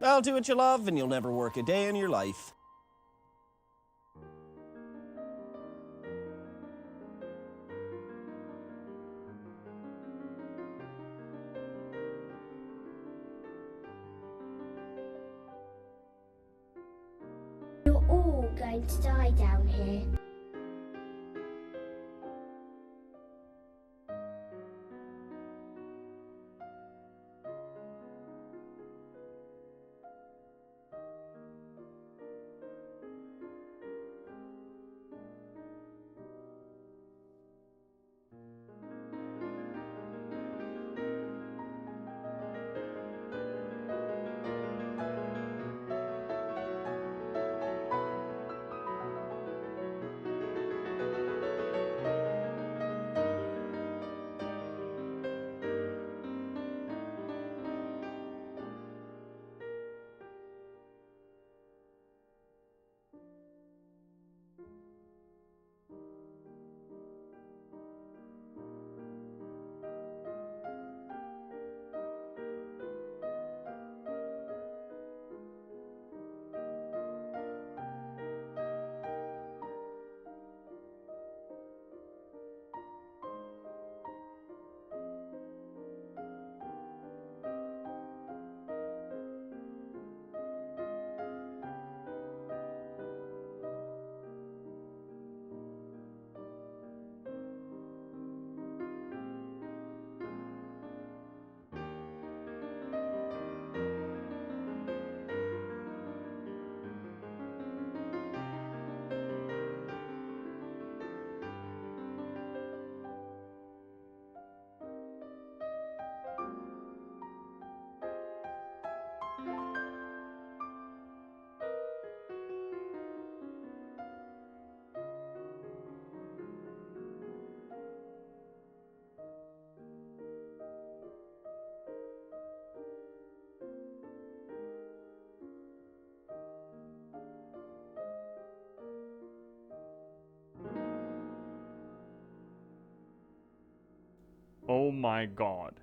That'll do what you love and you'll never work a day in your life. You're all going to die down here. Oh my god.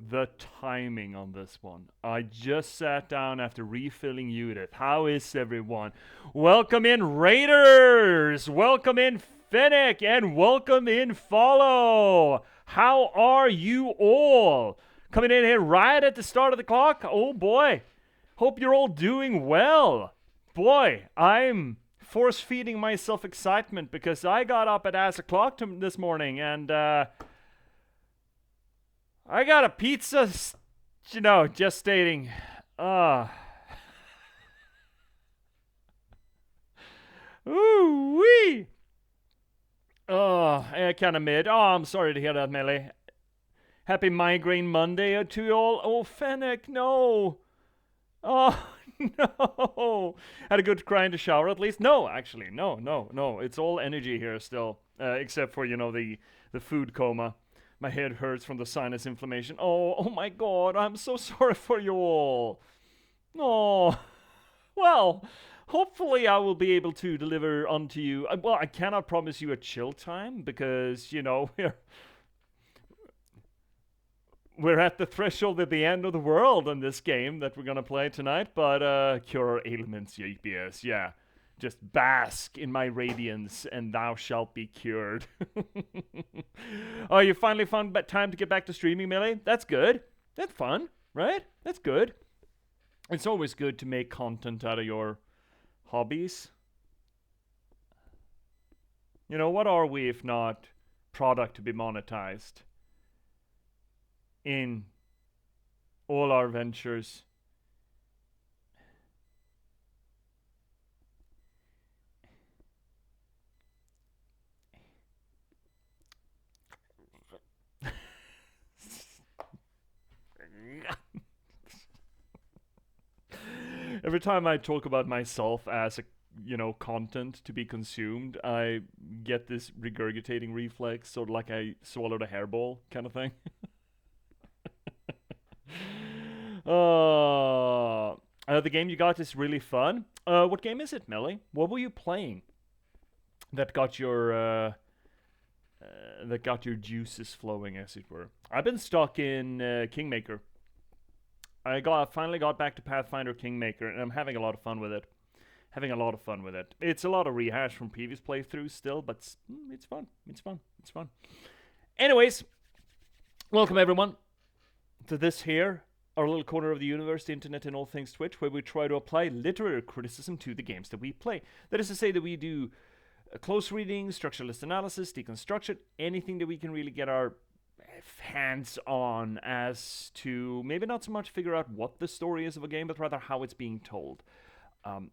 The timing on this one. I just sat down after refilling Judith. How is everyone? Welcome in Raiders! Welcome in Fennec! And welcome in Follow! How are you all? Coming in here right at the start of the clock? Oh boy. Hope you're all doing well. Boy, I'm force feeding myself excitement because I got up at ass o'clock this morning and I got a pizza, just stating. Ooh-wee. Kind of mid. Oh, I'm sorry to hear that, Millie. Happy Migraine Monday to you all. Oh, Fennec, no. Oh, no. Had a good cry in the shower at least? No, actually, no. It's all energy here still, except for, the food coma. My head hurts from the sinus inflammation. Oh my god, I'm so sorry for you all. Oh, well, hopefully I will be able to deliver unto you. Well, I cannot promise you a chill time because, we're at the threshold at the end of the world in this game that we're gonna play tonight. But cure ailments, J.P.S. Yeah. Just bask in my radiance, and thou shalt be cured. Oh, you finally found time to get back to streaming, Millie? That's good. That's fun, right? That's good. It's always good to make content out of your hobbies. What are we if not product to be monetized in all our ventures? Every time I talk about myself as a content to be consumed, I get this regurgitating reflex, sort of like I swallowed a hairball kind of thing. The game you got is really fun. What game is it, Melly? What were you playing that got your juices flowing, as it were? I've been stuck in Kingmaker. finally got back to Pathfinder Kingmaker, and I'm having a lot of fun with it. It's a lot of rehash from previous playthroughs still, but it's fun. It's fun. Anyways, welcome everyone to this here, our little corner of the universe, the internet and all things Twitch, where we try to apply literary criticism to the games that we play. That is to say that we do close reading, structuralist analysis, deconstruction, anything that we can really get our hands on as to maybe not so much figure out what the story is of a game, but rather how it's being told.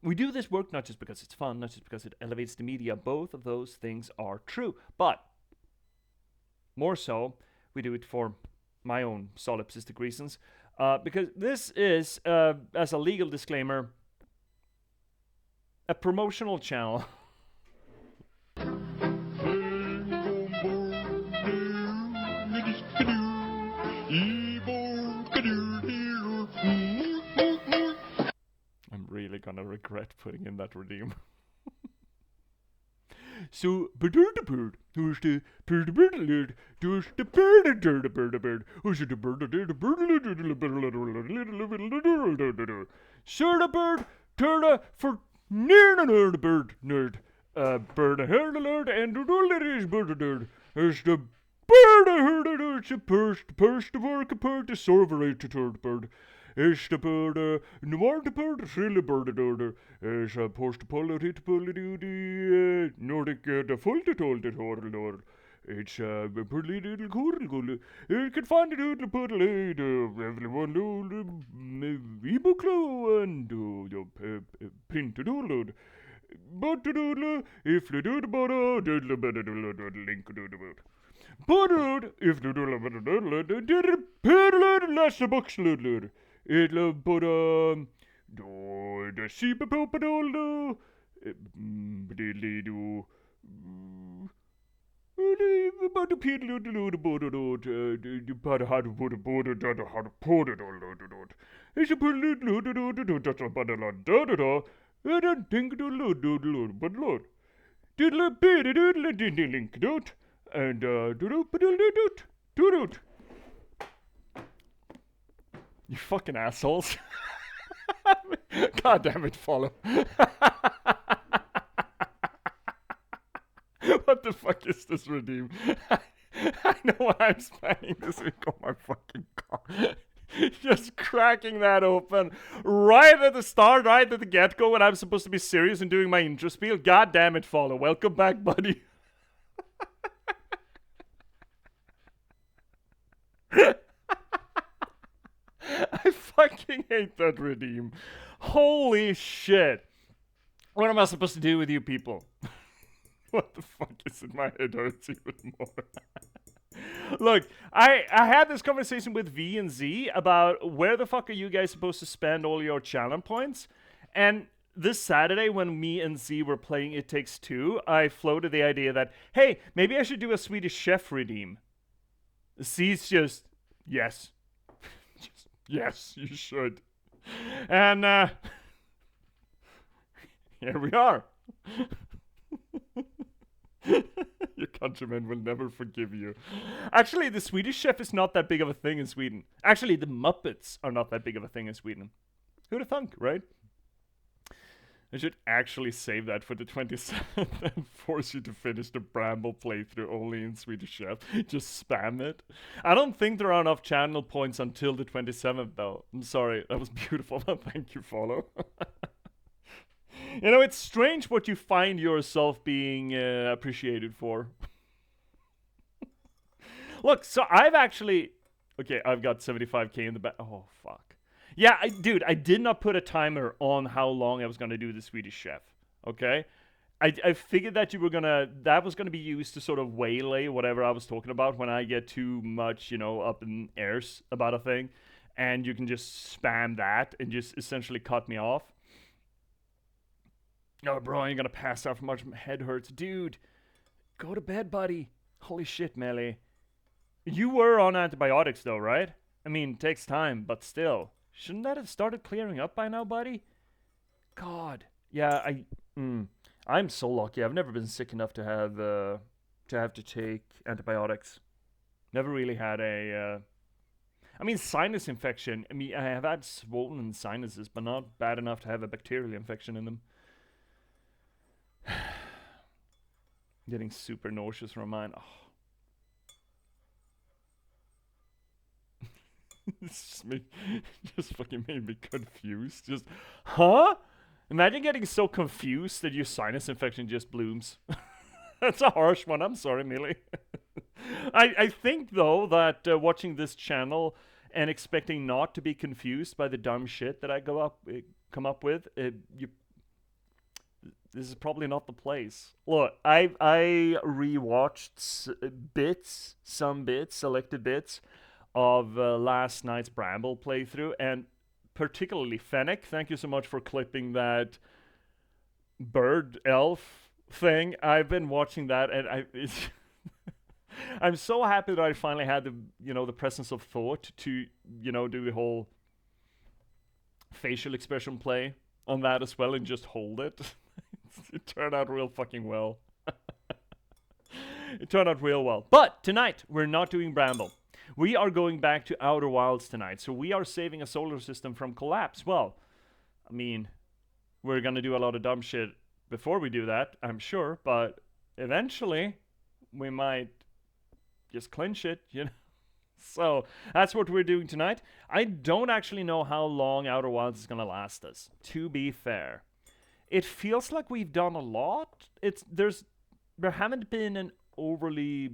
We do this work not just because it's fun, not just because it elevates the media. Both of those things are true, but more so, we do it for my own solipsistic reasons, because this is, as a legal disclaimer, a promotional channel. I'm really gonna regret putting in that redeem. So, for near the bird nerd. Bird heard alert and is bird nerd. Is the bird heard alert, the purse the work apart the server to third bird. Is the bird in the water bird, silly bird order. Is a post polity the Nordic the full to told it order. It's a pretty little cool. You can find it at the puddle, everyone the ebook and the print download. But if you do the butter, diddle better link to the bird. But if you do the did it peddler less a box ludler. It'll put do the sheep a popadol diddly do. But the people do the border the part how to put a border how to put it all. It's a pretty little just a butter I don't think to load, but Lord. Diddle bid diddle link dot and do. You fucking assholes. God damn it, follow. What the fuck is this redeem? I know what I'm spending this week on my fucking car. Just cracking that open right at the start, right at the get-go when I'm supposed to be serious and doing my intro spiel. God damn it, follow. Welcome back, buddy. I fucking hate that redeem. Holy shit. What am I supposed to do with you people? What the fuck is it? My head hurts even more. Look, I had this conversation with V and Z about where the fuck are you guys supposed to spend all your challenge points? And this Saturday when me and Z were playing It Takes Two, I floated the idea that, hey, maybe I should do a Swedish Chef redeem. Z's just, yes. Yes, you should. And here we are. Your countrymen will never forgive you. Actually, the Swedish Chef is not that big of a thing in Sweden. Actually, the Muppets are not that big of a thing in Sweden. Who'd have thunk, right? I should actually save that for the 27th and force you to finish the Bramble playthrough only in Swedish Chef. Just spam it. I don't think there are enough channel points until the 27th, though. I'm sorry. That was beautiful. Thank you, follow. You know, it's strange what you find yourself being appreciated for. Look, so I've actually... Okay, I've got 75k in the back. Oh, fuck. Yeah, dude, I did not put a timer on how long I was going to do the Swedish Chef, okay? I figured that that was going to be used to sort of waylay whatever I was talking about when I get too much, you know, up in airs about a thing. And you can just spam that and just essentially cut me off. Oh, bro, I ain't gonna pass out from much. My head hurts. Dude, go to bed, buddy. Holy shit, Melee. You were on antibiotics, though, right? I mean, it takes time, but still. Shouldn't that have started clearing up by now, buddy? God. Yeah, I'm so lucky. I've never been sick enough to have to take antibiotics. Never really had a... I mean, sinus infection. I mean, I have had swollen sinuses, but not bad enough to have a bacterial infection in them. Getting super nauseous from mine. Oh. This just fucking made me confused. Just, huh? Imagine getting so confused that your sinus infection just blooms. That's a harsh one. I'm sorry, Millie. I think, though, that watching this channel and expecting not to be confused by the dumb shit that I come up with, this is probably not the place. Look, I rewatched selected bits of last night's Bramble playthrough, and particularly Fennec. Thank you so much for clipping that bird elf thing. I've been watching that, and I'm so happy that I finally had the presence of thought to do the whole facial expression play on that as well and just hold it. It turned out real fucking well. It turned out real well. But tonight we're not doing Bramble. We are going back to Outer Wilds tonight, so we are saving a solar system from collapse. Well, I mean, we're gonna do a lot of dumb shit before we do that, I'm sure, but eventually we might just clinch it, So that's what we're doing tonight. I don't actually know how long Outer Wilds is gonna last us, to be fair. It feels like we've done a lot. There haven't been overly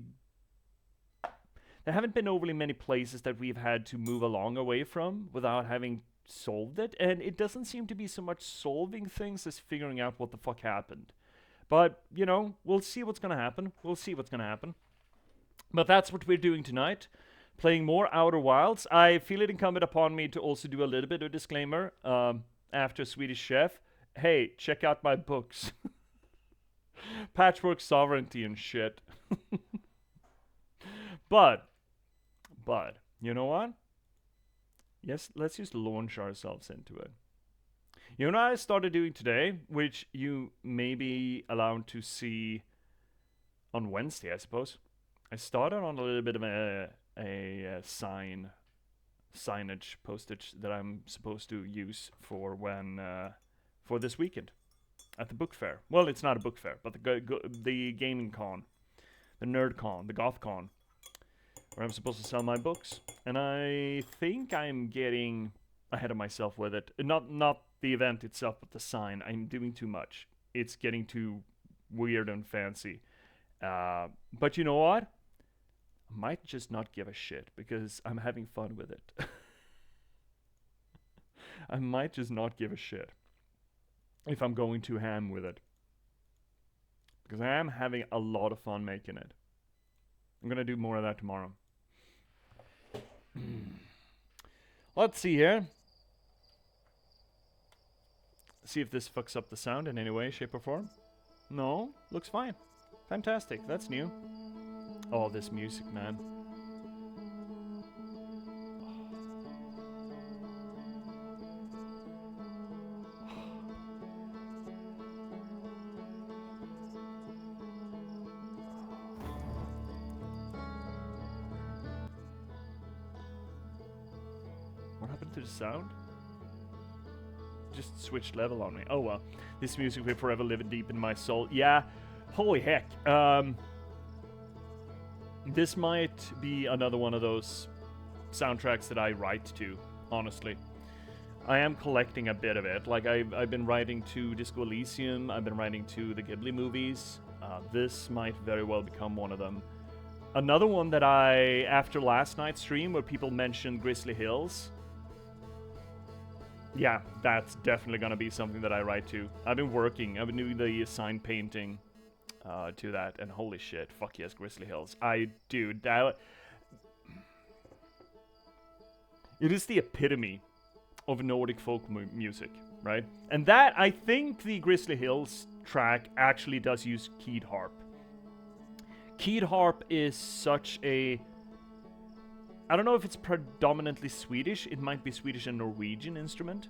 many places that we've had to move along away from without having solved it, and it doesn't seem to be so much solving things as figuring out what the fuck happened. But, we'll see what's gonna happen. But that's what we're doing tonight. Playing more Outer Wilds. I feel it incumbent upon me to also do a little bit of disclaimer after Swedish Chef. Hey, check out my books. Patchwork Sovereignty and shit. But, you know what? Yes, let's just launch ourselves into it. You know what I started doing today, which you may be allowed to see on Wednesday, I suppose. I started on a little bit of a signage postage that I'm supposed to use for for this weekend at the book fair. Well, it's not a book fair, but the gaming con, the nerd con, the goth con, where I'm supposed to sell my books. And I think I'm getting ahead of myself with it. Not the event itself, but the sign. I'm doing too much. It's getting too weird and fancy. But you know what? I might just not give a shit because I'm having fun with it. I might just not give a shit if I'm going too ham with it. Because I am having a lot of fun making it. I'm going to do more of that tomorrow. Let's see here. See if this fucks up the sound in any way, shape, or form. No, looks fine. Fantastic, that's new. Oh, this music, man. What happened to the sound? Just switched level on me. Oh well. This music will forever live deep in my soul. Yeah. Holy heck. This might be another one of those soundtracks that I write to, honestly. I am collecting a bit of it. Like, I've been writing to Disco Elysium, I've been writing to the Ghibli movies. This might very well become one of them. Another one that after last night's stream where people mentioned Grizzly Hills, yeah, that's definitely gonna be something that I write to. I've been doing the sign painting to that, and holy shit, fuck yes, Grizzly Hills. Dude, that... It is the epitome of Nordic folk music, right? And that, I think the Grizzly Hills track actually does use keyed harp. Keyed harp is such a... I don't know if it's predominantly Swedish, it might be Swedish and Norwegian instrument.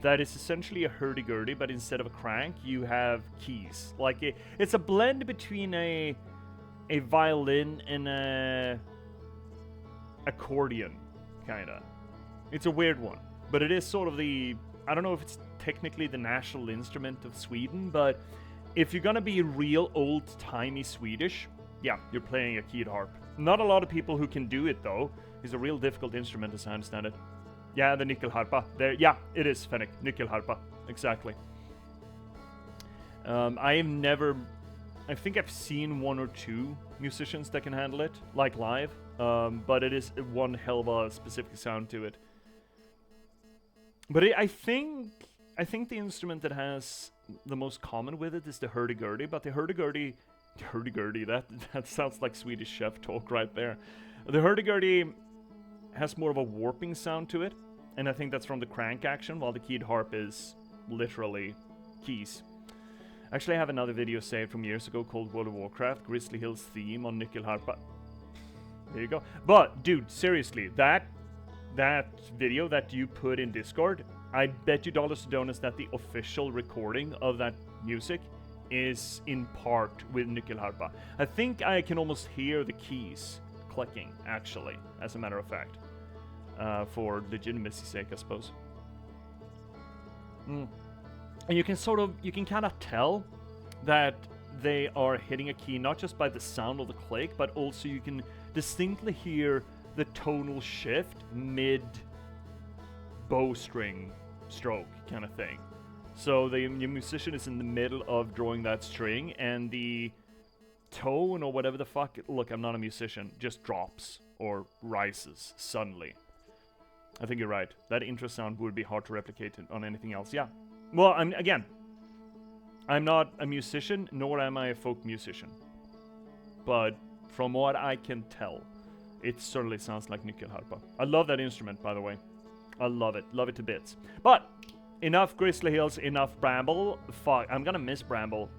That is essentially a hurdy-gurdy, but instead of a crank, you have keys. Like, it's a blend between a violin and a accordion. kinda. It's a weird one, but it is sort of the, I don't know if it's technically the national instrument of Sweden, but if you're gonna be real old-timey Swedish, yeah, you're playing a keyed harp. Not a lot of people who can do it, though. It's a real difficult instrument, as I understand it. Yeah, the nyckelharpa. There, yeah, it is, Fennec. Nyckelharpa. Exactly. I think I've seen one or two musicians that can handle it, like live, but it is one hell of a specific sound to it. But I think the instrument that has the most common with it is the hurdy-gurdy, but the hurdy-gurdy, that sounds like Swedish chef talk right there. The hurdy-gurdy has more of a warping sound to it, and I think that's from the crank action, while the keyed harp is literally keys. Actually, I have another video saved from years ago called World of Warcraft, Grizzly Hill's theme on nyckelharpa. There you go. But, dude, seriously, that video that you put in Discord, I bet you dollars to donuts that the official recording of that music is in part with nyckelharpa. I think I can almost hear the keys clicking, actually, as a matter of fact. For legitimacy's sake, I suppose. And you can kind of tell that they are hitting a key not just by the sound of the click, but also you can distinctly hear the tonal shift mid bowstring stroke kind of thing. So the musician is in the middle of drawing that string, and the tone or whatever the fuck, look, I'm not a musician, just drops or rises suddenly. I think you're right. That intro sound would be hard to replicate on anything else. Yeah. Well, I'm not a musician, nor am I a folk musician. But from what I can tell, it certainly sounds like nyckelharpa. I love that instrument, by the way. I love it. Love it to bits. But enough Grizzly Hills, enough Bramble. Fuck, I'm gonna miss Bramble.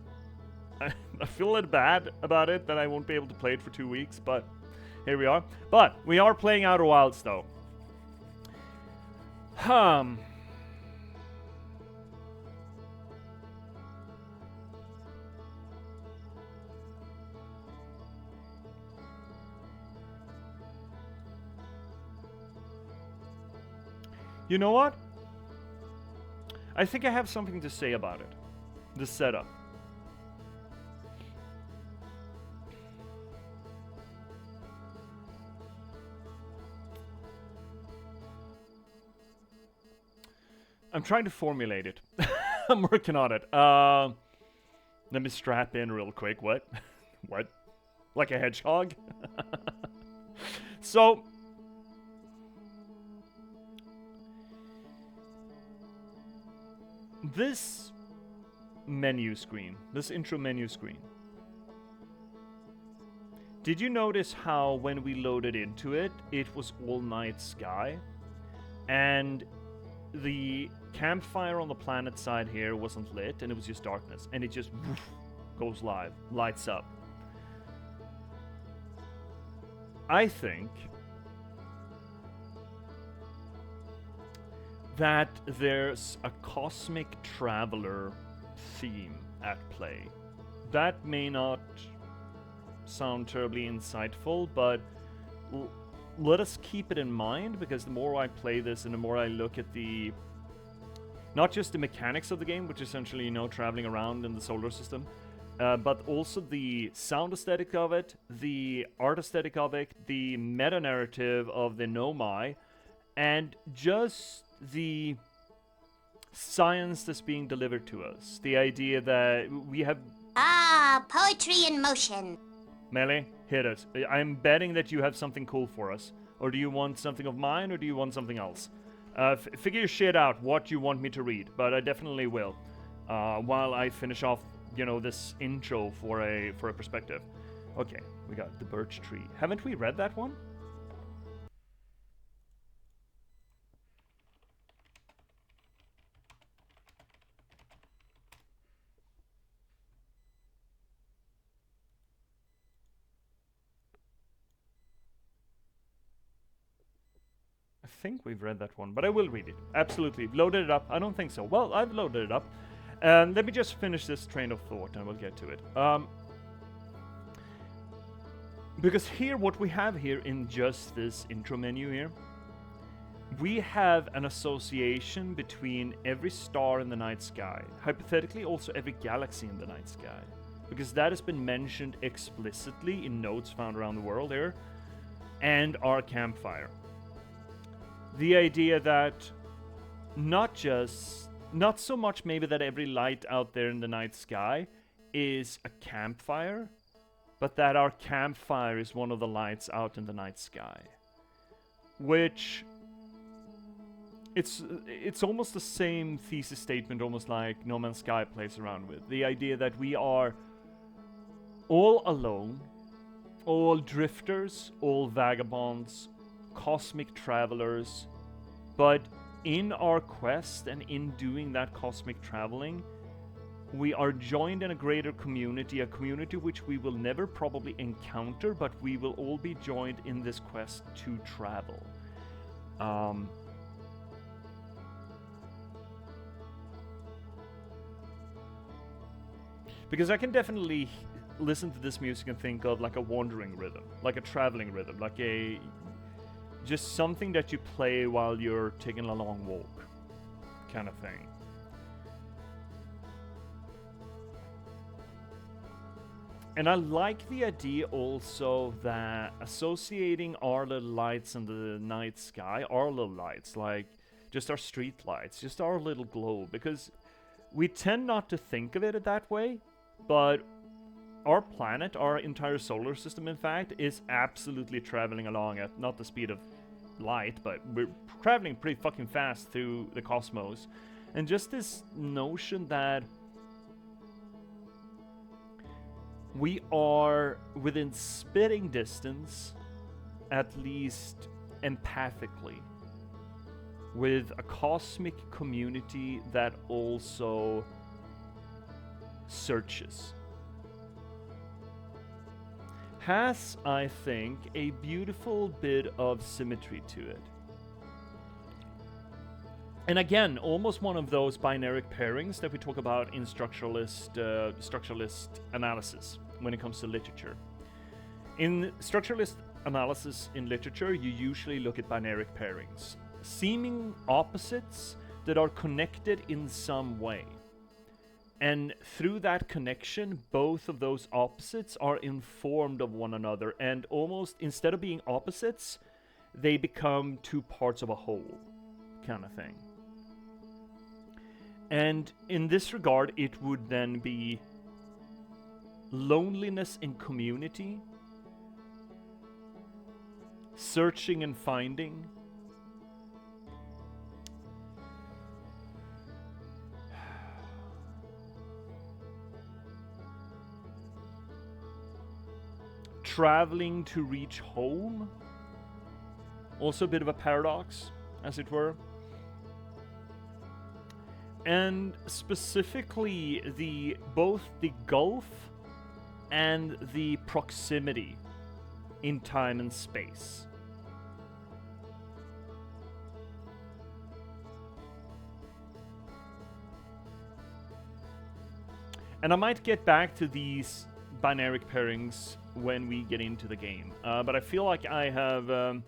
I feel a little bad about it that I won't be able to play it for 2 weeks, but here we are. But we are playing Outer Wilds, though. You know what? I think I have something to say about it. The setup. I'm trying to formulate it. I'm working on it. Let me strap in real quick. What? What? Like a hedgehog? So, this menu screen, this intro menu screen, did you notice how when we loaded into it, it was all night sky? And the campfire on the planet side here wasn't lit, and it was just darkness, and it just goes live, lights up. I think that there's a cosmic traveler theme at play. That may not sound terribly insightful, but let us keep it in mind, because the more I play this and the more I look at the, not just the mechanics of the game, which essentially, you know, traveling around in the solar system, but also the sound aesthetic of it, the art aesthetic of it, the meta-narrative of the Nomai, and just the science that's being delivered to us. The idea that we have... Ah, poetry in motion. Melee, hit us. I'm betting that you have something cool for us. Or do you want something of mine, or do you want something else? Figure your shit out what you want me to read, but I definitely will. While I finish off, you know, this intro for a perspective. Okay, we got the birch tree. Haven't we read that one? I think we've read that one, but I will read it. Absolutely. Loaded it up. I don't think so. Well, I've loaded it up. Let me just finish this train of thought and we'll get to it. Because here, what we have here in just this intro menu here we have an association between every star in the night sky, hypothetically also every galaxy in the night sky, because that has been mentioned explicitly in notes found around the world here, and our campfire. The idea that not so much maybe that every light out there in the night sky is a campfire, but that our campfire is one of the lights out in the night sky. Which, it's almost the same thesis statement, almost like No Man's Sky plays around with. The idea that we are all alone, all drifters, all vagabonds, cosmic travelers, but in our quest and in doing that cosmic traveling, we are joined in a greater community, a community which we will never probably encounter, but we will all be joined in this quest to travel. Because I can definitely listen to this music and think of like a wandering rhythm, like a traveling rhythm, like a just something that you play while you're taking a long walk, kind of thing. And I like the idea also that associating our little lights in the night sky, our little lights, like just our street lights, just our little glow, because we tend not to think of it that way, but our planet, our entire solar system, in fact, is absolutely traveling along at not the speed of light, but we're traveling pretty fucking fast through the cosmos. And just this notion that we are within spitting distance, at least empathically, with a cosmic community that also searches, has, I think, a beautiful bit of symmetry to it. And again, almost one of those binary pairings that we talk about in structuralist analysis when it comes to literature. In structuralist analysis in literature, you usually look at binary pairings, seeming opposites that are connected in some way. And through that connection, both of those opposites are informed of one another, and almost, instead of being opposites, they become two parts of a whole, kind of thing. And in this regard, it would then be loneliness in community, searching and finding, traveling to reach home. Also a bit of a paradox, as it were. And specifically both the gulf and the proximity in time and space. And I might get back to these binary pairings when we get into the game. But I feel like I have...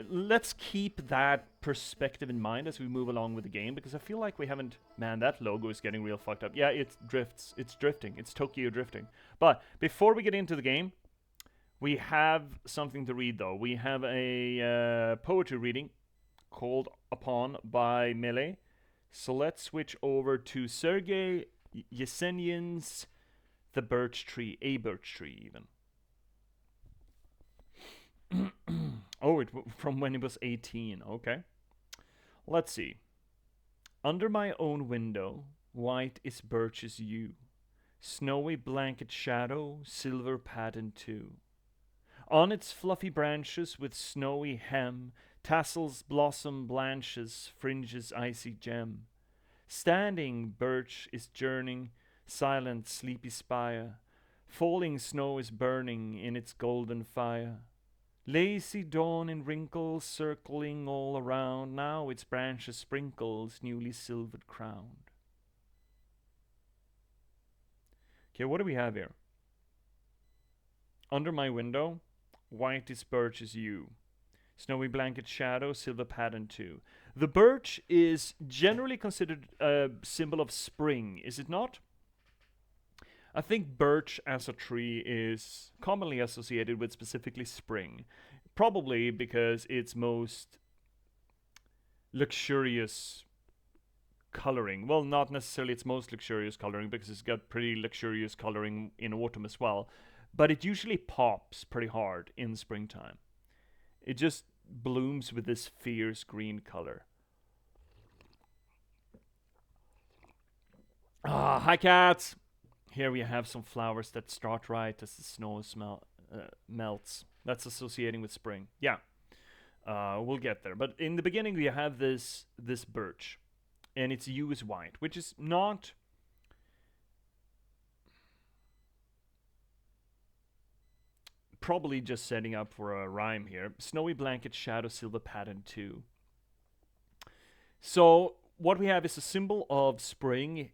let's keep that perspective in mind as we move along with the game, because I feel like we haven't... Man, that logo is getting real fucked up. Yeah, it drifts. It's drifting. It's Tokyo drifting. But before we get into the game, we have something to read, though. We have a poetry reading called upon by Melee. So let's switch over to Sergei Yesenyan's The Birch Tree. A Birch Tree, even. Oh, from when he was 18. Okay. Let's see. Under my own window, white is birch's yew, snowy blanket shadow, silver pattern too. On its fluffy branches with snowy hem, tassels blossom blanches, fringes icy gem. Standing birch is journeying, silent sleepy spire. Falling snow is burning in its golden fire. Lazy dawn in wrinkles circling all around, now its branches sprinkles, newly silvered crowned. Okay, what do we have here? Under my window, white is birch's yew, Snowy blanket shadow, silver pattern 2. The birch is generally considered a symbol of spring, is it not? I think birch as a tree is commonly associated with specifically spring. Probably because its most luxurious coloring. Well, not necessarily its most luxurious coloring, because it's got pretty luxurious coloring in autumn as well. But it usually pops pretty hard in springtime. It just blooms with this fierce green color. Ah, hi cats! Here we have some flowers that start right as the snow melts. That's associating with spring. Yeah, we'll get there. But in the beginning, we have this birch, and its hue is white, which is not probably just setting up for a rhyme here. Snowy blanket shadow silver pattern 2. So what we have is a symbol of spring,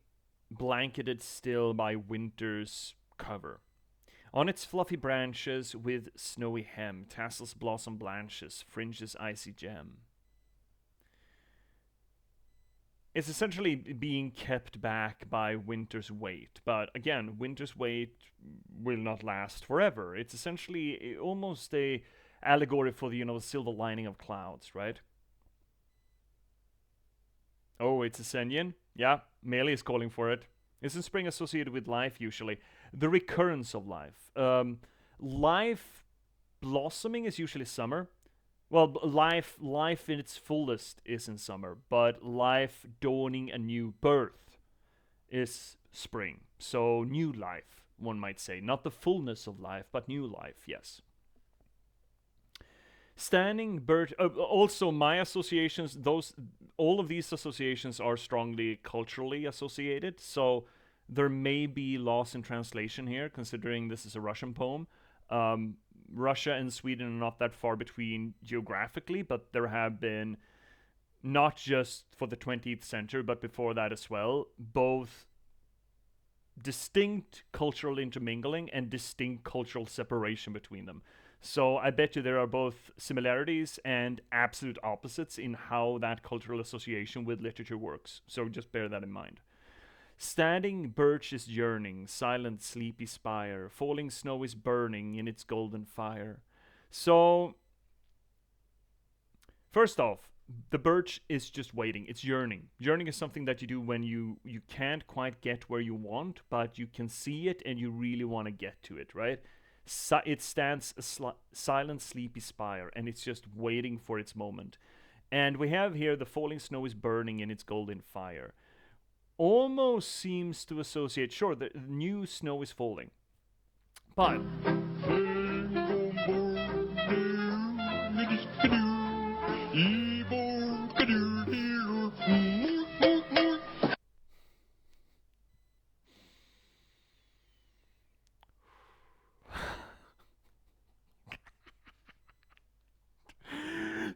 blanketed still by winter's cover. On its fluffy branches with snowy hem, tassels blossom blanches, fringes icy gem. It's essentially being kept back by winter's weight. But again, winter's weight will not last forever. It's essentially almost a allegory for the silver lining of clouds, right? Oh, it's a Senyen? Yeah, Melee is calling for it. Isn't spring associated with life usually? The recurrence of life. Life blossoming is usually summer. Well, life in its fullest is in summer, but life dawning a new birth is spring. So new life, one might say. Not the fullness of life, but new life, yes. Standing birch. Also, my associations, all of these associations are strongly culturally associated. So there may be loss in translation here, considering this is a Russian poem. Russia and Sweden are not that far between geographically, but there have been, not just for the 20th century, but before that as well, both distinct cultural intermingling and distinct cultural separation between them. So I bet you there are both similarities and absolute opposites in how that cultural association with literature works. So just bear that in mind. Standing birch is yearning, silent sleepy spire, falling snow is burning in its golden fire. So, first off, the birch is just waiting. It's yearning. Yearning is something that you do when you can't quite get where you want, but you can see it and you really want to get to it, right? It stands a silent sleepy spire, and it's just waiting for its moment. And we have here the falling snow is burning in its golden fire. Almost seems to associate, sure, the new snow is falling, but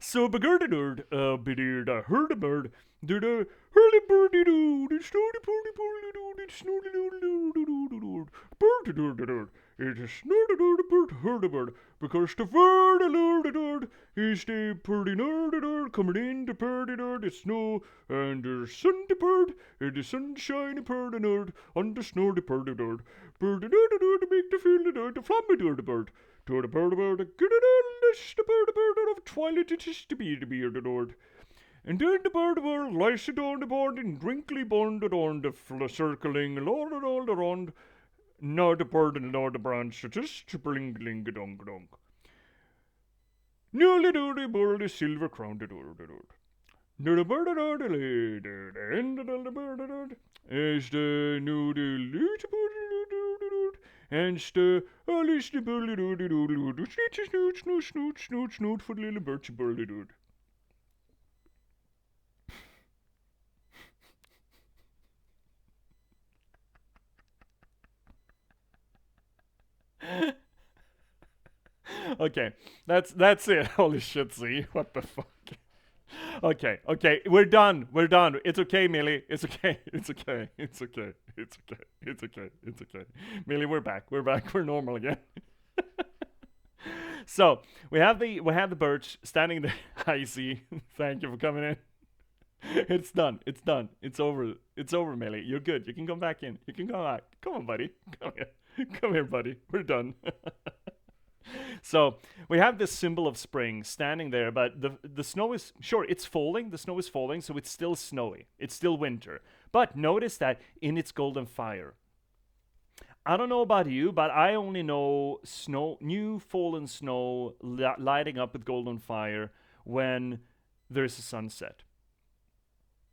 so begurded bidid I heard a bird did a hurly birdie doo did snowdy birdie birdie doo did snowdy doo birdie doo it is snowdy doo bird heard a bird because the bird alert is the birdie nerd coming in the birdie nerd it's snow and the sunny bird and the sunshiny birdie nerd on the snowy birdie nerd birdie nerd to make the field the flammy bird to the bird get it on the bird of twilight it is to be the bearded lord. And then the bird lies it on the board in drinkly bonded on the circling lord and all around. Now the bird and now the branch it is to bling ling dong dong. Nearly do the bird is silver crowned the door. Now the bird the end of the bird is the new the little bird and the Alice the birdie doodle snoot for the little birchy birdie dood. Okay, that's it. Holy shit, Z. What the fuck? Okay, we're done. It's okay, Millie. It's okay. Millie, we're back. We're normal again. So we have the birch standing there. I see. Thank you for coming in. It's done. It's done. It's over. It's over, Millie. You're good. You can come back in. You can come back. Come on, buddy. Come here. Come here, buddy. We're done. So we have this symbol of spring standing there, but the snow is, sure, it's falling. The snow is falling, so it's still snowy. It's still winter. But notice that in its golden fire. I don't know about you, but I only know new fallen snow lighting up with golden fire when there's a sunset.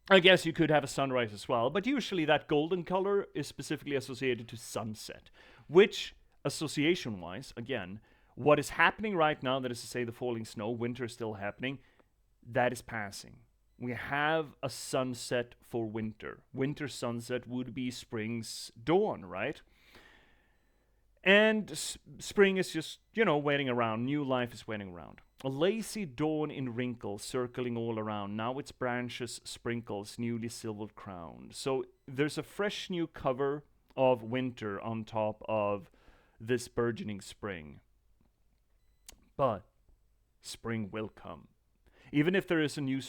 I guess you could have a sunrise as well, but usually that golden color is specifically associated to sunset, which, association-wise, again, what is happening right now, that is to say the falling snow, winter is still happening, that is passing. We have a sunset for winter. Winter sunset would be spring's dawn, right? And spring is just, waiting around. New life is waiting around. A lazy dawn in wrinkles circling all around. Now its branches sprinkles, newly silvered crowned. So there's a fresh new cover of winter on top of this burgeoning spring. But spring will come. Even if there is a new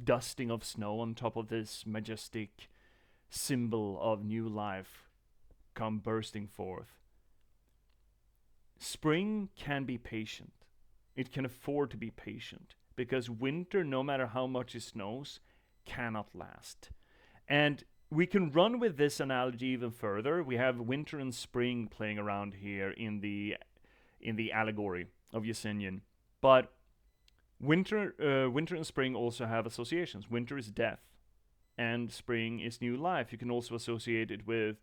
dusting of snow on top of this majestic symbol of new life come bursting forth. Spring can be patient. It can afford to be patient because winter, no matter how much it snows, cannot last. And we can run with this analogy even further. We have winter and spring playing around here in the allegory of Yesenian. But winter and spring also have associations. Winter is death, and spring is new life. You can also associate it with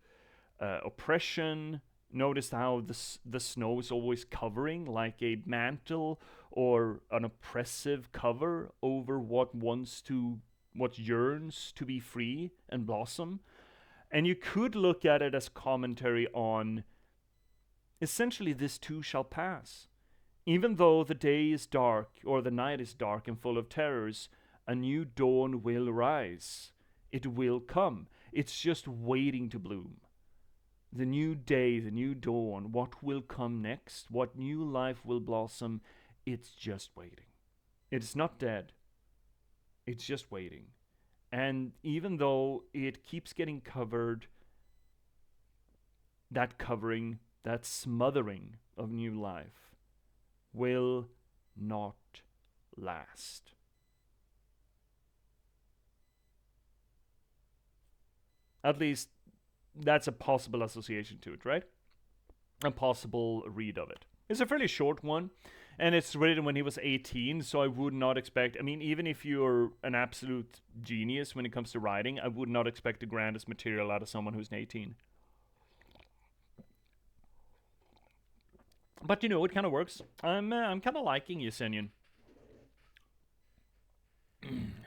oppression. Notice how the snow is always covering like a mantle or an oppressive cover over what yearns to be free and blossom. And you could look at it as commentary on essentially this too shall pass. Even though the day is dark or the night is dark and full of terrors, a new dawn will rise. It will come. It's just waiting to bloom. The new day, the new dawn, what will come next, what new life will blossom, it's just waiting. It's not dead. It's just waiting. And even though it keeps getting covered, that covering, that smothering of new life will not last. At least that's a possible association to it, right? A possible read of it. It's a fairly short one, and it's written when he was 18, so I would not expect, even if you're an absolute genius when it comes to writing, I would not expect the grandest material out of someone who's 18. But it kind of works. I'm kind of liking Yesenian.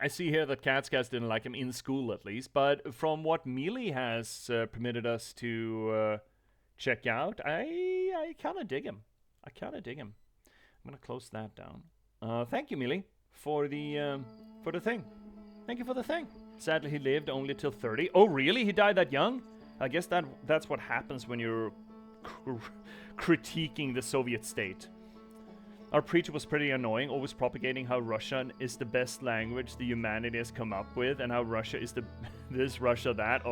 I see here that Catscast didn't like him in school, at least. But from what Mealy has permitted us to check out, I kind of dig him. I'm gonna close that down. Thank you, Mealy, for the thing. Thank you for the thing. Sadly, he lived only till 30. Oh, really? He died that young? I guess that's what happens when you're critiquing the Soviet state. Our preacher was pretty annoying, always propagating how Russian is the best language the humanity has come up with, and how Russia is this, Russia, that,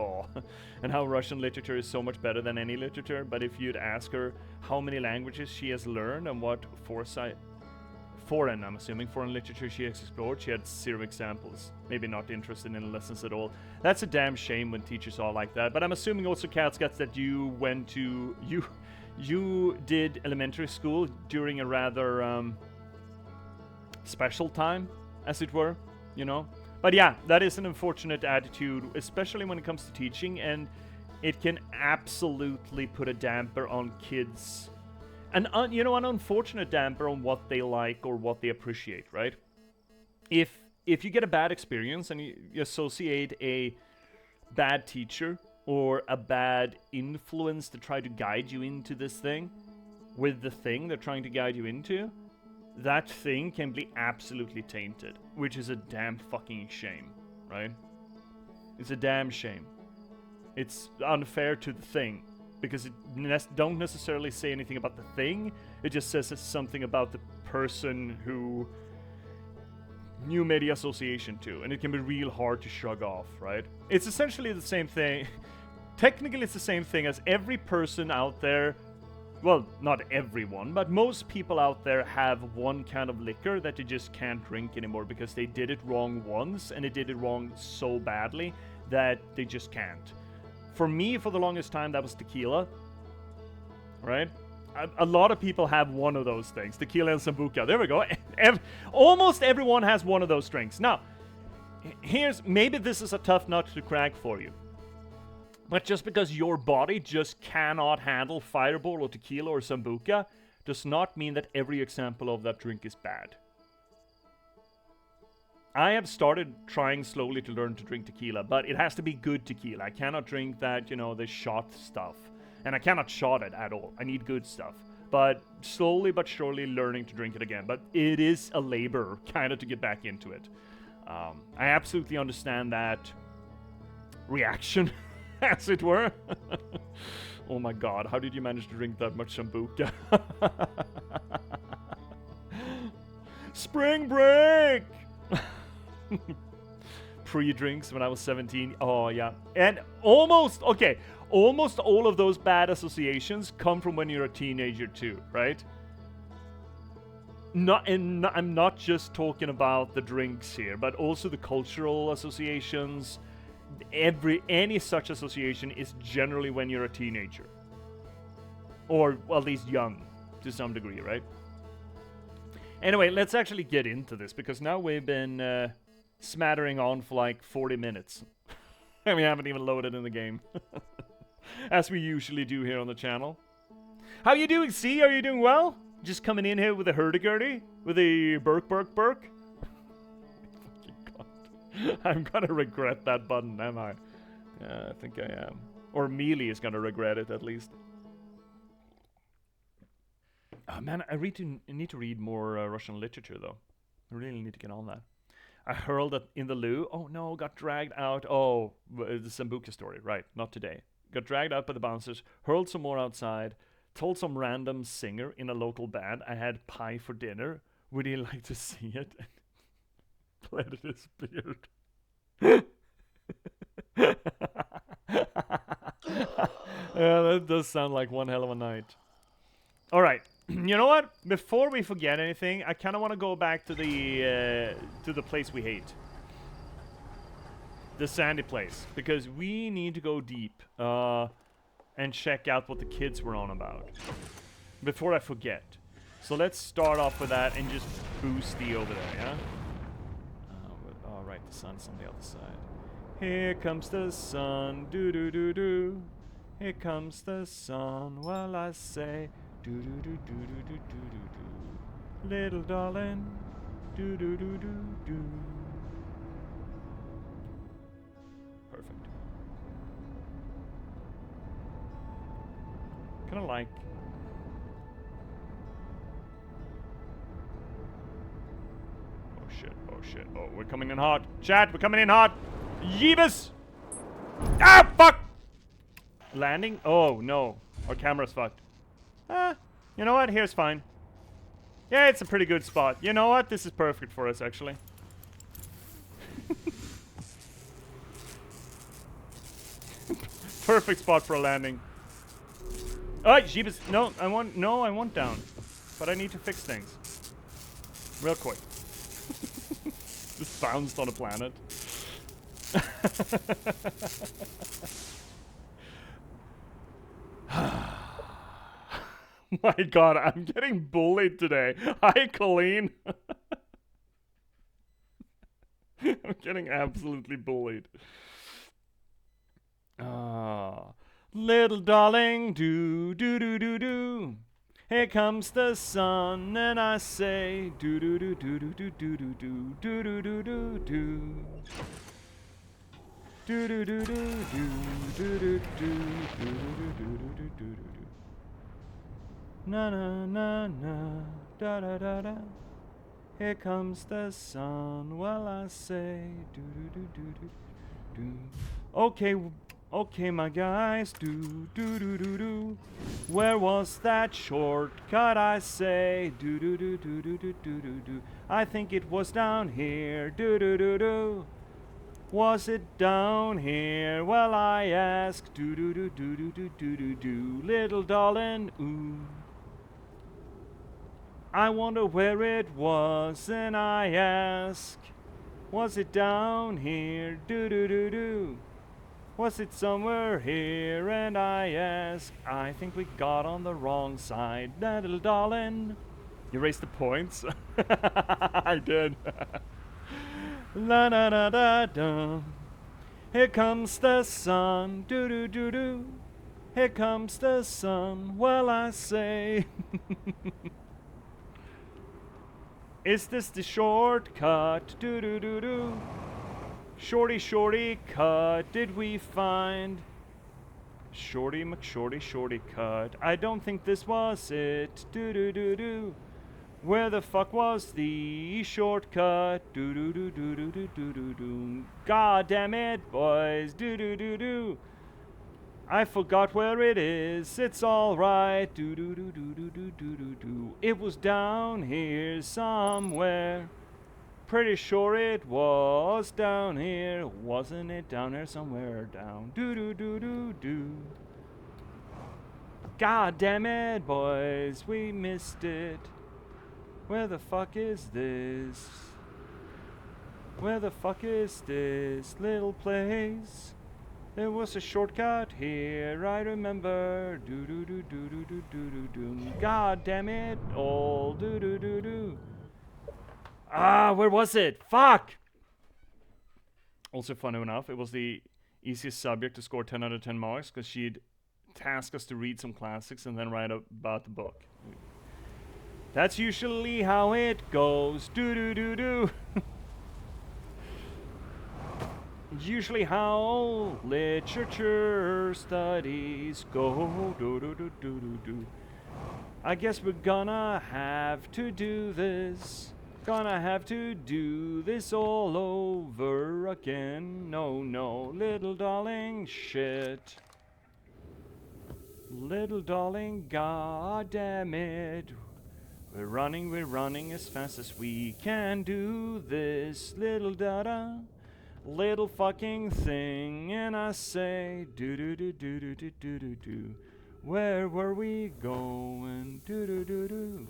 and how Russian literature is so much better than any literature. But if you'd ask her how many languages she has learned and what foreign literature she has explored, she had 0 examples. Maybe not interested in lessons at all. That's a damn shame when teachers are like that. But I'm assuming also, Catscats, that you did elementary school during a rather special time, as it were, But yeah, that is an unfortunate attitude, especially when it comes to teaching, and it can absolutely put a damper on kids. An unfortunate damper on what they like or what they appreciate, right? If you get a bad experience and you associate a bad teacher or a bad influence to try to guide you into this thing with the thing they're trying to guide you into, that thing can be absolutely tainted, which is a damn fucking shame, right? It's a damn shame. It's unfair to the thing, because it don't necessarily say anything about the thing. It just says something about the person who you made the association to, and it can be real hard to shrug off, right? It's essentially the same thing. Technically, it's the same thing as every person out there. Well, not everyone, but most people out there have one kind of liquor that they just can't drink anymore because they did it wrong once, and they did it wrong so badly that they just can't. For me, for the longest time, that was tequila, right? A lot of people have one of those things, tequila and sambuca. There we go. Almost everyone has one of those drinks. Now, maybe this is a tough nut to crack for you. But just because your body just cannot handle Fireball or tequila or sambuca does not mean that every example of that drink is bad. I have started trying slowly to learn to drink tequila, but it has to be good tequila. I cannot drink that, the shot stuff. And I cannot shot it at all. I need good stuff. But slowly but surely learning to drink it again. But it is a labor, kind of, to get back into it. I absolutely understand that reaction, as it were. Oh my god, how did you manage to drink that much sambuca? Spring break! Pre-drinks when I was 17. Oh, yeah. And almost all of those bad associations come from when you're a teenager too, right? I'm not just talking about the drinks here, but also the cultural associations. Any such association is generally when you're a teenager. Or well, at least young, to some degree, right? Anyway, let's actually get into this, because now we've been smattering on for like 40 minutes. And we haven't even loaded in the game. As we usually do here on the channel. How you doing, C? Are you doing well? Just coming in here with a hurdy-gurdy? With a burk? Fucking god. I'm gonna regret that button, am I? Yeah, I think I am. Or Mealy is gonna regret it, at least. Oh man, I need to read more Russian literature, though. I really need to get on that. I hurled it in the loo. Oh no, got dragged out. Oh, the Sambuca story. Right, not today. Got dragged out by the bouncers, hurled some more outside, told some random singer in a local band I had pie for dinner. Would he like to see it? Pleaded his beard. Yeah, that does sound like one hell of a night. Alright, you know what? Before we forget anything, I kind of want to go back to the place we hate. The sandy place. Because we need to go deep and check out what the kids were on about. Before I forget. So let's start off with that and just boost the over there, yeah? Alright, the sun's on the other side. Here comes the sun, do-do-do-do. Here comes the sun, while I say... do-do-do-do-do-do-do-do. Little darling, do-do-do-do-do. Perfect. Kinda like... Oh shit, oh, we're coming in hot. Chat, we're coming in hot! Yeebus! Ah, fuck! Landing? Oh, no. Our camera's fucked. You know what? Here's fine. Yeah, it's a pretty good spot. You know what? This is perfect for us, actually. Perfect spot for a landing. Oh, jeebus. No, I want down. But I need to fix things. Real quick. Just bounced on a planet. My god, I'm getting bullied today. Hi, Colleen. I'm getting absolutely bullied. Little darling, do. Here comes the sun, and I say, do. Na na na na, da da da da. Here comes the sun, while I say, do. Okay, Okay, my guys, do do do do do. Where was that shortcut? I say, do do do do do do do do do. I think it was down here, do do do do. Was it down here? Well, I ask, do do do do do do do do do. Little darling, ooh. I wonder where it was, and I ask, was it down here, do do do do. Was it somewhere here? And I ask, I think we got on the wrong side. Little darling. You raised the points? I did. La da da da da. Here comes the sun. Do do do do. Here comes the sun. Well, I say. Is this the shortcut? Do do do do. Shorty, shorty, cut, did we find? Shorty McShorty, shorty, cut. I don't think this was it. Do do do do. Where the fuck was the shortcut? Do do do do do do do do do. God damn it, boys. Do do do do. I forgot where it is. It's all right. Do do do do do do do do do. It was down here somewhere. Pretty sure it was down here. Wasn't it down here somewhere? Down. Do do do do do. God damn it, boys. We missed it. Where the fuck is this? Where the fuck is this little place? There was a shortcut here, I remember. Do do do do do do do do do. God damn it all. Do do do do. Ah, where was it? Fuck! Also, funny enough, it was the easiest subject to score 10 out of 10 marks because she'd task us to read some classics and then write about the book. That's usually how it goes. Do do do do. Usually how literature studies go. Do do do do do do. I guess we're gonna have to do this. Gonna have to do this all over again. No, no, little darling, shit. Little darling, god damn it. We're running as fast as we can do this. Little da-da, little fucking thing. And I say, do-do-do-do-do-do-do-do. Where were we going? Do-do-do-do.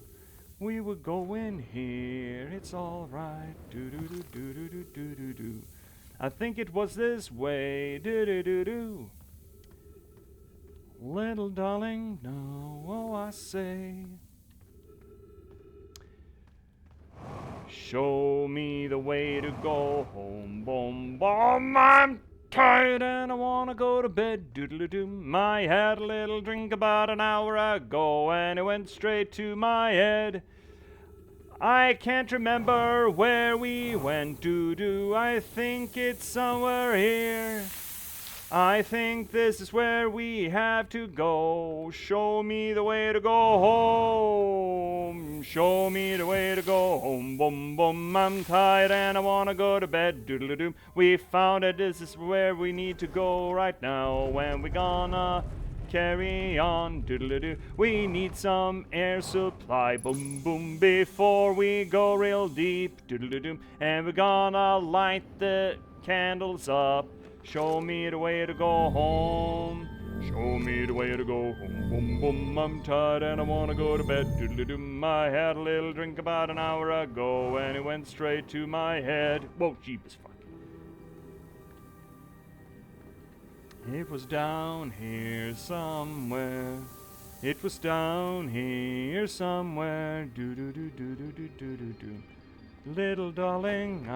We were going here, it's alright. Do-do-do-do-do-do-do-do. I think it was this way. Do-do-do-do. Little darling, no, oh I say. Show me the way to go home, boom, boom. I'm tired and I wanna go to bed. Doodle-doo. I had a little drink about an hour ago and it went straight to my head. I can't remember where we went. Doo-doo. I think it's somewhere here. I think this is where we have to go. Show me the way to go home. Show me the way to go home. Boom, boom. I'm tired and I wanna go to bed. Doodle-doo. We found it. This is where we need to go right now. When we gonna carry on? Doodle-doo. We need some air supply. Boom, boom. Before we go real deep. Doodle-doo. And we're gonna light the candles up. Show me the way to go home. Show me the way to go home. Boom, boom. I'm tired and I wanna go to bed. Doodle-doo. I had a little drink about an hour ago and it went straight to my head. Whoa, jeepers fuck. It was down here somewhere. It was down here somewhere. Do-do-do-do-do-do-do-do. Little darling,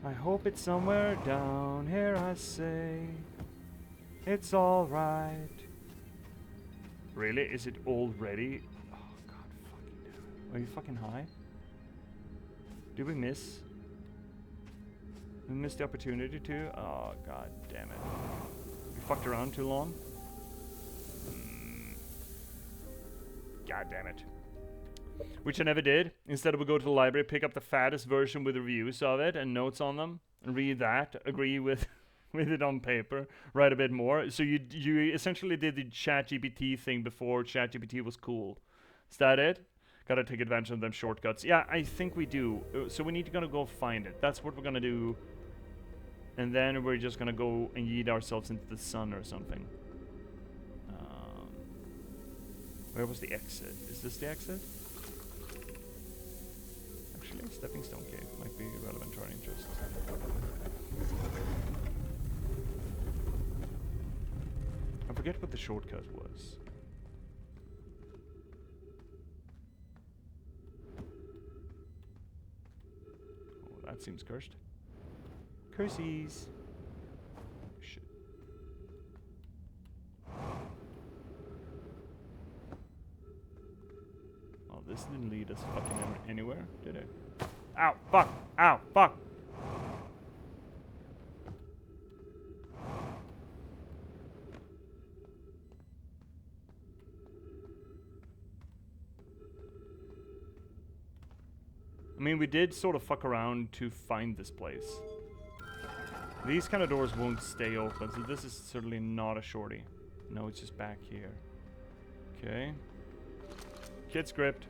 I hope it's somewhere down here, I say. It's alright. Really? Is it already? Oh, God fucking damn it. Are you fucking high? Did we miss? We missed the opportunity to? Oh, God damn it. We fucked around too long? God damn it. Which I never did. Instead, I would go to the library, pick up the fattest version with reviews of it and notes on them, and read that, agree with with it on paper, write a bit more. So you essentially did the ChatGPT thing before ChatGPT was cool. Is that it? Gotta take advantage of them shortcuts. Yeah, I think we do. So we need to go find it. That's what we're gonna do. And then we're just gonna go and yeet ourselves into the sun or something. Where was the exit? Is this the exit? Actually, Stepping Stone Cave might be relevant to our interests. I forget what the shortcut was. Oh, that seems cursed. Curses! Shit. Oh, this didn't lead us fucking anywhere, did it? Ow! Fuck! Ow! Fuck! I mean, we did sort of fuck around to find this place. These kind of doors won't stay open, so this is certainly not a shorty. No, it's just back here. Okay. Kid script.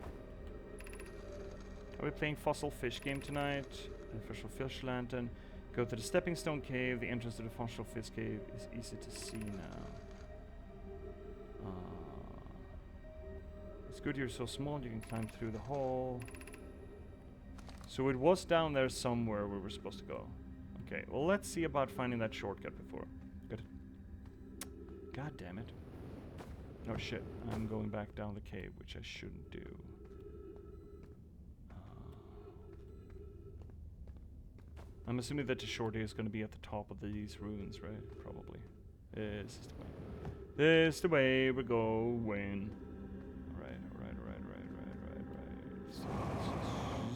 Are we playing Fossil Fish game tonight? Official Fish Lantern. Go to the Stepping Stone Cave. The entrance to the Fossil Fish Cave is easy to see now. It's good you're so small, you can climb through the hole. So it was down there somewhere where we're supposed to go. Okay, well let's see about finding that shortcut before. Good. God damn it. Oh shit, I'm going back down the cave, which I shouldn't do. I'm assuming that the shorty is going to be at the top of these ruins, right? Probably. This is the way. This is the way we're going. Alright.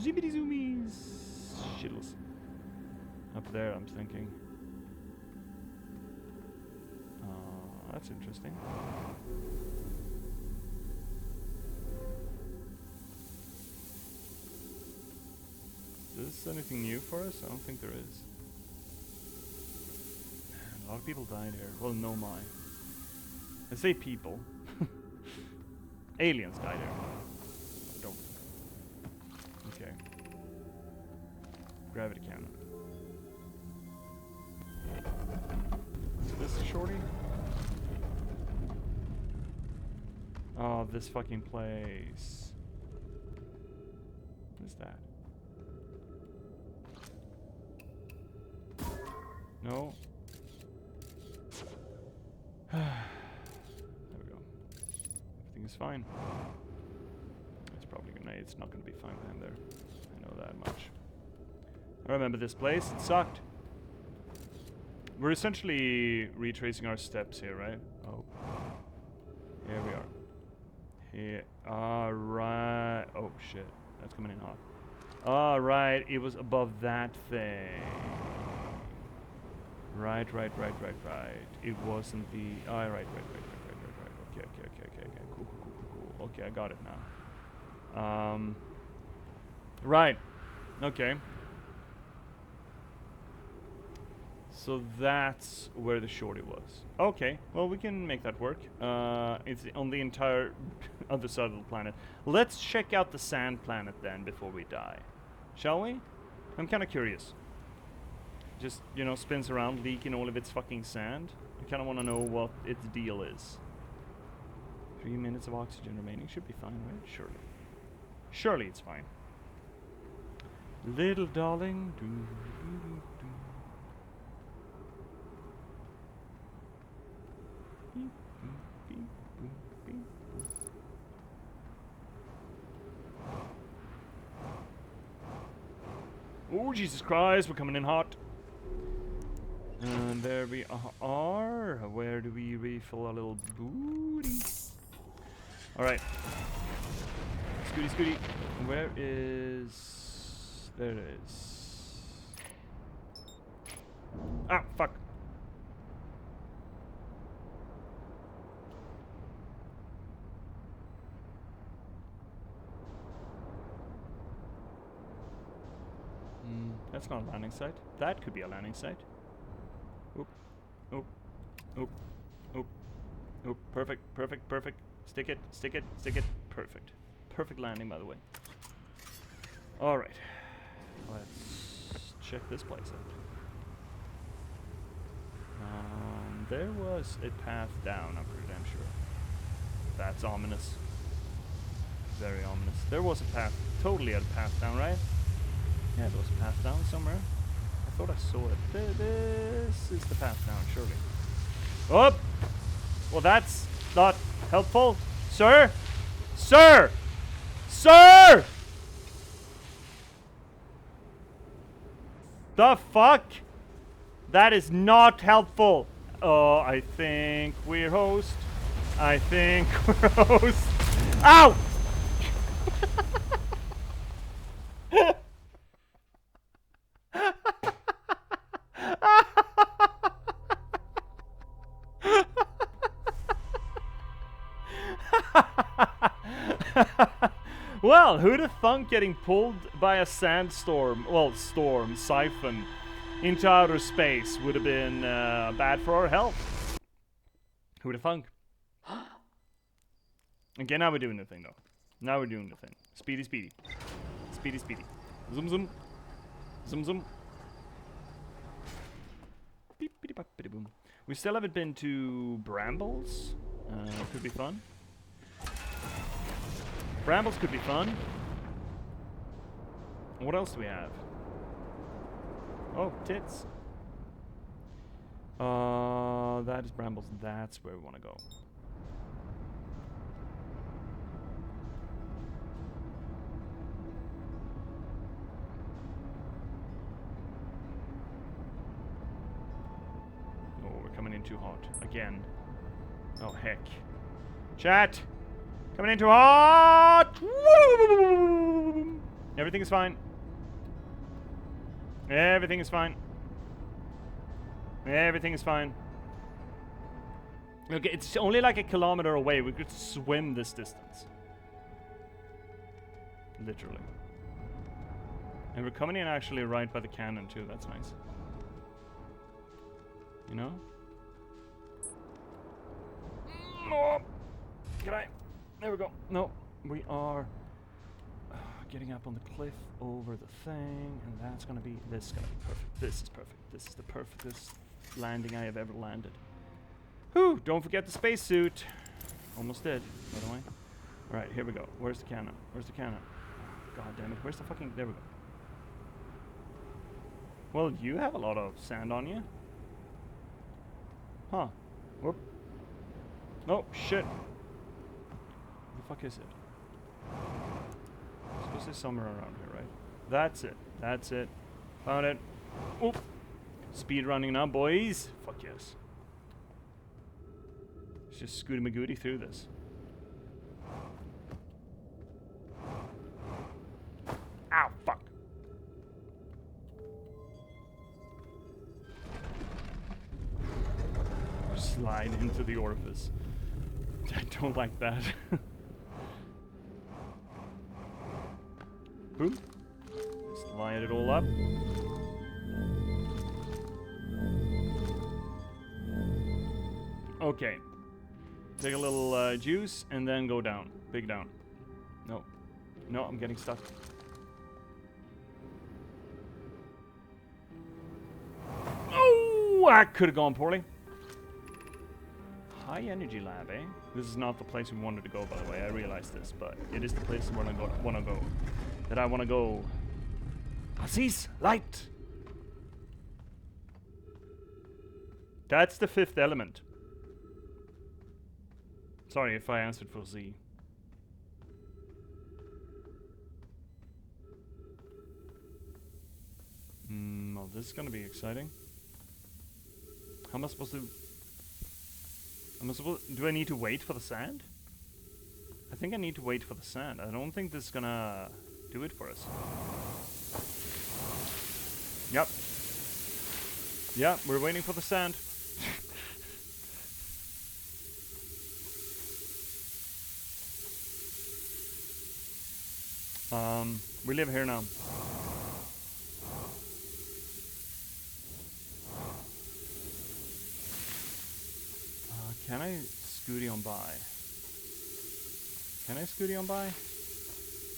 Zippity zoomies! Shittles. Up there, I'm thinking. That's interesting. Is this anything new for us? I don't think there is. Man, a lot of people died here. Well, no my. I say people. Aliens died here. Don't. Okay. Gravity cannon. Is this a shorty? Oh, this fucking place. What is that? No. There we go. Everything is fine. It's probably gonna. It's not gonna be fine behind there. I know that much. I remember this place. It sucked. We're essentially retracing our steps here, right? Oh. Here we are. Here. Alright. Oh shit. That's coming in hot. Alright. It was above that thing. Right. It wasn't the... right. Okay. Cool. Okay, I got it now. Right. Okay. So that's where the shorty was. Okay, well we can make that work. It's on the entire other side of the planet. Let's check out the sand planet then before we die. Shall we? I'm kind of curious. Just, you know, spins around leaking all of its fucking sand. I kind of want to know what its deal is. 3 minutes of oxygen remaining. Should be fine, right? Surely. Surely it's fine. Little darling. Oh, Jesus Christ, we're coming in hot. And there we are. Where do we refill our little booty? Alright. Scooty. Where is... There it is. Ah, fuck. That's not a landing site. That could be a landing site. Oop. Oh, oh, oh, oh, perfect, perfect, perfect. Stick it, stick it, stick it. Perfect. Perfect landing, by the way. Alright. Let's check this place out. There was a path down, I'm pretty damn sure. That's ominous. Very ominous. There was a path, totally had a path down, right? Yeah, there was a path down somewhere. I thought I saw it. This is the path down, surely. Oh! Well, that's not helpful. Sir? Sir! Sir! The fuck? That is not helpful. Oh, I think we're host. I think we're host. Ow! Well, who'd have thunk getting pulled by a sandstorm, well, storm, siphon, into outer space would have been bad for our health? Who'd have thunk? Okay, now we're doing the thing, though. Now we're doing the thing. Speedy, speedy. Speedy, speedy. Zoom, zoom. Zoom, zoom. Beep, beep, bop, beep, boom. We still haven't been to Brambles. Could be fun. Brambles could be fun. What else do we have? Oh, tits. That is Brambles. That's where we want to go. Oh, we're coming in too hot. Again. Oh, heck. Chat! Coming in too hot! Woo! Everything is fine. Everything is fine. Everything is fine. Okay, it's only like a kilometer away. We could swim this distance. Literally. And we're coming in actually right by the cannon too. That's nice. You know? Oh! Can I? There we go. No, we are getting up on the cliff over the thing, and that's gonna be. This is gonna be perfect. This is perfect. This is the perfectest landing I have ever landed. Whew! Don't forget the spacesuit. Almost did, by the way. All right, here we go. Where's the cannon? Where's the cannon? God damn it! Where's the fucking? There we go. Well, you have a lot of sand on you. Huh? Whoop. Oh shit. The fuck is it? It's supposed to be somewhere around here, right? That's it. That's it. Found it. Oop. Speed running now, boys. Fuck yes. Let's just scooty magoody through this. Ow, fuck. Slide into the orifice. I don't like that. Boom. Slide it all up. Okay. Take a little juice and then go down. Big down. No. No, I'm getting stuck. Oh, that could have gone poorly. High energy lab, eh? This is not the place we wanted to go, by the way. I realize this, but it is the place where I want to go. That I want to go. Aziz, light. That's the fifth element. Sorry if I answered for Z. Well, this is gonna be exciting. How am I supposed to? Do I need to wait for the sand? I think I need to wait for the sand. I don't think this is gonna do it for us. Yep. Yeah, we're waiting for the sand. We live here now. Can I scooty on by? Can I scooty on by?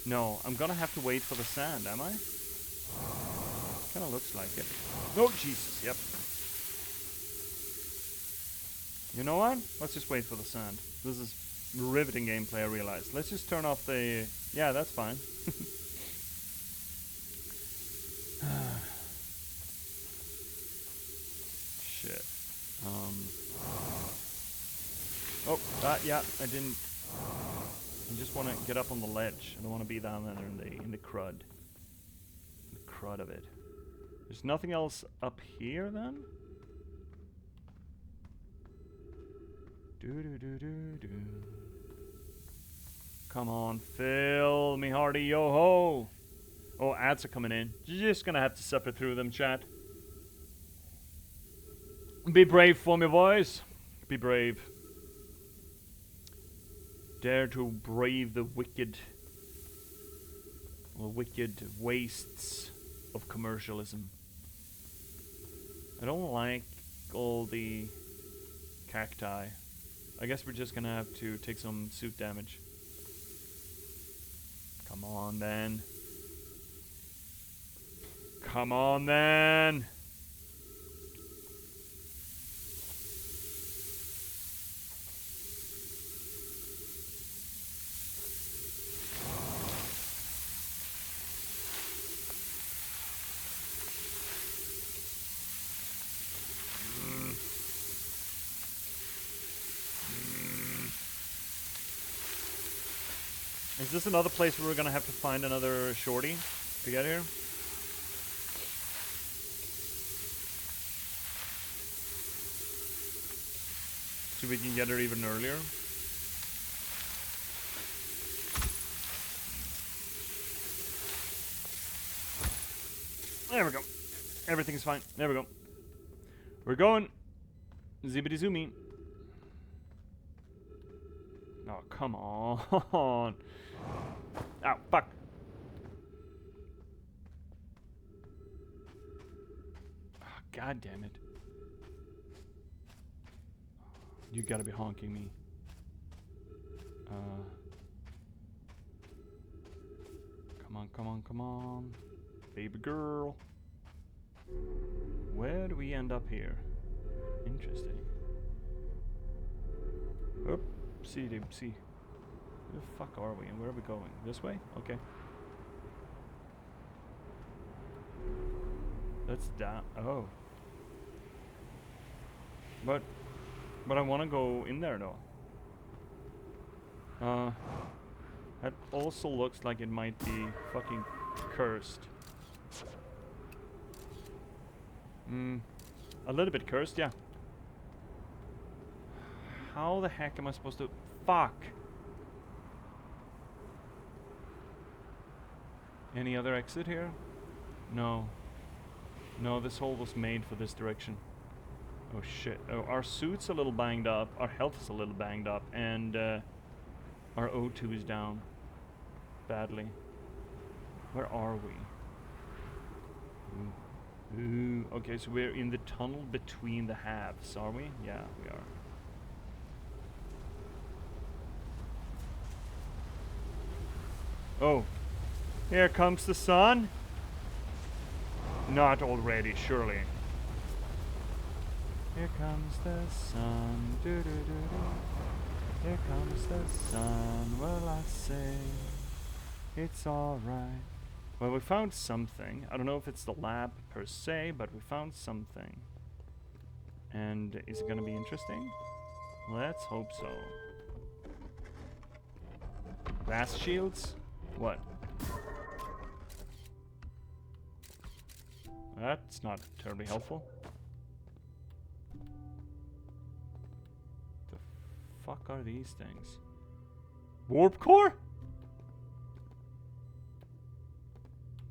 No, I'm gonna have to wait for the sand, am I? Kinda looks like it. Oh, Jesus, yep. You know what? Let's just wait for the sand. This is riveting gameplay, I realize. Let's just turn off the... Yeah, that's fine. Shit. Oh, yeah, I didn't... I just want to get up on the ledge. I don't want to be down there in the crud. The crud of it. There's nothing else up here, then? Do. Come on, fill me hearty, yo-ho! Oh, ads are coming in. You're just gonna have to suffer through them, chat. Be brave for me, boys. Be brave. Dare to brave the wicked wastes of commercialism. I don't like all the cacti. I guess we're just gonna have to take some suit damage. Come on then. Come on then. Is this another place where we're gonna have to find another shorty to get here? So we can get her even earlier? There we go. Everything's fine. There we go. We're going. Zippity zoomy. Oh, come on. Ow, fuck. Oh, God damn it. You gotta be honking me. Come on. Baby girl. Where do we end up here? Interesting. Oop. See. Where the fuck are we and where are we going? This way? Okay. That's down. Oh. But I want to go in there though. That also looks like it might be fucking cursed. A little bit cursed, yeah. How the heck am I supposed to... Fuck! Any other exit here? No. No, this hole was made for this direction. Oh shit. Oh, our suit's a little banged up, our health is a little banged up, and our O2 is down. Badly. Where are we? Ooh. Okay, so we're in the tunnel between the halves, are we? Yeah, we are. Oh, here comes the sun. Not already, surely. Here comes the sun. Here comes the sun. Well, I say it's alright. Well, we found something. I don't know if it's the lab per se, but we found something. And is it gonna be interesting? Let's hope so. Blast shields? What? That's not terribly helpful. The fuck are these things? Warp core?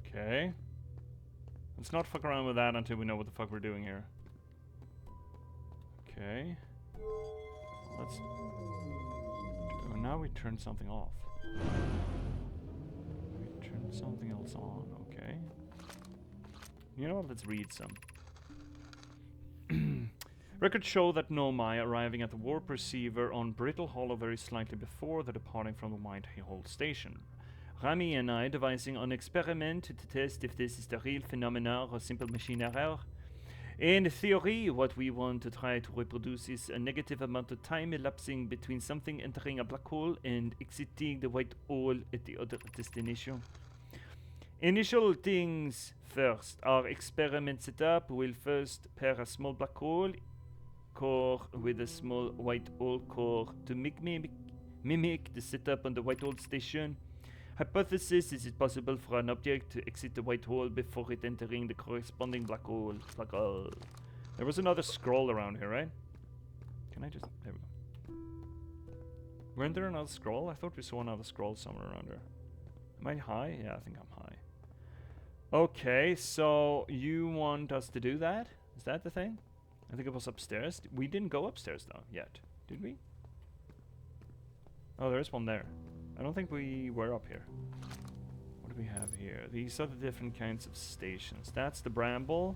Okay. Let's not fuck around with that until we know what the fuck we're doing here. Okay. Let's... Oh, now we turn something off. We turn something else on, okay. You know what, let's read some. Records show that Nomai arriving at the warp receiver on Brittle Hollow very slightly before the departing from the Whitehall station. Rami and I devising an experiment to test if this is the real phenomenon or simple machine error. In theory, what we want to try to reproduce is a negative amount of time elapsing between something entering a black hole and exiting the white hole at the other destination. Initial things first. Our experiment setup will first pair a small black hole core with a small white hole core to mimic the setup on the white hole station. Hypothesis: is it possible for an object to exit the white hole before it entering the corresponding black hole? There was another scroll around here, right? Can I just... There we go. Weren't there another scroll? I thought we saw another scroll somewhere around here. Am I high? Yeah, I think I'm high. Okay, so you want us to do that? Is that the thing? I think it was upstairs. We didn't go upstairs though, yet. Did we? Oh, there is one there. I don't think we were up here. What do we have here? These are the different kinds of stations. That's the Bramble.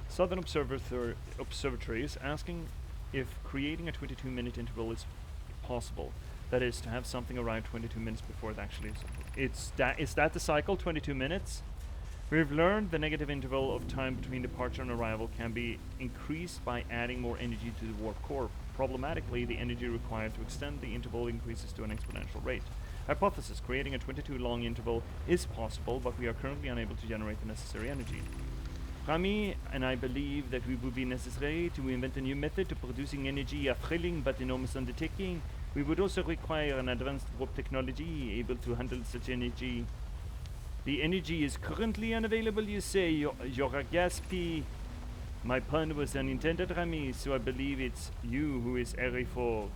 Southern Observatory is asking if creating a 22-minute interval is possible. That is, to have something arrive 22 minutes before it actually is. Is that the cycle, 22 minutes? We've learned the negative interval of time between departure and arrival can be increased by adding more energy to the warp core. Problematically, the energy required to extend the interval increases to an exponential rate. Hypothesis: creating a 22-long interval is possible, but we are currently unable to generate the necessary energy. Rami and I believe that it would be necessary to invent a new method to producing energy, a thrilling but enormous undertaking. We would also require an advanced warp technology able to handle such energy. The energy is currently unavailable, you say. You're a gaspy. My pun was unintended, Rami, so I believe it's you who is airy for.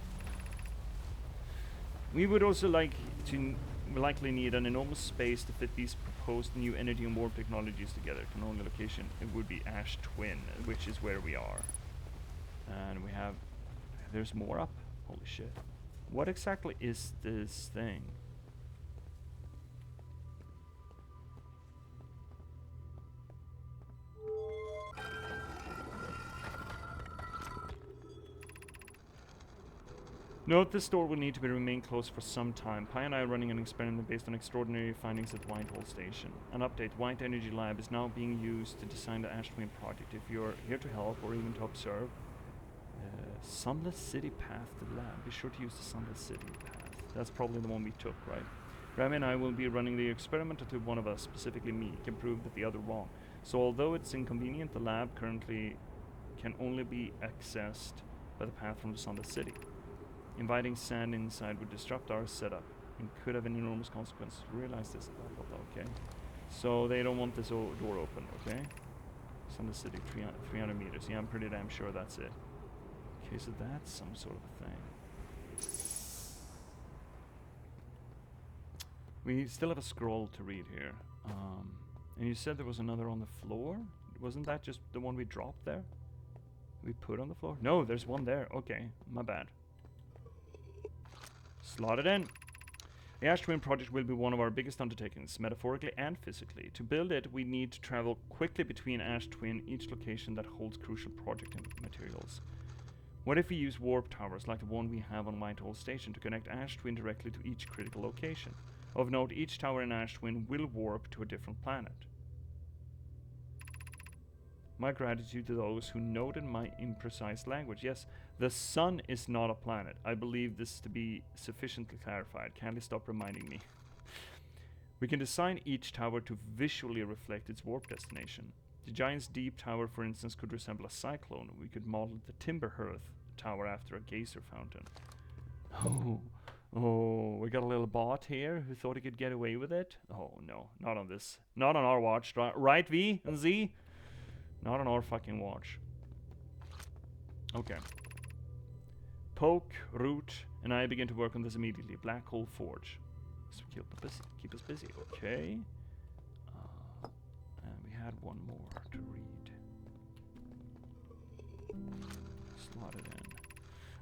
We would also likely need an enormous space to fit these proposed new energy and warp technologies together. Can only location it would be Ash Twin, which is where we are. And we have... There's more up? Holy shit. What exactly is this thing? Note this door will need to remain closed for some time. Pi and I are running an experiment based on extraordinary findings at Whitehall Station. An update: White Energy Lab is now being used to design the Ash Twin project. If you're here to help or even to observe, Sunless City path to the lab. Be sure to use the Sunless City path. That's probably the one we took, right? Rami and I will be running the experiment until one of us, specifically me, can prove that the other wrong. So although it's inconvenient, the lab currently can only be accessed by the path from the Sunless City. Inviting sand inside would disrupt our setup and could have an enormous consequence. Realize this. Okay. So they don't want this door open, okay? Sunless City, 300 meters. Yeah, I'm pretty damn sure that's it. Okay, so that's some sort of a thing. We still have a scroll to read here. And you said there was another on the floor? Wasn't that just the one we dropped there? We put on the floor? No, there's one there. Okay, my bad. Slot it in. The Ash Twin project will be one of our biggest undertakings, metaphorically and physically. To build it, we need to travel quickly between Ash Twin, each location that holds crucial project materials. What if we use warp towers like the one we have on Whitehall Station to connect Ash Twin directly to each critical location? Of note, each tower in Ash Twin will warp to a different planet. My gratitude to those who noted my imprecise language. Yes, the sun is not a planet. I believe this to be sufficiently clarified. Kindly stop reminding me. We can design each tower to visually reflect its warp destination. The Giant's Deep Tower, for instance, could resemble a cyclone. We could model the Timberhearth Tower after a geyser fountain. Oh, we got a little bot here who thought he could get away with it. Oh no, not on this. Not on our watch. Right, V and Z? Not on our fucking watch. Okay. Poke, Root, and I begin to work on this immediately. Black Hole Forge. So keep us busy. Okay. And we had one more to read. Slot it in.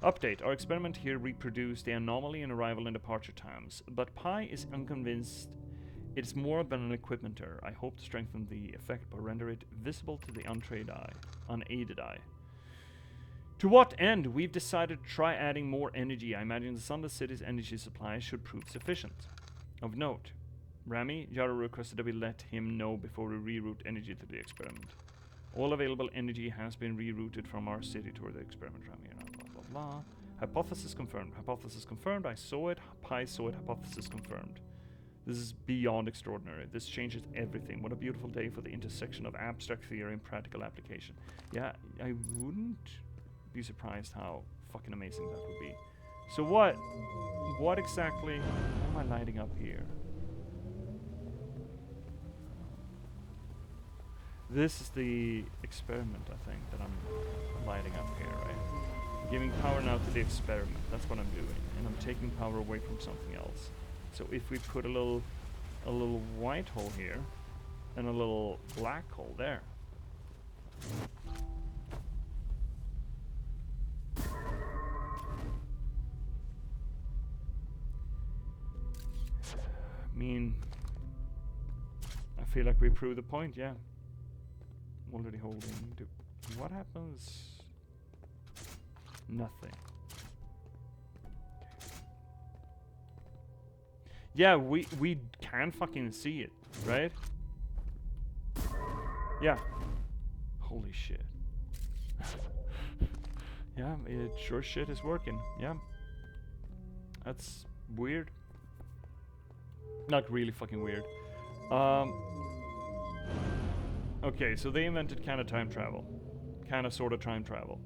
Update. Our experiment here reproduced the anomaly in arrival and departure times, but Pi is unconvinced It's more than an equipment error. I hope to strengthen the effect but render it visible to the unaided eye. To what end? We've decided to try adding more energy. I imagine the Sunless City's energy supply should prove sufficient. Of note, Rami, Jaro requested that we let him know before we reroute energy to the experiment. All available energy has been rerouted from our city toward the experiment. Rami, blah, blah, blah. Hypothesis confirmed. Hypothesis confirmed. I saw it. Pi saw it. Hypothesis confirmed. This is beyond extraordinary. This changes everything. What a beautiful day for the intersection of abstract theory and practical application. Yeah, I wouldn't be surprised how fucking amazing that would be. So what exactly am I lighting up here? This is the experiment, I think, that I'm lighting up here, right? I'm giving power now to the experiment. That's what I'm doing. And I'm taking power away from something else. So if we put a little white hole here and a little black hole there. I mean, I feel like we proved the point, yeah. Already holding. What happens? Nothing. Yeah, we can fucking see it, right? Yeah. Holy shit. Yeah, it sure shit is working. Yeah. That's weird. Not really fucking weird. Okay, so they invented kind of time travel. Kind of sort of time travel.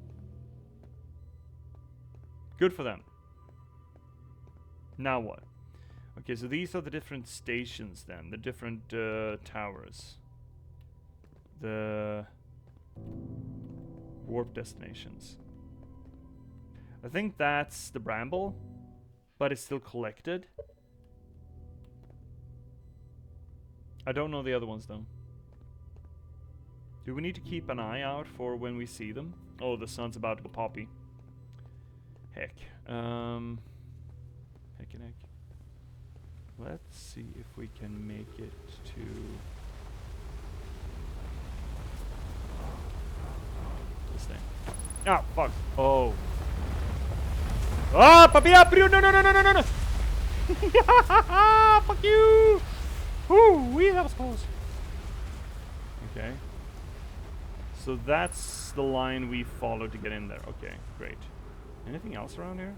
Good for them. Now what? Okay, so these are the different stations then, the different towers. The warp destinations. I think that's the Bramble, but it's still collected. I don't know the other ones though. Do we need to keep an eye out for when we see them? Oh, the sun's about to go poppy. Heck. Heck and heck. Let's see if we can make it to... this thing. Ah, fuck. Oh. Ah, papi, no, no, no, no, no, no. Fuck you. Woo, that was close. Okay. So that's the line we followed to get in there. Okay, great. Anything else around here?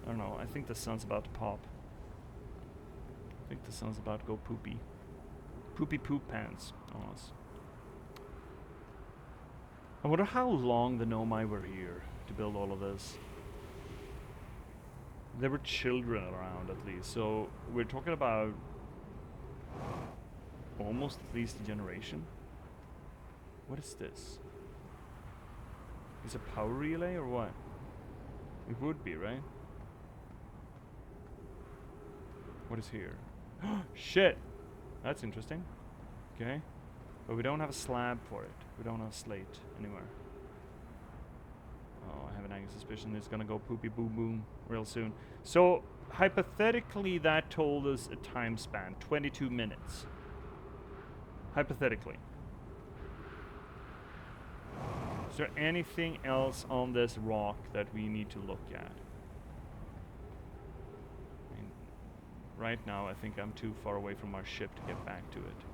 I don't know. I think the sun's about to pop. I think the sun's about to go poopy. Poopy poop pants on us. I wonder how long the Nomai were here to build all of this. There were children around at least, so we're talking about almost at least a generation. What is this? Is it a power relay or what? It would be, right? What is here? Shit! That's interesting. Okay. But we don't have a slab for it. We don't have a slate anywhere. Oh, I have an nagging suspicion it's gonna go poopy boom boom real soon. So, hypothetically, that told us a time span. 22 minutes. Hypothetically. Is there anything else on this rock that we need to look at? I mean, right now I think I'm too far away from our ship to get back to it.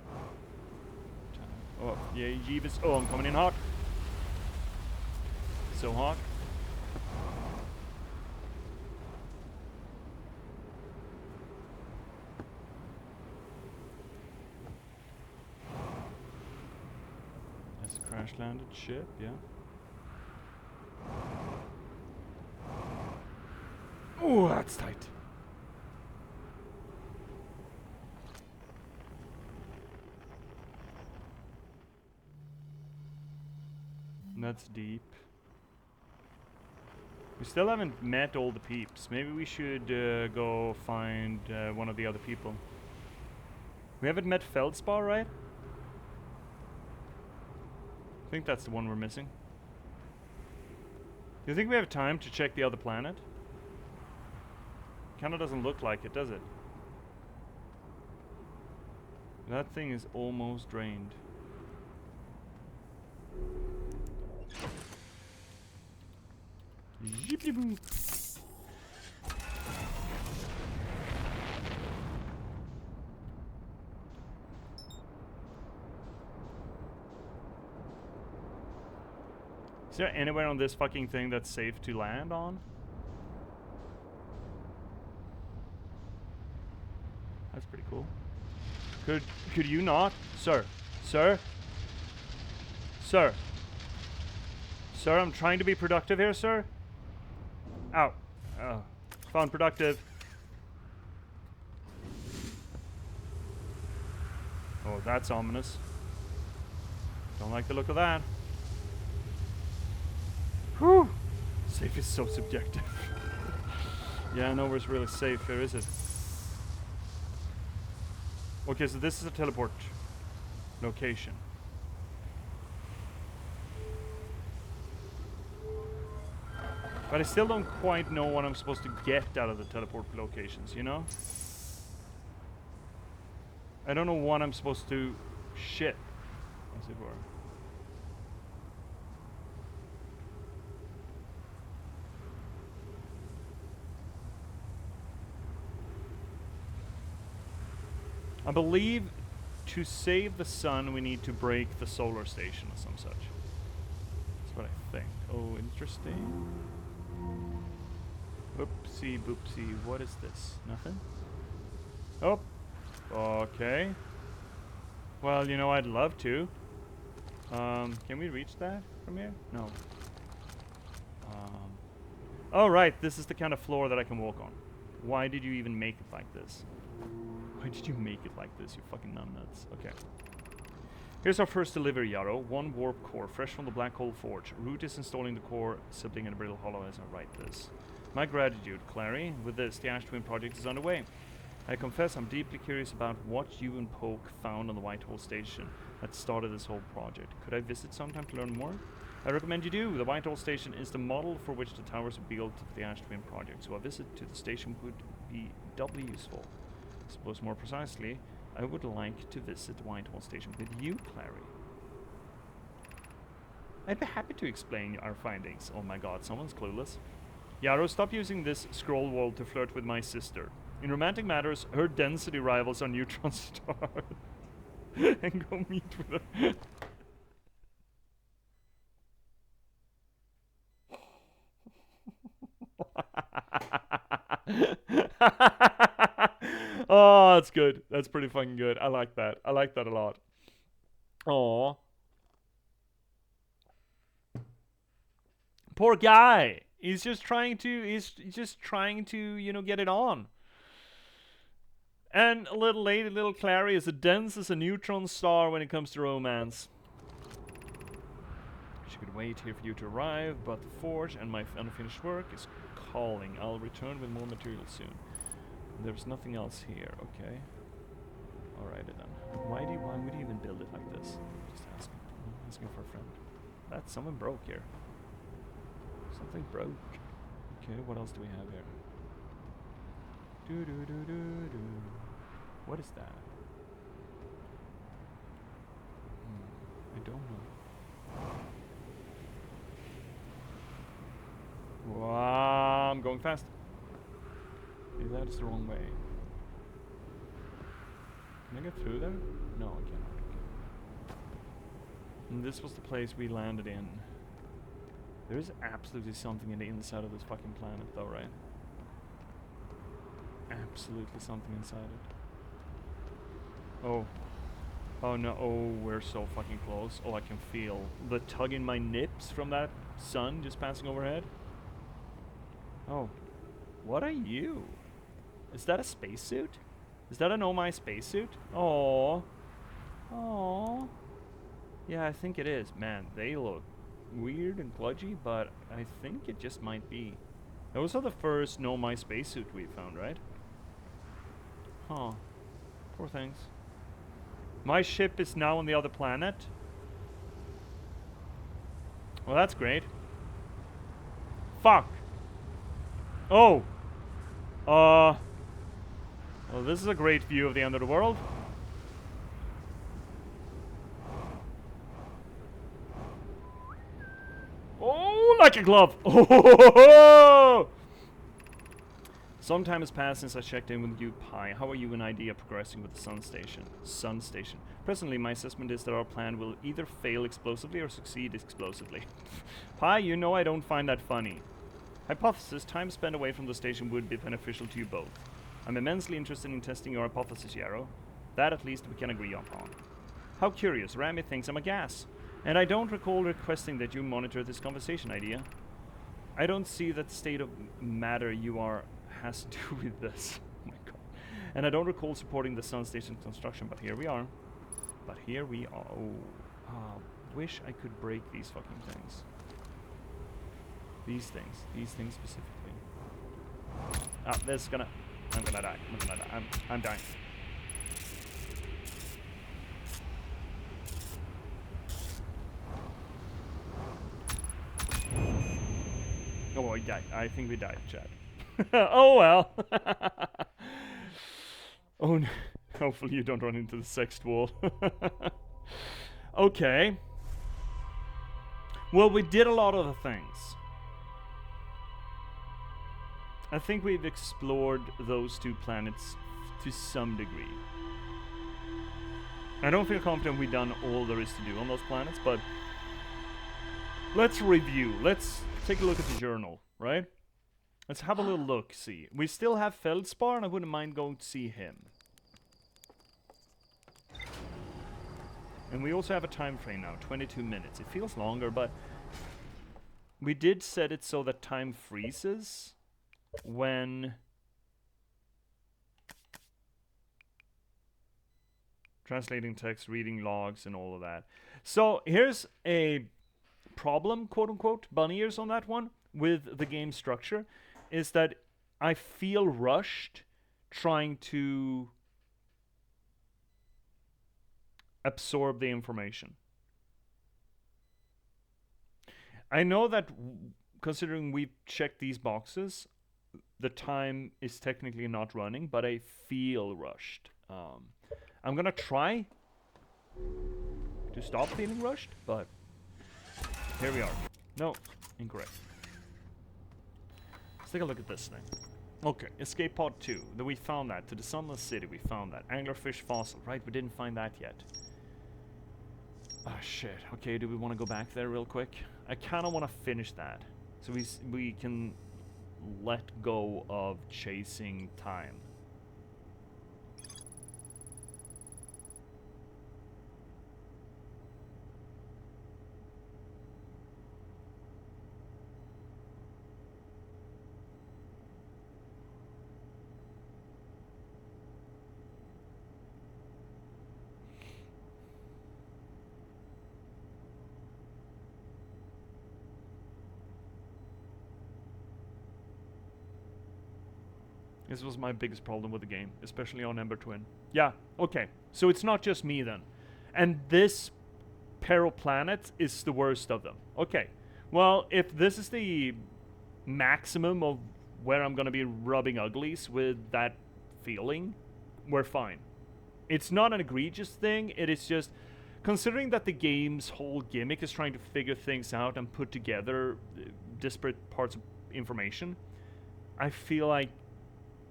Oh, yeah, Jeebus. Oh, I'm coming in hot. So hot. That's a crash landed ship, yeah. Oh, that's tight. That's deep. We still haven't met all the peeps. Maybe we should go find one of the other people. We haven't met Feldspar, right? I think that's the one we're missing. Do you think we have time to check the other planet? Kinda doesn't look like it, does it? That thing is almost drained. Yippee-boo. Is there anywhere on this fucking thing that's safe to land on? That's pretty cool. Could you not? Sir. Sir? Sir. Sir, I'm trying to be productive here, sir. Ow. Oh. Found productive. Oh, that's ominous. Don't like the look of that. Whew. Safe is so subjective. Yeah, nowhere's really safe here, is it? Okay, so this is a teleport location. But I still don't quite know what I'm supposed to get out of the teleport locations, you know? I don't know what I'm supposed to shit, as it were. I believe to save the sun, we need to break the solar station or some such. That's what I think. Oh, interesting. Oopsie boopsie. What is this? Nothing? Oh. Okay. Well, you know, I'd love to. Can we reach that from here? No. Oh, right. This is the kind of floor that I can walk on. Why did you even make it like this? Why did you make it like this, you fucking numbnuts? Okay. Here's our first delivery, Yarrow. 1 warp core, fresh from the Black Hole Forge. Root is installing the core, sibling in a brittle hollow as I write this. My gratitude, Clary. With this, the Ash Twin project is underway. I confess I'm deeply curious about what you and Poke found on the Whitehall station that started this whole project. Could I visit sometime to learn more? I recommend you do. The Whitehall station is the model for which the towers are built for the Ash Twin project, so a visit to the station would be doubly useful. I suppose more precisely, I would like to visit Whitehall Station with you, Clary. I'd be happy to explain our findings. Oh my god, someone's clueless. Yarrow, stop using this scroll wall to flirt with my sister. In romantic matters, her density rivals are neutron stars. And go meet with her. Oh, that's good. That's pretty fucking good. I like that. I like that a lot. Aww. Poor guy. He's just trying to, you know, get it on. And a little lady, little Clary, is as dense as a neutron star when it comes to romance. She could wait here for you to arrive, but the forge and my unfinished work is calling. I'll return with more material soon. There's nothing else here, okay? Alrighty then. Why would you even build it like this? Just asking for a friend. That someone broke here. Something broke. Okay, what else do we have here? Do. What is that? I don't know. Wow, I'm going fast. Maybe that is the wrong way. Can I get through there? No, I cannot. Okay. And this was the place we landed in. There is absolutely something in the inside of this fucking planet though, right? Absolutely something inside it. Oh. Oh no, oh, we're so fucking close. Oh, I can feel the tug in my nips from that sun just passing overhead. Oh. What are you? Is that a spacesuit? Is that an Oh My spacesuit? Oh. Oh. Yeah, I think it is. Man, they look weird and kludgy, but I think it just might be. Those are the first No My spacesuit we found, right? Huh. Poor things. My ship is now on the other planet. Well, that's great. Fuck. Oh. Well, this is a great view of the end of the world. like a glove. Oh! Some time has passed since I checked in with you, Pi. How are you and Idea progressing with the Sun Station? Presently, my assessment is that our plan will either fail explosively or succeed explosively. Pi, you know I don't find that funny. Hypothesis, time spent away from the station would be beneficial to you both. I'm immensely interested in testing your hypothesis, Yarrow. That at least we can agree upon. How curious, Rami thinks I'm a gas. And I don't recall requesting that you monitor this conversation, Idea. I don't see that state of matter you are has to do with this. Oh my god. And I don't recall supporting the Sun Station construction, but here we are. Oh, wish I could break these fucking things. These things specifically. Ah, this is gonna... I'm gonna die. I'm dying. Oh, we died. I think we died, Chad. Oh well. Oh no. Hopefully you don't run into the sexed wall. Okay. Well, we did a lot of the things. I think we've explored those two planets to some degree. I don't feel confident we've done all there is to do on those planets, but let's review. Let's take a look at the journal, right? Let's have a little look, see. We still have Feldspar, and I wouldn't mind going to see him. And we also have a time frame now, 22 minutes. It feels longer, but we did set it so that time freezes when translating text, reading logs, and all of that. So here's a problem, quote unquote, bunny ears on that one, with the game structure, is that I feel rushed trying to absorb the information. I know that considering we've checked these boxes, the time is technically not running, but I feel rushed. I'm gonna try to stop feeling rushed, but here we are. No, incorrect. Let's take a look at this thing. Okay, Escape Pod 2. We found that. To the Sunless City, we found that. Anglerfish fossil. Right, we didn't find that yet. Ah, shit. Okay, do we want to go back there real quick? I kind of want to finish that. So we can let go of chasing time. This was my biggest problem with the game, especially on Ember Twin. Yeah, okay. So it's not just me then. And this pair of planets is the worst of them. Okay. Well, if this is the maximum of where I'm gonna be rubbing uglies with that feeling, we're fine. It's not an egregious thing, it is just... Considering that the game's whole gimmick is trying to figure things out and put together disparate parts of information, I feel like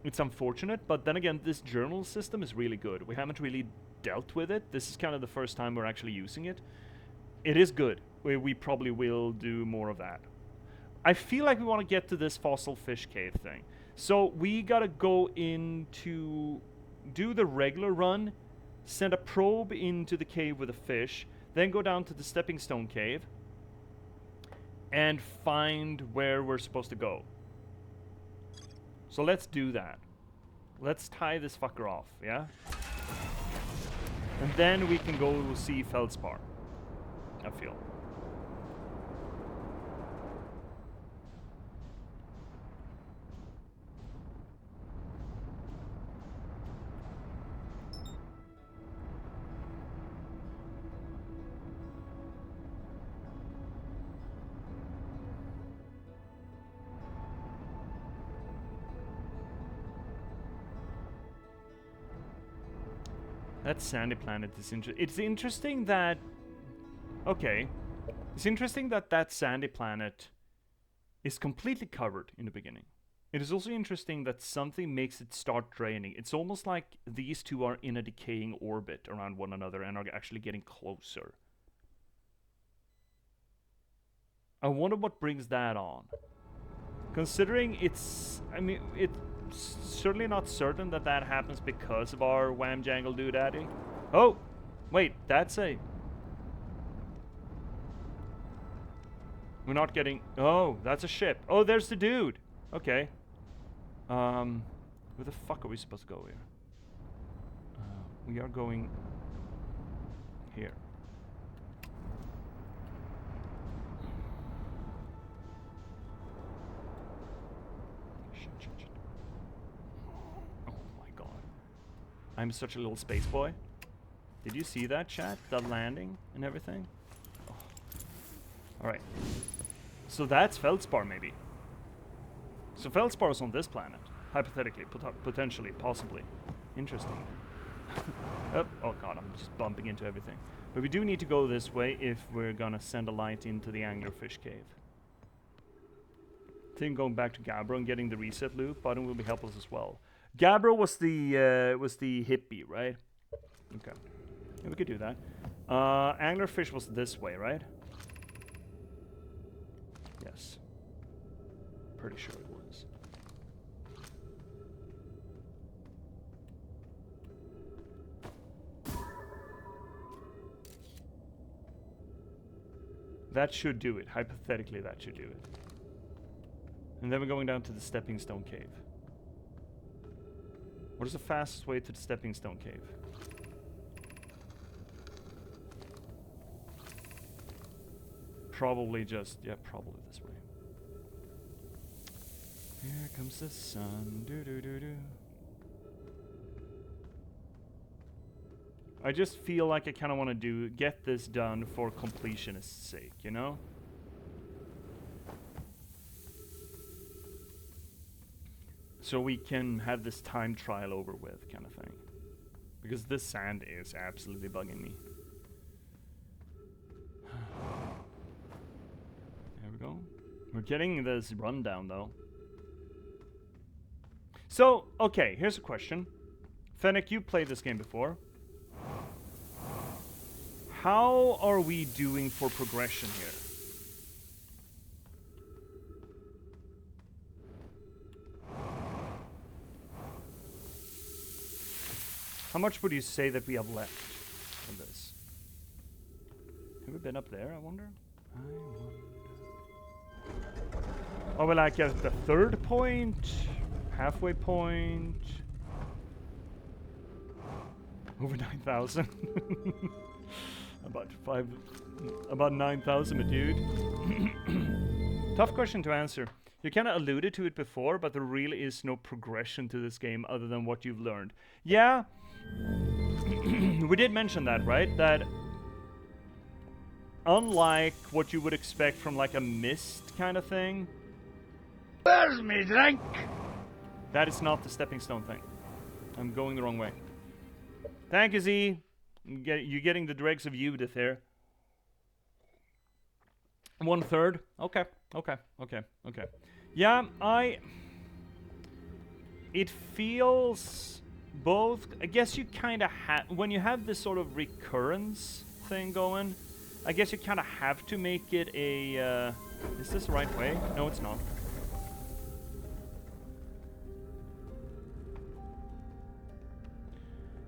it's unfortunate, but then again, this journal system is really good. We haven't really dealt with it. This is kind of the first time we're actually using it. It is good. We probably will do more of that. I feel like we want to get to this fossil fish cave thing. So we gotta go into... do the regular run, send a probe into the cave with a fish, then go down to the stepping stone cave, and find where we're supposed to go. So let's do that. Let's tie this fucker off, yeah? And then we can go see Feldspar, I feel. That sandy planet is it's interesting that... Okay. It's interesting that that sandy planet is completely covered in the beginning. It is also interesting that something makes it start draining. It's almost like these two are in a decaying orbit around one another and are actually getting closer. I wonder what brings that on. Considering it's certainly not certain that that happens because of our wham jangle doodaddy. Oh, wait, that's a... We're not getting... Oh, that's a ship. Oh, there's the dude. Okay. Where the fuck are we supposed to go here? We are going... here. Shit. Oh my god. I'm such a little space boy. Did you see that, chat? The landing and everything? Oh. Alright. So that's Feldspar, maybe. So Feldspar is on this planet. Hypothetically, potentially, possibly. Interesting. Oh god, I'm just bumping into everything. But we do need to go this way if we're gonna send a light into the anglerfish cave. I think going back to Gabbro and getting the reset loop button will be helpful as well. Gabbro was the hippie, right? Okay. Yeah, we could do that. Anglerfish was this way, right? Yes. Pretty sure it was. That should do it. Hypothetically, that should do it. And then we're going down to the Stepping Stone Cave. What is the fastest way to the Stepping Stone Cave? Probably just... yeah, probably this way. Here comes the sun. Do-do-do-do. I just feel like I kind of want to get this done for completionist's sake, you know? So we can have this time trial over with, kind of thing. Because this sand is absolutely bugging me. There we go. We're getting this rundown, though. So, okay, here's a question. Fennec, you played this game before. How are we doing for progression here? How much would you say that we have left of this? Have we been up there, I wonder? Oh, we're like at the third point? Halfway point? Over 9,000? About 9,000, my dude. Tough question to answer. You kind of alluded to it before, but there really is no progression to this game other than what you've learned. Yeah, we did mention that, right? That unlike what you would expect from like a Myst kind of thing. Where's me drink? That is not the stepping stone thing. I'm going the wrong way. Thank you, Z. You're getting the dregs of Judith here. 1/3. Okay. Yeah, it feels both. I guess you kind of have, when you have this sort of recurrence thing going, I guess you kind of have to make it a, is this the right way? No, it's not.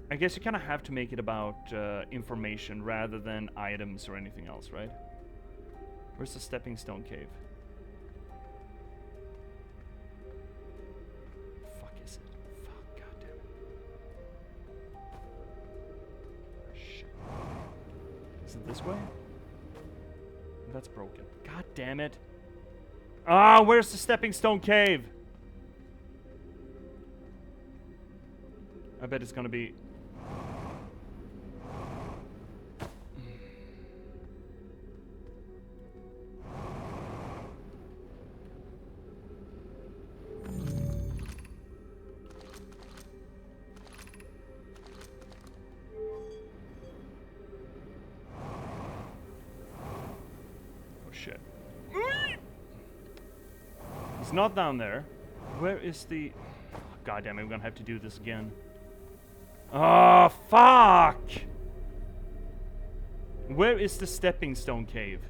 I guess you kind of have to make it about information rather than items or anything else, right? Where's the stepping stone cave? Fuck is it? Fuck, goddammit. Shit. Is it this way? That's broken. God damn it. Ah, where's the stepping stone cave? I bet it's gonna be... It's not down there. Where is the... God damn it, we're gonna have to do this again. Oh, fuck! Where is the stepping stone cave?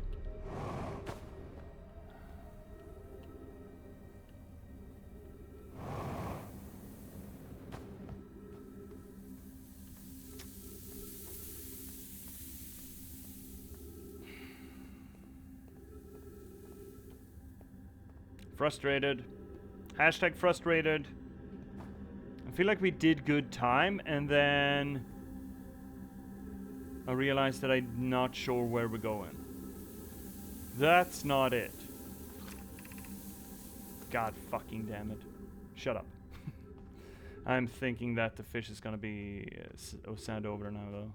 Frustrated. Hashtag frustrated. I feel like we did good time, and then I realized that I'm not sure where we're going. That's not it. God fucking damn it. Shut up. I'm thinking that the fish is gonna be sand over now, though.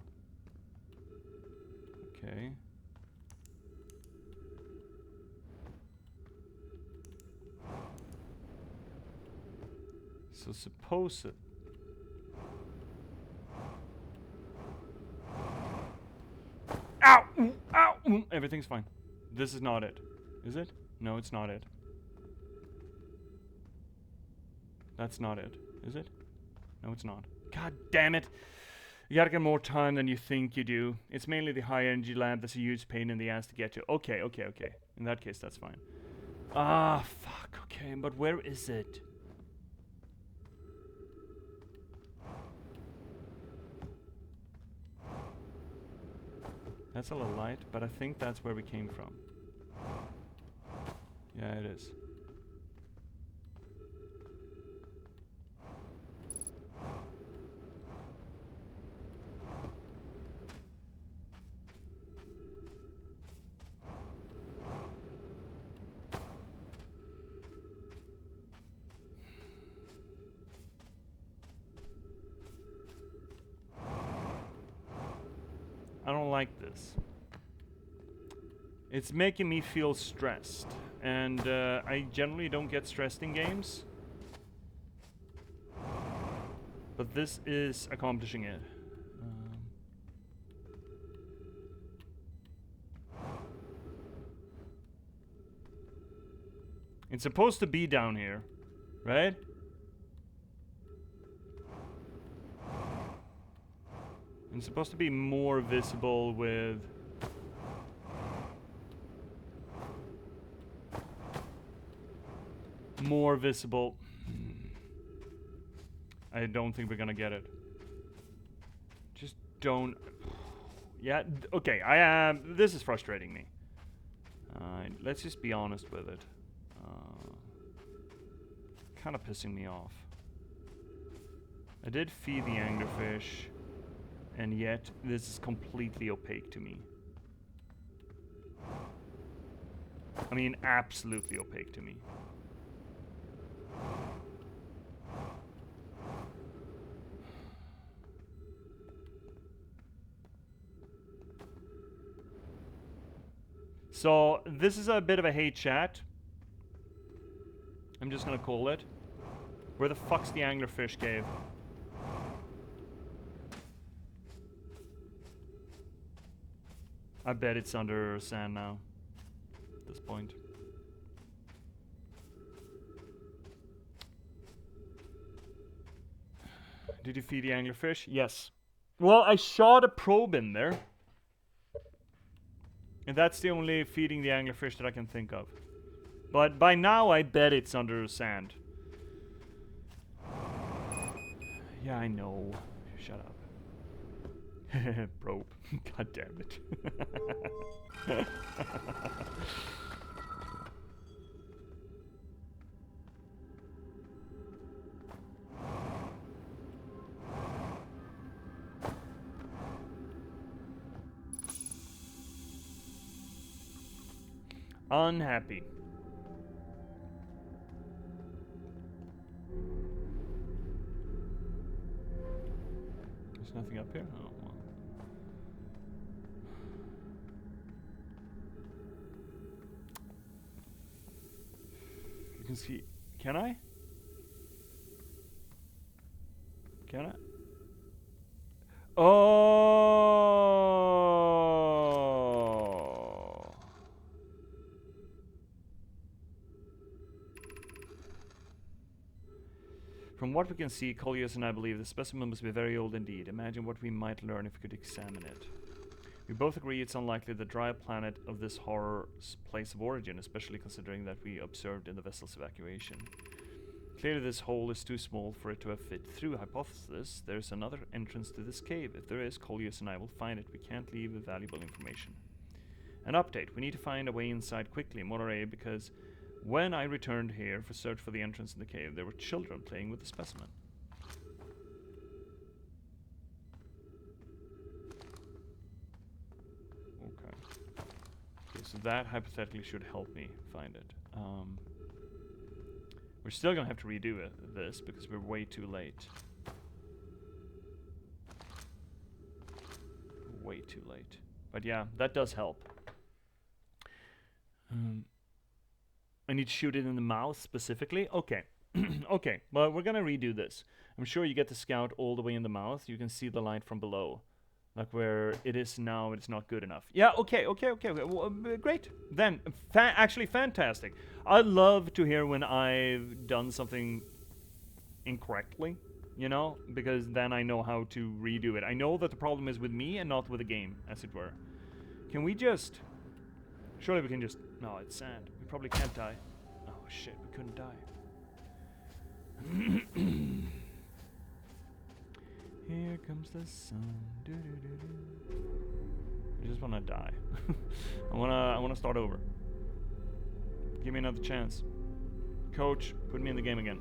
Okay. So suppose it. Ow! Ooh, ow! Ooh. Everything's fine. This is not it. Is it? No, it's not it. That's not it. Is it? No, it's not. God damn it! You gotta get more time than you think you do. It's mainly the high energy lamp that's a huge pain in the ass to get to. Okay, okay, okay. In that case, that's fine. Ah, fuck. Okay, but where is it? That's a little light, but I think that's where we came from. Yeah, it is. I don't like this. It's making me feel stressed, and I generally don't get stressed in games. But this is accomplishing it. It's supposed to be down here, right? It's supposed to be more visible with... More visible. I don't think we're gonna get it. Just don't... Yeah, okay, I am... This is frustrating me. Let's just be honest with it. Kind of pissing me off. I did feed the anglerfish, and yet this is completely opaque to me. I mean, absolutely opaque to me. So, this is a bit of a hate chat. I'm just gonna call it. Where the fuck's the anglerfish cave? I bet it's under sand now. At this point. Did you feed the anglerfish? Yes. Well, I shot a probe in there. And that's the only feeding the anglerfish that I can think of. But by now, I bet it's under sand. Yeah, I know. Shut up. Probe. God damn it. Unhappy. There's nothing up here? Oh, well. You can see... Can I? Can I? Oh! From what we can see, Colliers and I believe the specimen must be very old indeed. Imagine what we might learn if we could examine it. We both agree it's unlikely the dry planet of this horror's place of origin, especially considering that we observed in the vessel's evacuation. Clearly this hole is too small for it to have fit through. Hypothesis, there's another entrance to this cave. If there is, Colliers and I will find it. We can't leave with valuable information. An update. We need to find a way inside quickly, Monterey, because when I returned here for search for the entrance in the cave, there were children playing with the specimen. Okay. Okay, so that hypothetically should help me find it. We're still gonna have to redo this because we're way too late. Way too late. But yeah, that does help. I need to shoot it in the mouth specifically? Okay. Okay, well, we're gonna redo this. I'm sure you get the scout all the way in the mouth. You can see the light from below. Like where it is now, it's not good enough. Yeah, okay. Well, great. Then, actually fantastic. I love to hear when I've done something incorrectly, you know? Because then I know how to redo it. I know that the problem is with me and not with the game, as it were. Can we just... Surely we can just... No, it's sand. We probably can't die. Oh, shit, we couldn't die. Here comes the sun. Do, do, do, do. I just want to die. I want to start over. Give me another chance. Coach, put me in the game again.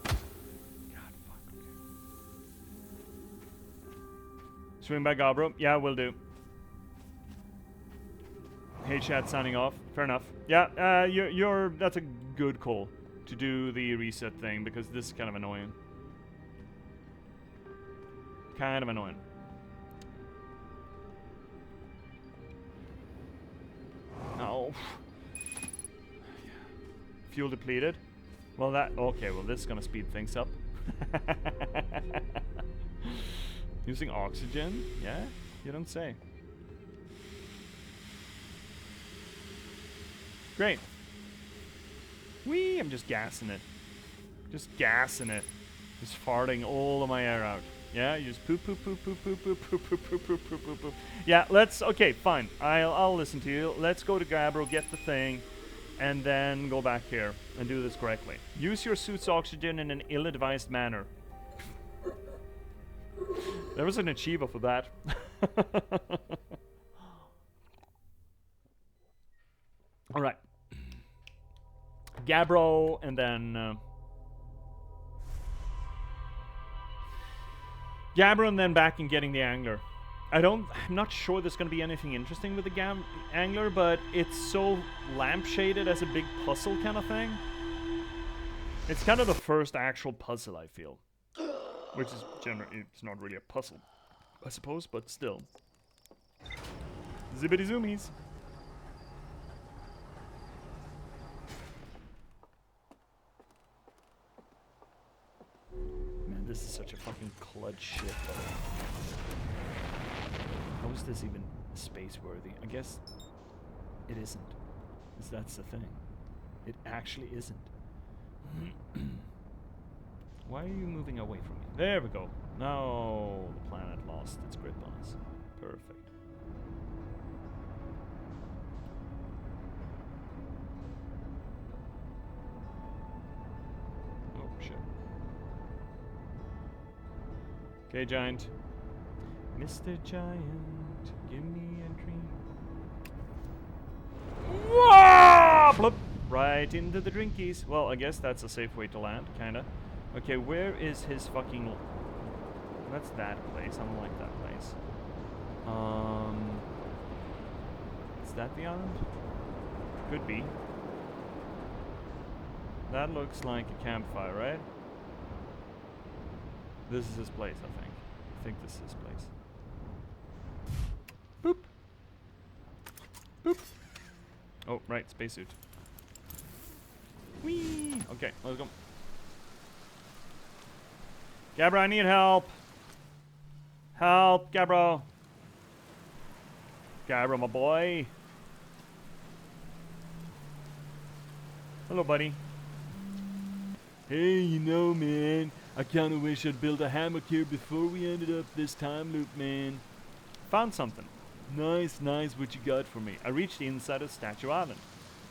God, fuck. Okay. Swing back, Gabro. Yeah, will do. Hey, chat, signing off. Fair enough. Yeah, that's a good call to do the reset thing because this is kind of annoying. Kind of annoying. Oh. Fuel depleted. Well, okay, well, this is gonna speed things up. Using oxygen? Yeah? You don't say. Great. Whee! I'm just gassing it. Just gassing it. Just farting all of my air out. Yeah, you just poop, poop, poop, poop, poop, poop, poop, poop, poop, poop, poop, poop, poop. Yeah, let's... Okay, fine. I'll listen to you. Let's go to Gabbro, get the thing, and then go back here and do this correctly. Use your suit's oxygen in an ill-advised manner. There was an achiever for that. All right. Gabbro, and then... Gabbro, and then back and getting the angler. I'm not sure there's going to be anything interesting with the angler, but it's so lampshaded as a big puzzle kind of thing. It's kind of the first actual puzzle, I feel. Which is generally, it's not really a puzzle, I suppose, but still. Zibbity zoomies. Man, this is such a fucking clutch shit, buddy. How is this even space worthy? I guess it isn't. Because that's the thing. It actually isn't. Why are you moving away from me? There we go. Now the planet lost its grip on us. Perfect. Oh, shit. Okay, Giant. Mr. Giant, give me a dream. Whoa! Bloop. Right into the drinkies. Well, I guess that's a safe way to land, kinda. Okay, where is his fucking... That's that place. I don't like that place. Is that the island? Could be. That looks like a campfire, right? This is his place, I think. I think this is his place. Boop. Boop. Oh, right, spacesuit. Whee! Okay, let's go. Gabbro, I need help. Help, Gabbro. Gabbro, my boy. Hello, buddy. Hey, you know, man, I kinda wish I'd built a hammock here before we ended up this time loop, man. Found something. Nice, what you got for me? I reached the inside of Statue Island.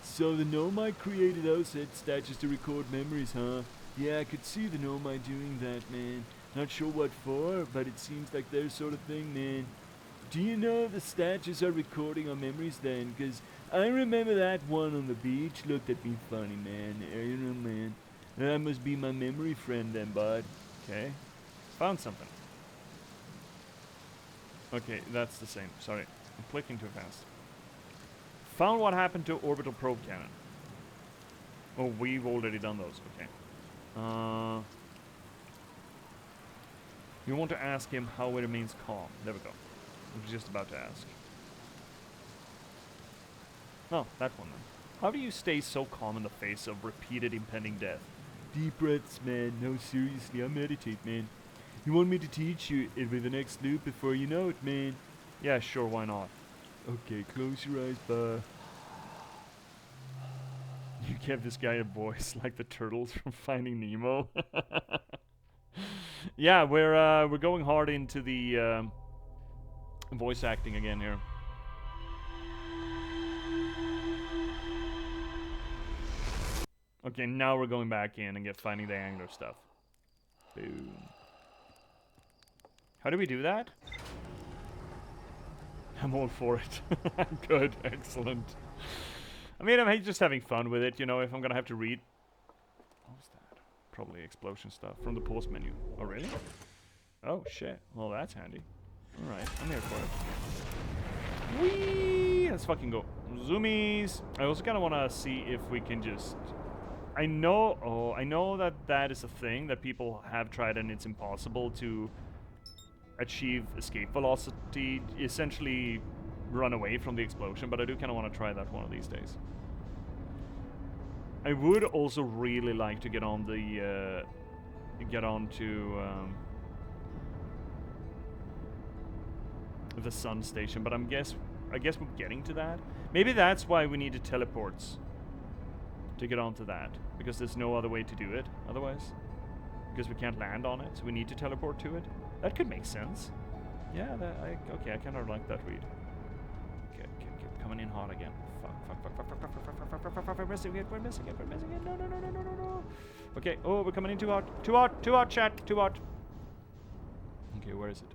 So the Nomai created those head statues to record memories, huh? Yeah, I could see the Nomai doing that, man. Not sure what for, but it seems like their sort of thing, man. Do you know the statues are recording our memories then? 'Cause I remember that one on the beach looked at me funny, man. You know, man. That must be my memory friend then, bud. Okay. Found something. Okay, that's the same. Sorry. I'm clicking too fast. Found what happened to orbital probe cannon. Oh, we've already done those. Okay. You want to ask him how it remains calm. There we go. I was just about to ask. Oh, that one then. How do you stay so calm in the face of repeated impending death? Deep breaths, man. No, seriously, I meditate, man. You want me to teach you it with the next loop before you know it, man? Yeah, sure, why not? Okay, close your eyes, bud. You gave this guy a voice like the turtles from Finding Nemo. Yeah, we're going hard into the voice acting again here. Okay, now we're going back in and finding the angler stuff. Boom. How do we do that? I'm all for it. Good, excellent. I mean, I'm just having fun with it, you know, if I'm gonna have to read. What was that? Probably explosion stuff from the pause menu. Oh, really? Oh, shit. Well, that's handy. Alright, I'm here for it. Whee! Let's fucking go. Zoomies! I also kind of want to see if we can just... I know that that is a thing that people have tried and it's impossible to achieve escape velocity, essentially run away from the explosion, but I do kind of want to try that one of these days. I would also really like to get on the, the sun station, but I guess we're getting to that. Maybe that's why we need to teleports to get onto that, because there's no other way to do it otherwise, because we can't land on it, so we need to teleport to it. That could make sense. Yeah, okay, I kind of like that read. Okay, coming in hot again. Fuck, we're missing it, no. Okay, oh, we're coming in too hot, chat, too hot. Okay, where is it?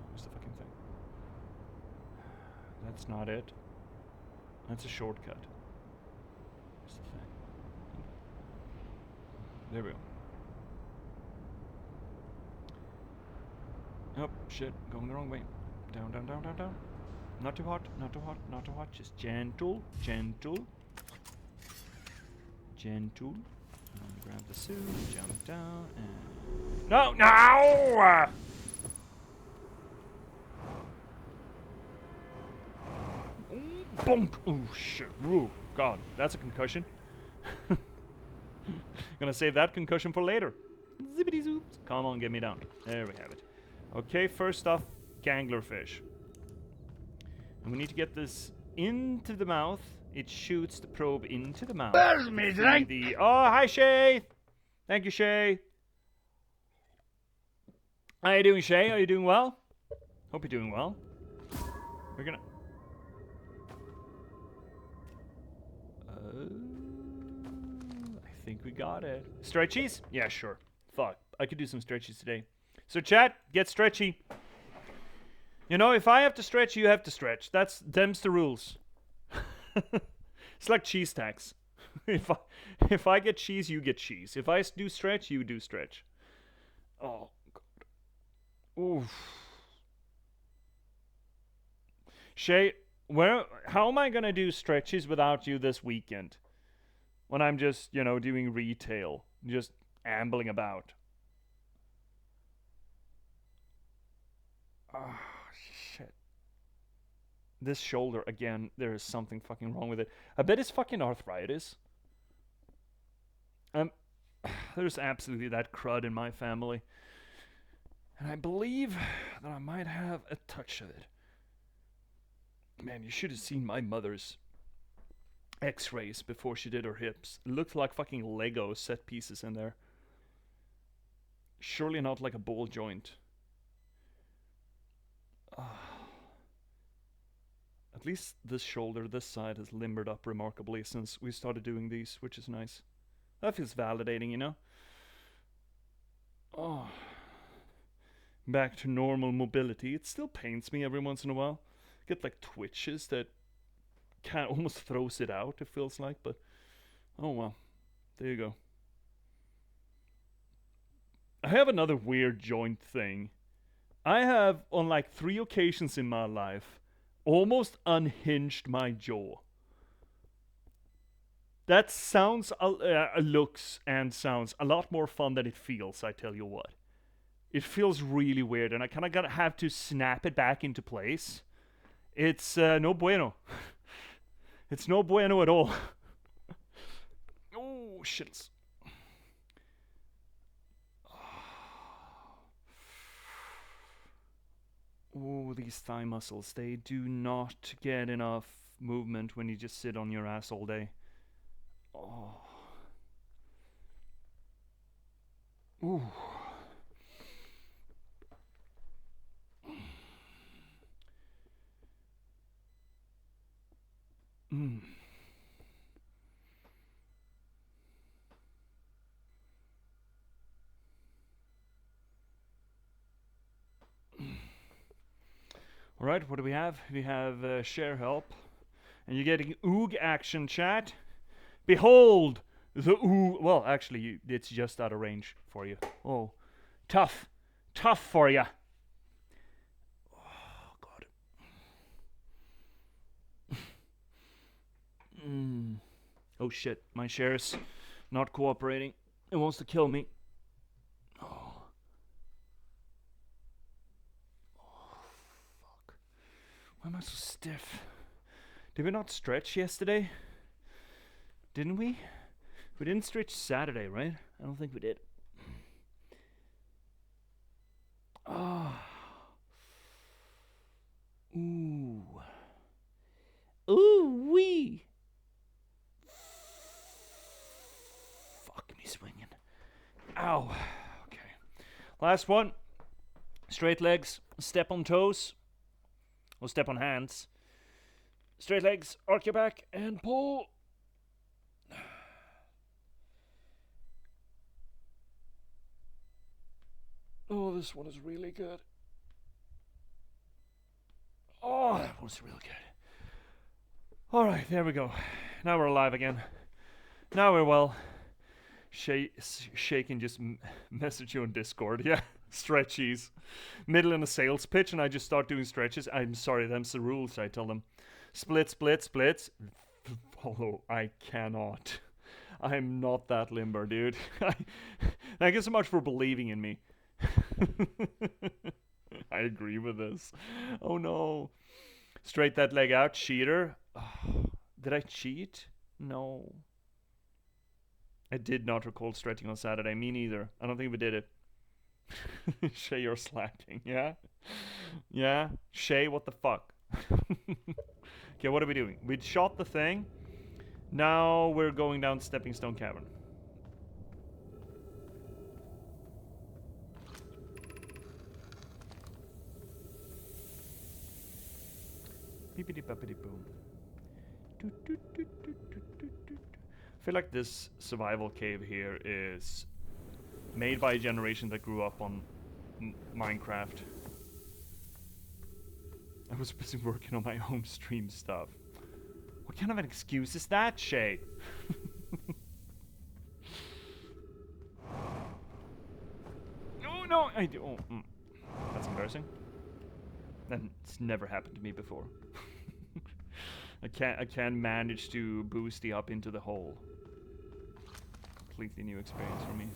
Where's the fucking thing? That's not it. That's a shortcut. Where's the thing? There we go. Oh, shit. Going the wrong way. Down. Not too hot. Just gentle. Grab the suit, jump down, and... No! Boom! Oh, shit. Ooh, God. That's a concussion. Gonna save that concussion for later. Zippity zoops. Come on, get me down. There we have it. Okay, first off, ganglerfish. And we need to get this into the mouth. It shoots the probe into the mouth. Where's me drink? Oh, hi, Shay. Thank you, Shay. How you doing, Shay? Are you doing well? Hope you're doing well. We're gonna... I think we got it. Stretchies? Yeah, sure. Fuck. I could do some stretchies today. So, chat, get stretchy. You know, if I have to stretch, you have to stretch. Them's the rules. It's like cheese tax. If I get cheese, you get cheese. If I do stretch, you do stretch. Oh, God. Oof. Shay, how am I gonna do stretches without you this weekend? When I'm just, you know, doing retail. Just ambling about. Oh, shit. This shoulder, again, there is something fucking wrong with it. I bet it's fucking arthritis. There's absolutely that crud in my family. And I believe that I might have a touch of it. Man, you should have seen my mother's X-rays before she did her hips. It looked like fucking Lego set pieces in there. Surely not like a ball joint. At least this shoulder, this side, has limbered up remarkably since we started doing these, which is nice. That feels validating, you know? Oh. Back to normal mobility. It still pains me every once in a while. Get like twitches that almost throws it out, it feels like, but oh well. There you go. I have another weird joint thing. I have, on like 3 occasions in my life, almost unhinged my jaw. That sounds, looks and sounds a lot more fun than it feels, I tell you what. It feels really weird, and I kind of gotta have to snap it back into place. It's no bueno. It's no bueno at all. Oh, shits. Oh, these thigh muscles, they do not get enough movement when you just sit on your ass all day. Oh. Ooh. Mm. Alright, what do we have? We have share help. And you're getting oog action, chat. Behold the oog. Well, actually, it's just out of range for you. Oh, tough. Tough for you. Oh, God. Oh, shit. My share's not cooperating. It wants to kill me. Oh. Why am I so stiff? Did we not stretch yesterday? Didn't we? We didn't stretch Saturday, right? I don't think we did. Ah. Oh. Ooh. Ooh wee. Fuck me swinging. Ow. Okay. Last one. Straight legs. Step on toes. Or step on hands. Straight legs. Arc your back and pull. Oh, this one is really good. Oh, that was really good. Alright, there we go. Now we're alive again. Now we're well. Shaking just message you on Discord. Yeah, stretchies. Middle in a sales pitch and I just start doing stretches. I'm sorry, them's the rules, I tell them. Split, split, splits. Although I cannot. I'm not that limber, dude. Thank you so much for believing in me. I agree with this. Oh no. Straight that leg out, cheater. Oh, did I cheat? No. I did not recall stretching on Saturday. Me neither. I don't think we did it. Shay, you're slacking. Yeah? Yeah? Shay, what the fuck? Okay, what are we doing? We shot the thing. Now we're going down Stepping Stone Cavern. Beepity boppity boom. I feel like this survival cave here is made by a generation that grew up on Minecraft. I was busy working on my home stream stuff. What kind of an excuse is that, Shay? No, I do. Oh, that's embarrassing. That's never happened to me before. I can't manage to boost the up into the hole. Completely new experience for me.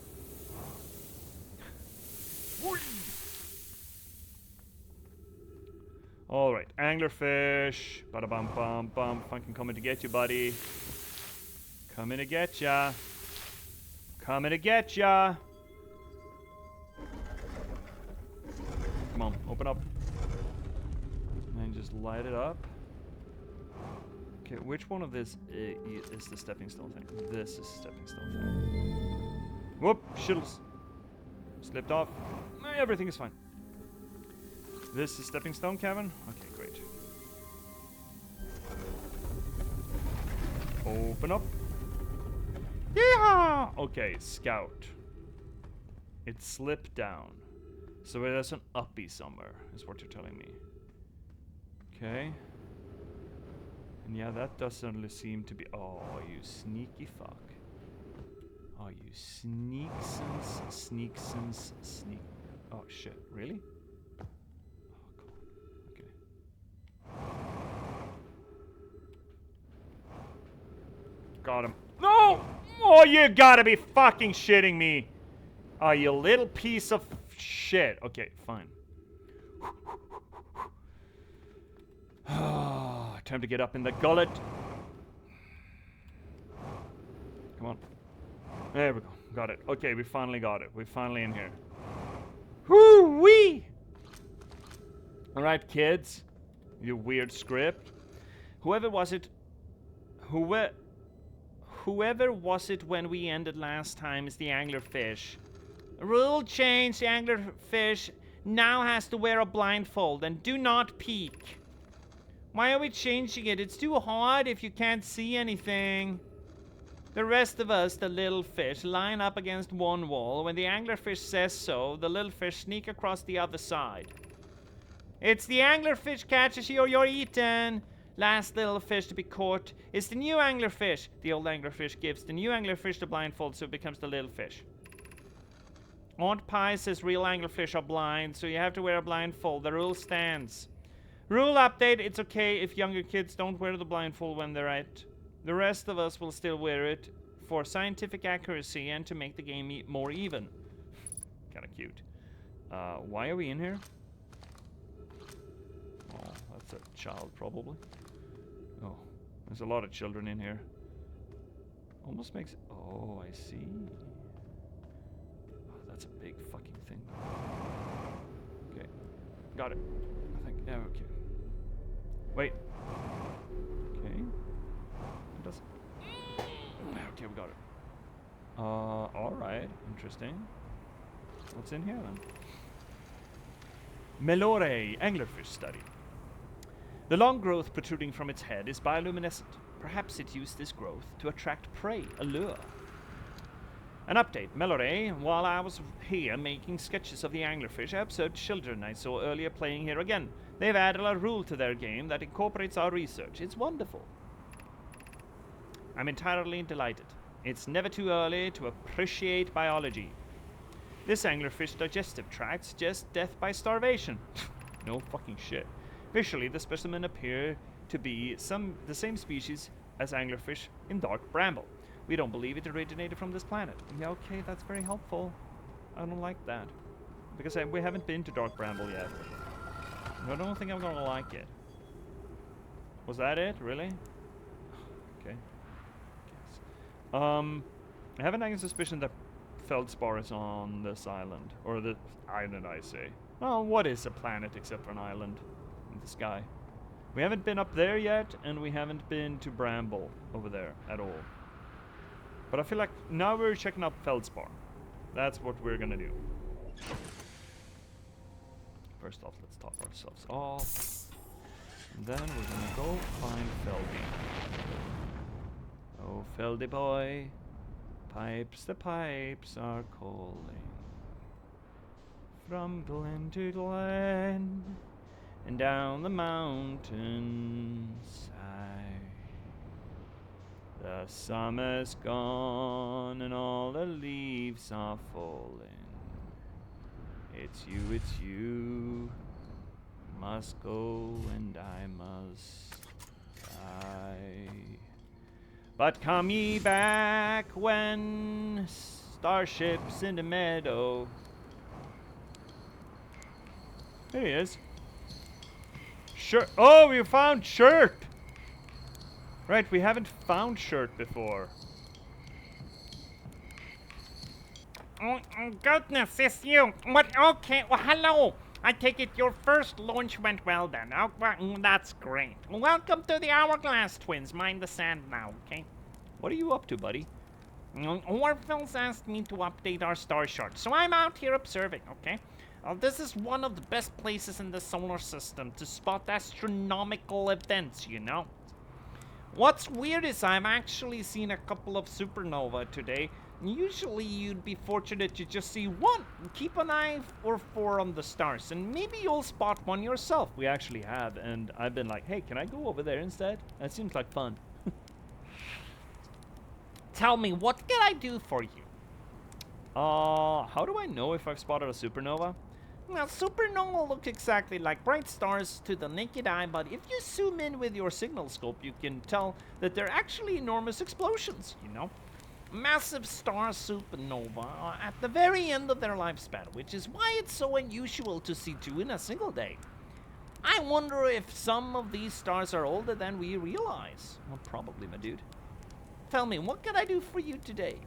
Alright, anglerfish. Bada bum bum bum. Fucking coming to get you, buddy. Coming to get ya. Coming to get ya. Come on, open up. And just light it up. Okay, which one of this is the stepping stone thing? This is the stepping stone thing. Whoop! Shittles. Slipped off. Everything is fine. This is stepping stone, Kevin? Okay, great. Open up. Yeah! Okay, scout. It slipped down. So there's an uppie somewhere, is what you're telling me. Okay. And yeah, that does certainly seem to be... Oh, you sneaky fuck. Oh, you sneaksons, sneaksons, sneak... Oh, shit. Really? Oh, come on. Okay. Got him. No! Oh, you gotta be fucking shitting me! Oh, you little piece of shit. Okay, fine. Time to get up in the gullet. Come on. There we go. Got it. Okay, we finally got it. We're finally in here. Whoo-wee! Alright, kids. You weird script. Whoever was it when we ended last time is the anglerfish. Rule change, the anglerfish now has to wear a blindfold and do not peek. Why are we changing it? It's too hard if you can't see anything. The rest of us, the little fish, line up against one wall. When the anglerfish says so, the little fish sneak across the other side. It's the anglerfish catches you or you're eaten. Last little fish to be caught is the new anglerfish. The old anglerfish gives the new anglerfish the blindfold so it becomes the little fish. Aunt Pie says real anglerfish are blind, so you have to wear a blindfold. The rule stands. Rule update, it's okay if younger kids don't wear the blindfold when they're at. The rest of us will still wear it for scientific accuracy and to make the game more even. Kinda cute. Why are we in here? Oh, that's a child probably. Oh, there's a lot of children in here. Almost makes it... Oh, I see. Oh, that's a big fucking thing. Okay, got it. I think, yeah, okay. Wait. Okay. It does. Okay, we got it. Alright. Interesting. What's in here then? Melore, anglerfish study. The long growth protruding from its head is bioluminescent. Perhaps it used this growth to attract prey, a lure. An update. Melore, while I was here making sketches of the anglerfish, I observed children I saw earlier playing here again. They've added a rule to their game that incorporates our research. It's wonderful. I'm entirely delighted. It's never too early to appreciate biology. This anglerfish digestive tract suggests death by starvation. No fucking shit. Visually, the specimen appear to be the same species as anglerfish in dark bramble. We don't believe it originated from this planet. Yeah, okay, that's very helpful. I don't like that. Because we haven't been to dark bramble yet. I don't think I'm gonna like it. Was that it? Really? Okay. I have a nagging suspicion that feldspar is on this island. Or the island, I say. Well, what is a planet except for an island in the sky? We haven't been up there yet, and we haven't been to Bramble over there at all. But I feel like now we're checking out feldspar. That's what we're gonna do. First off, let's top ourselves off. And then we're gonna go find Feldy. Oh, Feldy boy. Pipes, the pipes are calling. From glen to glen. And down the mountain side. The summer's gone and all the leaves are falling. It's you, must go and I must die. But come ye back when starships in the meadow. There he is. Shirt. Oh, we found Shirt! Right, we haven't found Shirt before. Oh, goodness, it's you. What? Okay, well, hello. I take it your first launch went well then. Oh, well, that's great. Welcome to the Hourglass Twins. Mind the sand now, okay? What are you up to, buddy? Orville's asked me to update our star chart, so I'm out here observing, okay? This is one of the best places in the solar system to spot astronomical events, you know? What's weird is I've actually seen a couple of supernova today. Usually you'd be fortunate to just see one. Keep an eye or four on the stars, and maybe you'll spot one yourself. We actually have, and I've been like, hey, can I go over there instead? That seems like fun. Tell me, what can I do for you? How do I know if I've spotted a supernova? Well, supernova look exactly like bright stars to the naked eye, but if you zoom in with your signal scope, you can tell that they're actually enormous explosions, you know? Massive star supernova are at the very end of their lifespan, which is why it's so unusual to see two in a single day. I wonder if some of these stars are older than we realize. Well, probably, my dude. Tell me, what can I do for you today?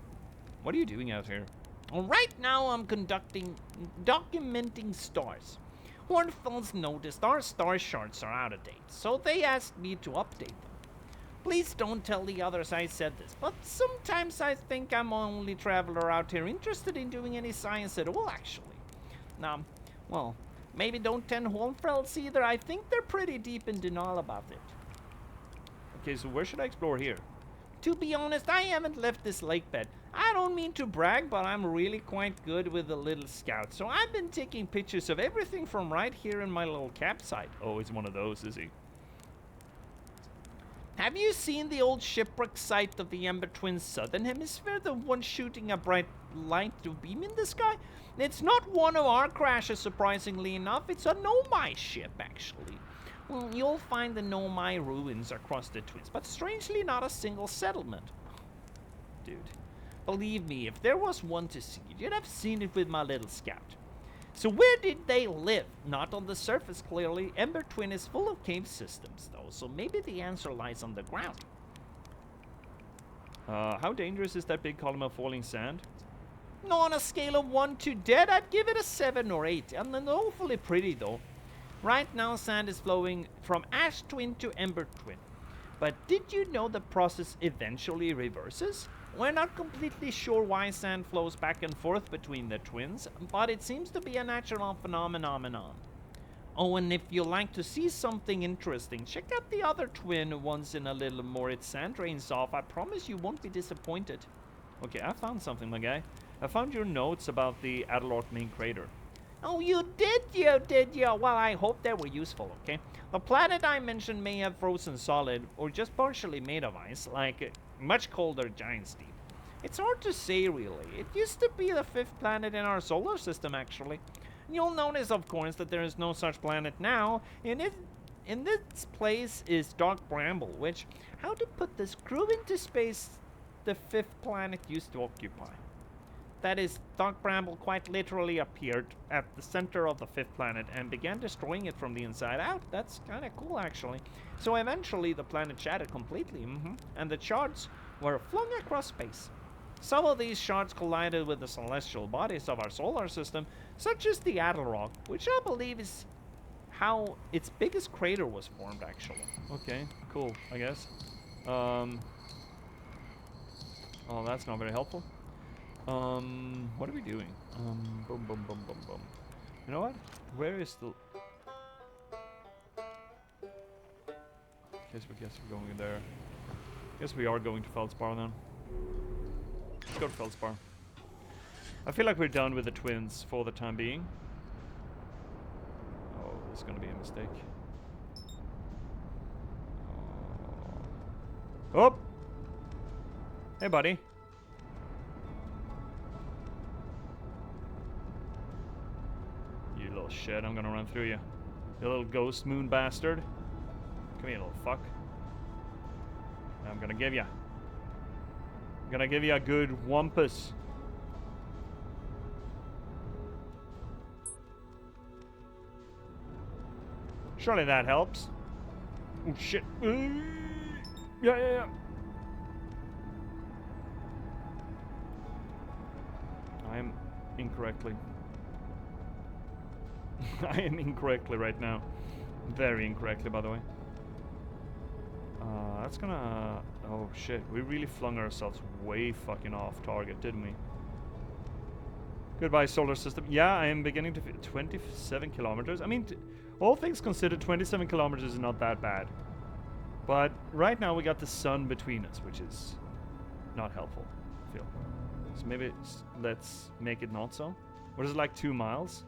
What are you doing out here? Well, right now I'm documenting stars. Hornfels noticed our star charts are out of date, so they asked me to update them. Please don't tell the others I said this, but sometimes I think I'm only traveler out here interested in doing any science at all, actually. Now, well, maybe don't tell Hornfels either. I think they're pretty deep in denial about it. Okay, so where should I explore here? To be honest, I haven't left this lake bed. I don't mean to brag, but I'm really quite good with the little scout. So I've been taking pictures of everything from right here in my little campsite. Oh, he's one of those, is he? Have you seen the old shipwreck site of the Ember Twins Southern Hemisphere? The one shooting a bright light beam in the sky? It's not one of our crashes, surprisingly enough. It's a Nomai ship, actually. Well, you'll find the Nomai ruins across the Twins, but strangely not a single settlement. Dude, believe me, if there was one to see, you'd have seen it with my little scout. So where did they live? Not on the surface, clearly. Ember Twin is full of cave systems, though, so maybe the answer lies on the ground. How dangerous is that big column of falling sand? No, on a scale of 1 to dead, I'd give it a 7 or 8. And then awfully pretty, though. Right now, sand is flowing from Ash Twin to Ember Twin. But did you know the process eventually reverses? We're not completely sure why sand flows back and forth between the twins, but it seems to be a natural phenomenon. Oh, and if you like to see something interesting, check out the other twin once in a little more. Its sand drains off. I promise you won't be disappointed. Okay, I found something, my guy. I found your notes about the Adelort main crater. Oh, you did you? Well, I hope they were useful, okay? The planet I mentioned may have frozen solid, or just partially made of ice, like much colder giant deep. It's hard to say, really. It used to be the 5th planet in our solar system, actually. You'll notice, of course, that there is no such planet now. In this place is Dark Bramble, which, how to put this, grew into space the 5th planet used to occupy. That is, Dark Bramble quite literally appeared at the center of the 5th planet and began destroying it from the inside out. That's kind of cool, actually. So eventually the planet shattered completely, and the shards were flung across space. Some of these shards collided with the celestial bodies of our solar system, such as the Adelrock, which I believe is how its biggest crater was formed, actually. Okay, cool, I guess. Oh, that's not very helpful. What are we doing? Boom, boom, boom, boom, boom. You know what? Where is the... Guess we're going there. Guess we are going to Feldspar then. Let's go to Feldspar. I feel like we're done with the twins for the time being. Oh, this is gonna be a mistake. Oh! Hey, buddy. You little shit, I'm gonna run through you. You little ghost moon bastard. Come here, little fuck. I'm gonna give you. I'm gonna give you a good wampus. Surely that helps. Oh shit. Yeah. I am incorrectly. I am incorrectly right now. Very incorrectly, by the way. That's gonna... Oh shit, we really flung ourselves way fucking off target, didn't we? Goodbye, solar system. Yeah, I am beginning to feel 27 kilometers. I mean, all things considered, 27 kilometers is not that bad. But right now we got the sun between us, which is not helpful, I feel. So maybe let's make it not so. What is it, like 2 miles?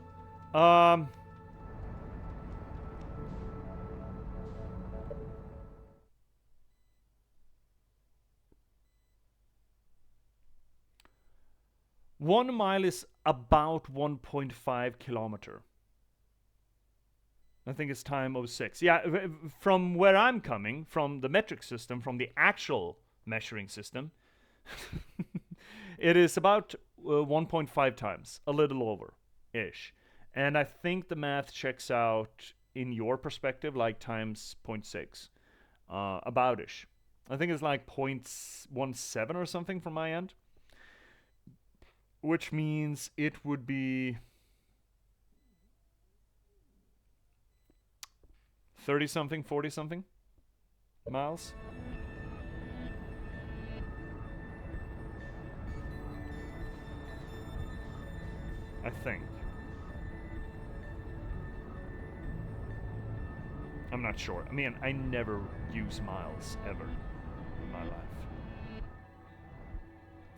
1 mile is about 1.5 kilometer. I think it's time 06. Yeah, from where I'm coming, from the metric system, from the actual measuring system, it is about 1.5 times, a little over-ish. And I think the math checks out in your perspective, like times 0.6, about-ish. I think it's like 0.17 or something from my end. Which means it would be 30-something, 40-something miles. I think. I'm not sure. I mean, I never use miles ever in my life.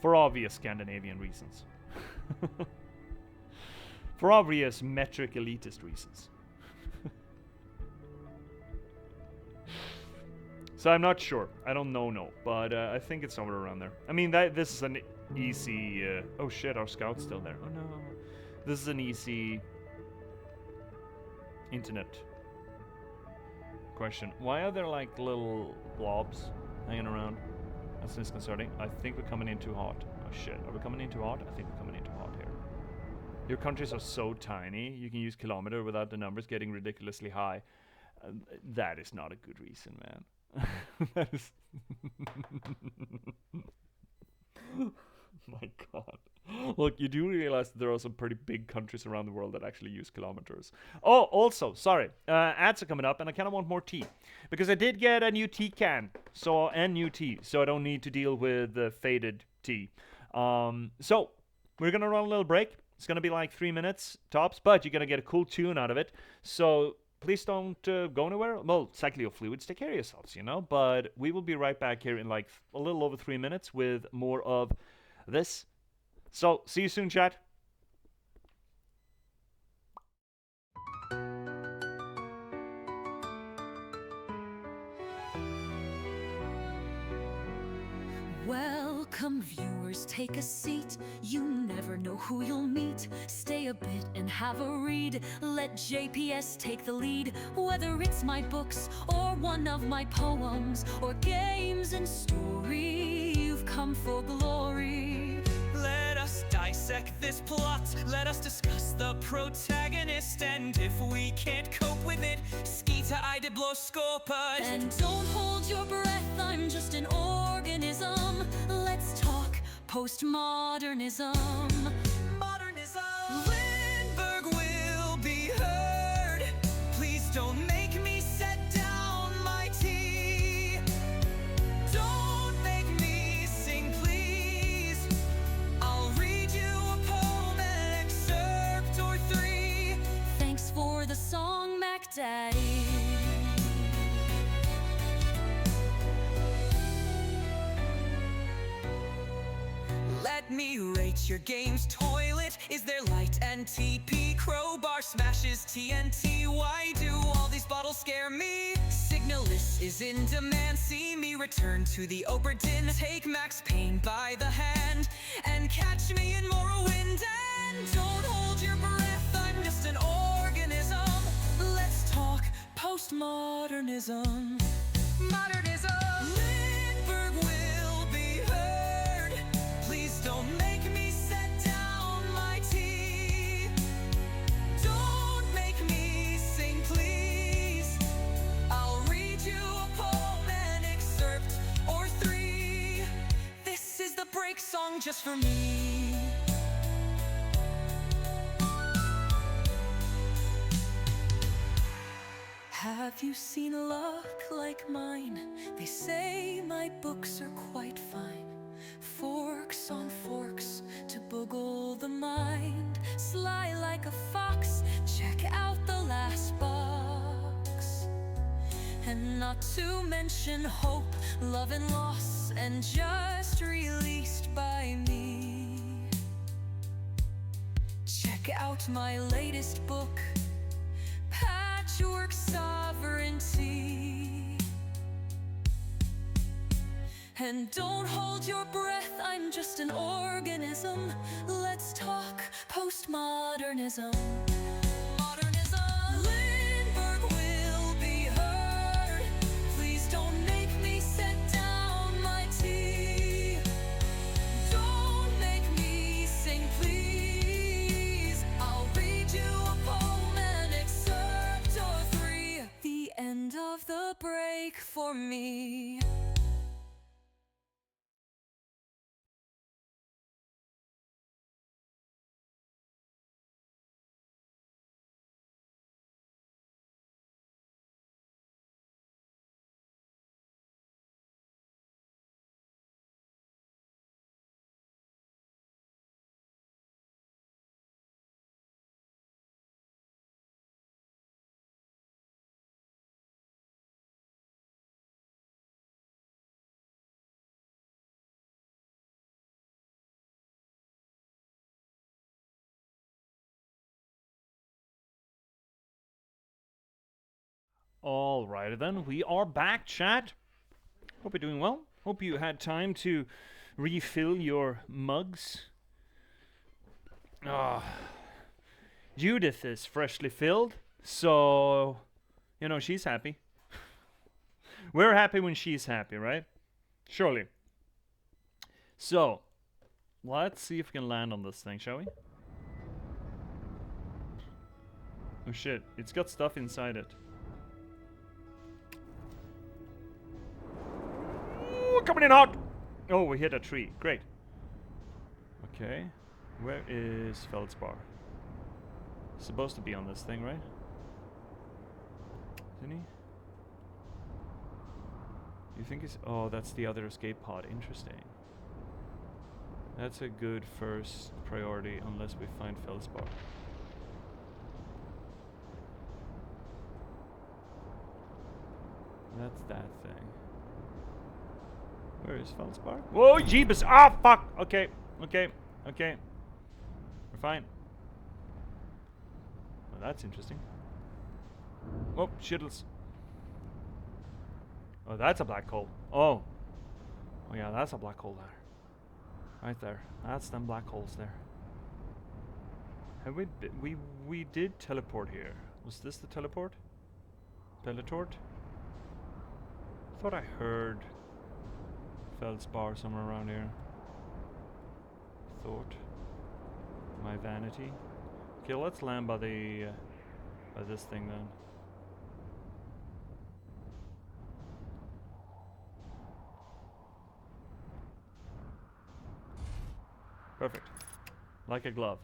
For obvious Scandinavian reasons. For obvious metric elitist reasons. So I'm not sure. I don't know, but I think it's somewhere around there. I mean, this is an easy... oh shit, our scout's still there. Oh no. This is an easy... internet question. Why are there like little blobs hanging around? That's disconcerting. I think we're coming in too hot. Oh shit, are we coming in too hot? I think we're coming in too hot here. Your countries are so tiny, you can use kilometer without the numbers getting ridiculously high. That is not a good reason, man. That is... My god. Look, you do realize that there are some pretty big countries around the world that actually use kilometers. Oh, also, sorry, ads are coming up and I kind of want more tea. Because I did get a new tea can, and new tea, so I don't need to deal with the faded tea. So, we're gonna run a little break. It's gonna be like 3 minutes tops, but you're gonna get a cool tune out of it. So, please don't go anywhere. Well, cycle your fluids, take care of yourselves, you know. But we will be right back here in like a little over 3 minutes with more of this. So, see you soon, chat. Welcome, viewers, take a seat. You never know who you'll meet. Stay a bit and have a read. Let J.P.S. take the lead. Whether it's my books or one of my poems or games and story, you've come for glory. Let us dissect this plot. Let us discuss the protagonist. And if we can't cope with it, skita idibloskopus. And don't hold your breath, I'm just an organism. Let's talk postmodernism. Modernism. Lindberg will be heard. Please don't make me set down my tea. Don't make me sing, please. I'll read you a poem, an excerpt or 3. Thanks for the song, Mac Daddy. Let me rate your game's toilet. Is there light and TP? Crowbar smashes TNT. Why do all these bottles scare me? Signalis is in demand. See me return to the Oberdin. Take Max Payne by the hand and catch me in Morrowind. And don't hold your breath, I'm just an organism. Let's talk postmodernism. Modernism. Lindberg will be heard. Please don't make me set down my tea. Don't make me sing, please. I'll read you a poem, an excerpt or 3. This is the break song just for me. Have you seen luck like mine? They say my books are quite fine. Forks on forks to boggle the mind. Sly like a fox, check out the last box. And not to mention hope, love and loss, and just released by me. Check out my latest book, Patchwork Sovereignty. And don't hold your breath, I'm just an organism. Let's talk postmodernism. Modernism. Lindberg will be heard. Please don't make me set down my tea. Don't make me sing, please. I'll read you a poem, an excerpt or three. The end of the break for me. Alrighty then, we are back, chat. Hope you're doing well. Hope you had time to refill your mugs. Judith is freshly filled, so, you know, she's happy. We're happy when she's happy, right? Surely. So, let's see if we can land on this thing, shall we? Oh shit, it's got stuff inside it. Ooh, coming in hot! Oh, we hit a tree. Great. Okay. Where is Feldspar? Supposed to be on this thing, right? Isn't he? You think he's... Oh, that's the other escape pod. Interesting. That's a good first priority unless we find Feldspar. That's that thing. Where is Feldspar? Whoa, J.P.S! Ah, fuck! Okay, okay, okay. We're fine. Well, that's interesting. Oh, shittles. Oh, that's a black hole. Oh. Oh yeah, that's a black hole there. Right there. That's them black holes there. Have we did teleport here. Was this the teleport? Teletort? I thought I heard Feldspar somewhere around here. Thought. My vanity. Okay, let's land by the by this thing then. Perfect. Like a glove.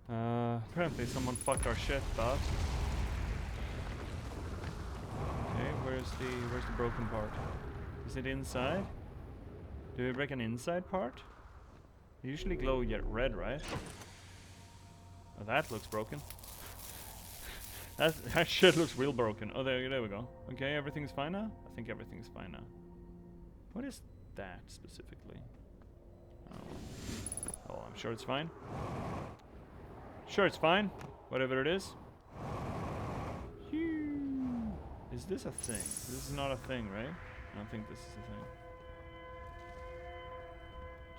Apparently someone fucked our shit, but okay, where's the broken part? Is it inside? Do we break an inside part? They usually glow yet red, right? Oh, that looks broken. That shit looks real broken. Oh, there we go. Okay, everything's fine now? I think everything's fine now. What is that specifically? Oh, I'm sure it's fine. Sure, it's fine. Whatever it is. Is this a thing? This is not a thing, right? I don't think this is a thing.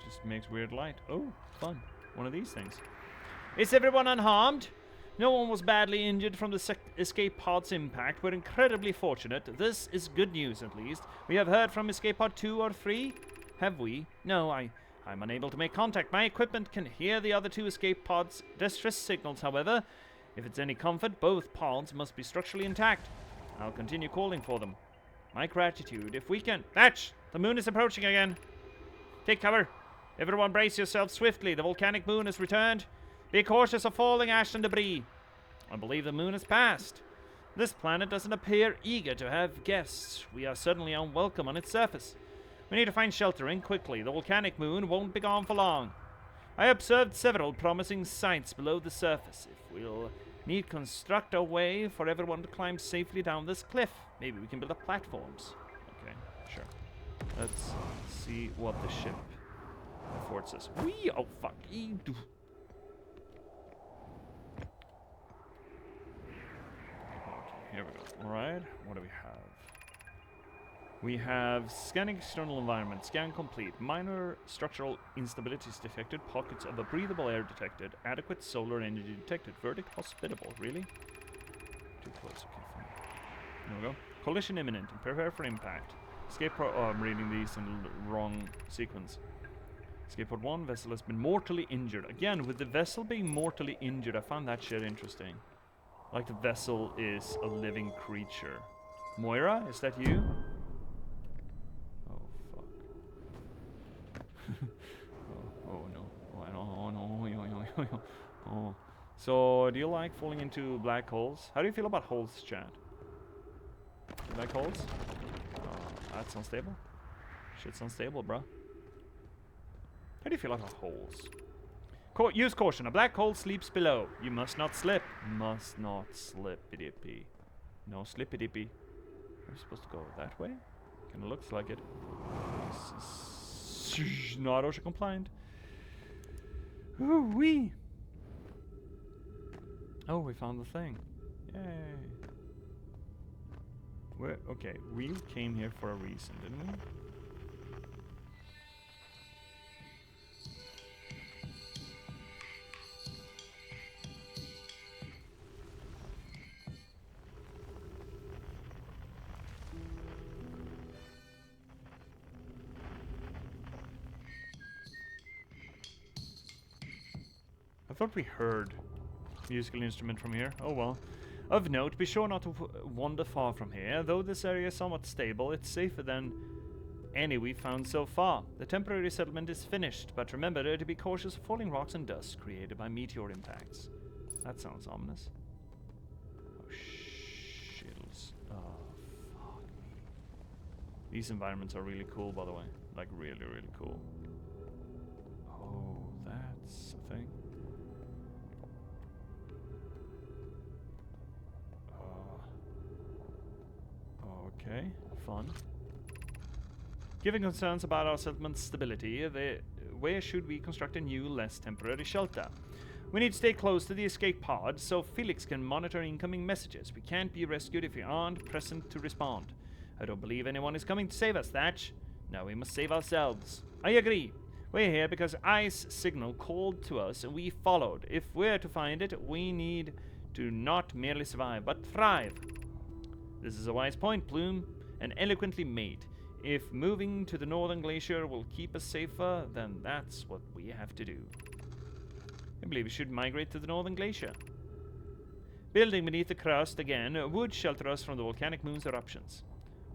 Just makes weird light. Oh, fun. One of these things. Is everyone unharmed? No one was badly injured from the escape pod's impact. We're incredibly fortunate. This is good news, at least. We have heard from escape pod 2 or 3. Have we? No, I'm unable to make contact. My equipment can hear the other 2 escape pods' distress signals, however. If it's any comfort, both pods must be structurally intact. I'll continue calling for them. My gratitude. If we can... Thatch! The moon is approaching again. Take cover. Everyone brace yourselves swiftly. The volcanic moon has returned. Be cautious of falling ash and debris. I believe the moon has passed. This planet doesn't appear eager to have guests. We are certainly unwelcome on its surface. We need to find sheltering quickly. The volcanic moon won't be gone for long. I observed several promising sites below the surface. If we'll need construct a way for everyone to climb safely down this cliff, maybe we can build up platforms. Okay, sure. Let's see what the ship affords us. Wee! Oh, fuck. Okay, here we go. Alright, what do we have? We have scanning external environment. Scan complete. Minor structural instabilities detected. Pockets of a breathable air detected. Adequate solar energy detected. Verdict hospitable. Really? Too close. Okay, fine. There we go. Collision imminent. Prepare for impact. Escape pod. Oh, I'm reading these in the wrong sequence. Escape pod 1. Vessel has been mortally injured. Again, with the vessel being mortally injured, I found that shit interesting. Like the vessel is a living creature. Moira, is that you? Oh no. Oh no. Oh. So, do you like falling into black holes? How do you feel about holes, chat? Black holes? That's unstable. Shit's unstable, bruh. How do you feel about holes? Use caution. A black hole sleeps below. You must not slip. Must not slip-a-dippy. No slippy-dippy. We're supposed to go that way? Kinda looks like it. Not OSHA compliant. Ooh wee. Oh, we found the thing. Yay. Okay, we came here for a reason, didn't we? I thought we heard musical instrument from here. Oh well. Of note, be sure not to wander far from here. Though this area is somewhat stable, it's safer than any we've found so far. The temporary settlement is finished, but remember to be cautious of falling rocks and dust created by meteor impacts. That sounds ominous. Oh, shittles. Oh, fuck me. These environments are really cool, by the way. Like, really, really cool. Oh, that's a thing. Okay, fun. Given concerns about our settlement's stability, where should we construct a new, less temporary shelter? We need to stay close to the escape pod so Felix can monitor incoming messages. We can't be rescued if we aren't present to respond. I don't believe anyone is coming to save us, Thatch. Now we must save ourselves. I agree. We're here because Ice Signal called to us and we followed. If we're to find it, we need to not merely survive, but thrive. This is a wise point, Plume, and eloquently made. If moving to the northern glacier will keep us safer, then that's what we have to do. I believe we should migrate to the northern glacier. Building beneath the crust again would shelter us from the volcanic moon's eruptions.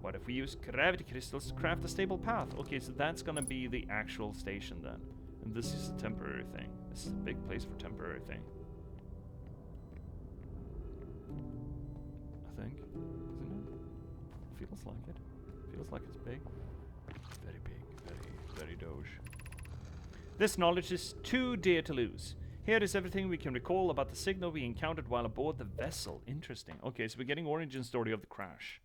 What if we use gravity crystals to craft a stable path? Okay, so that's gonna be the actual station then. And this is a temporary thing. This is a big place for temporary thing. I think. Feels like it. Feels like it's big. Very big. Very doge. This knowledge is too dear to lose. Here is everything we can recall about the signal we encountered while aboard the vessel. Interesting. Okay, so we're getting origin story of the crash.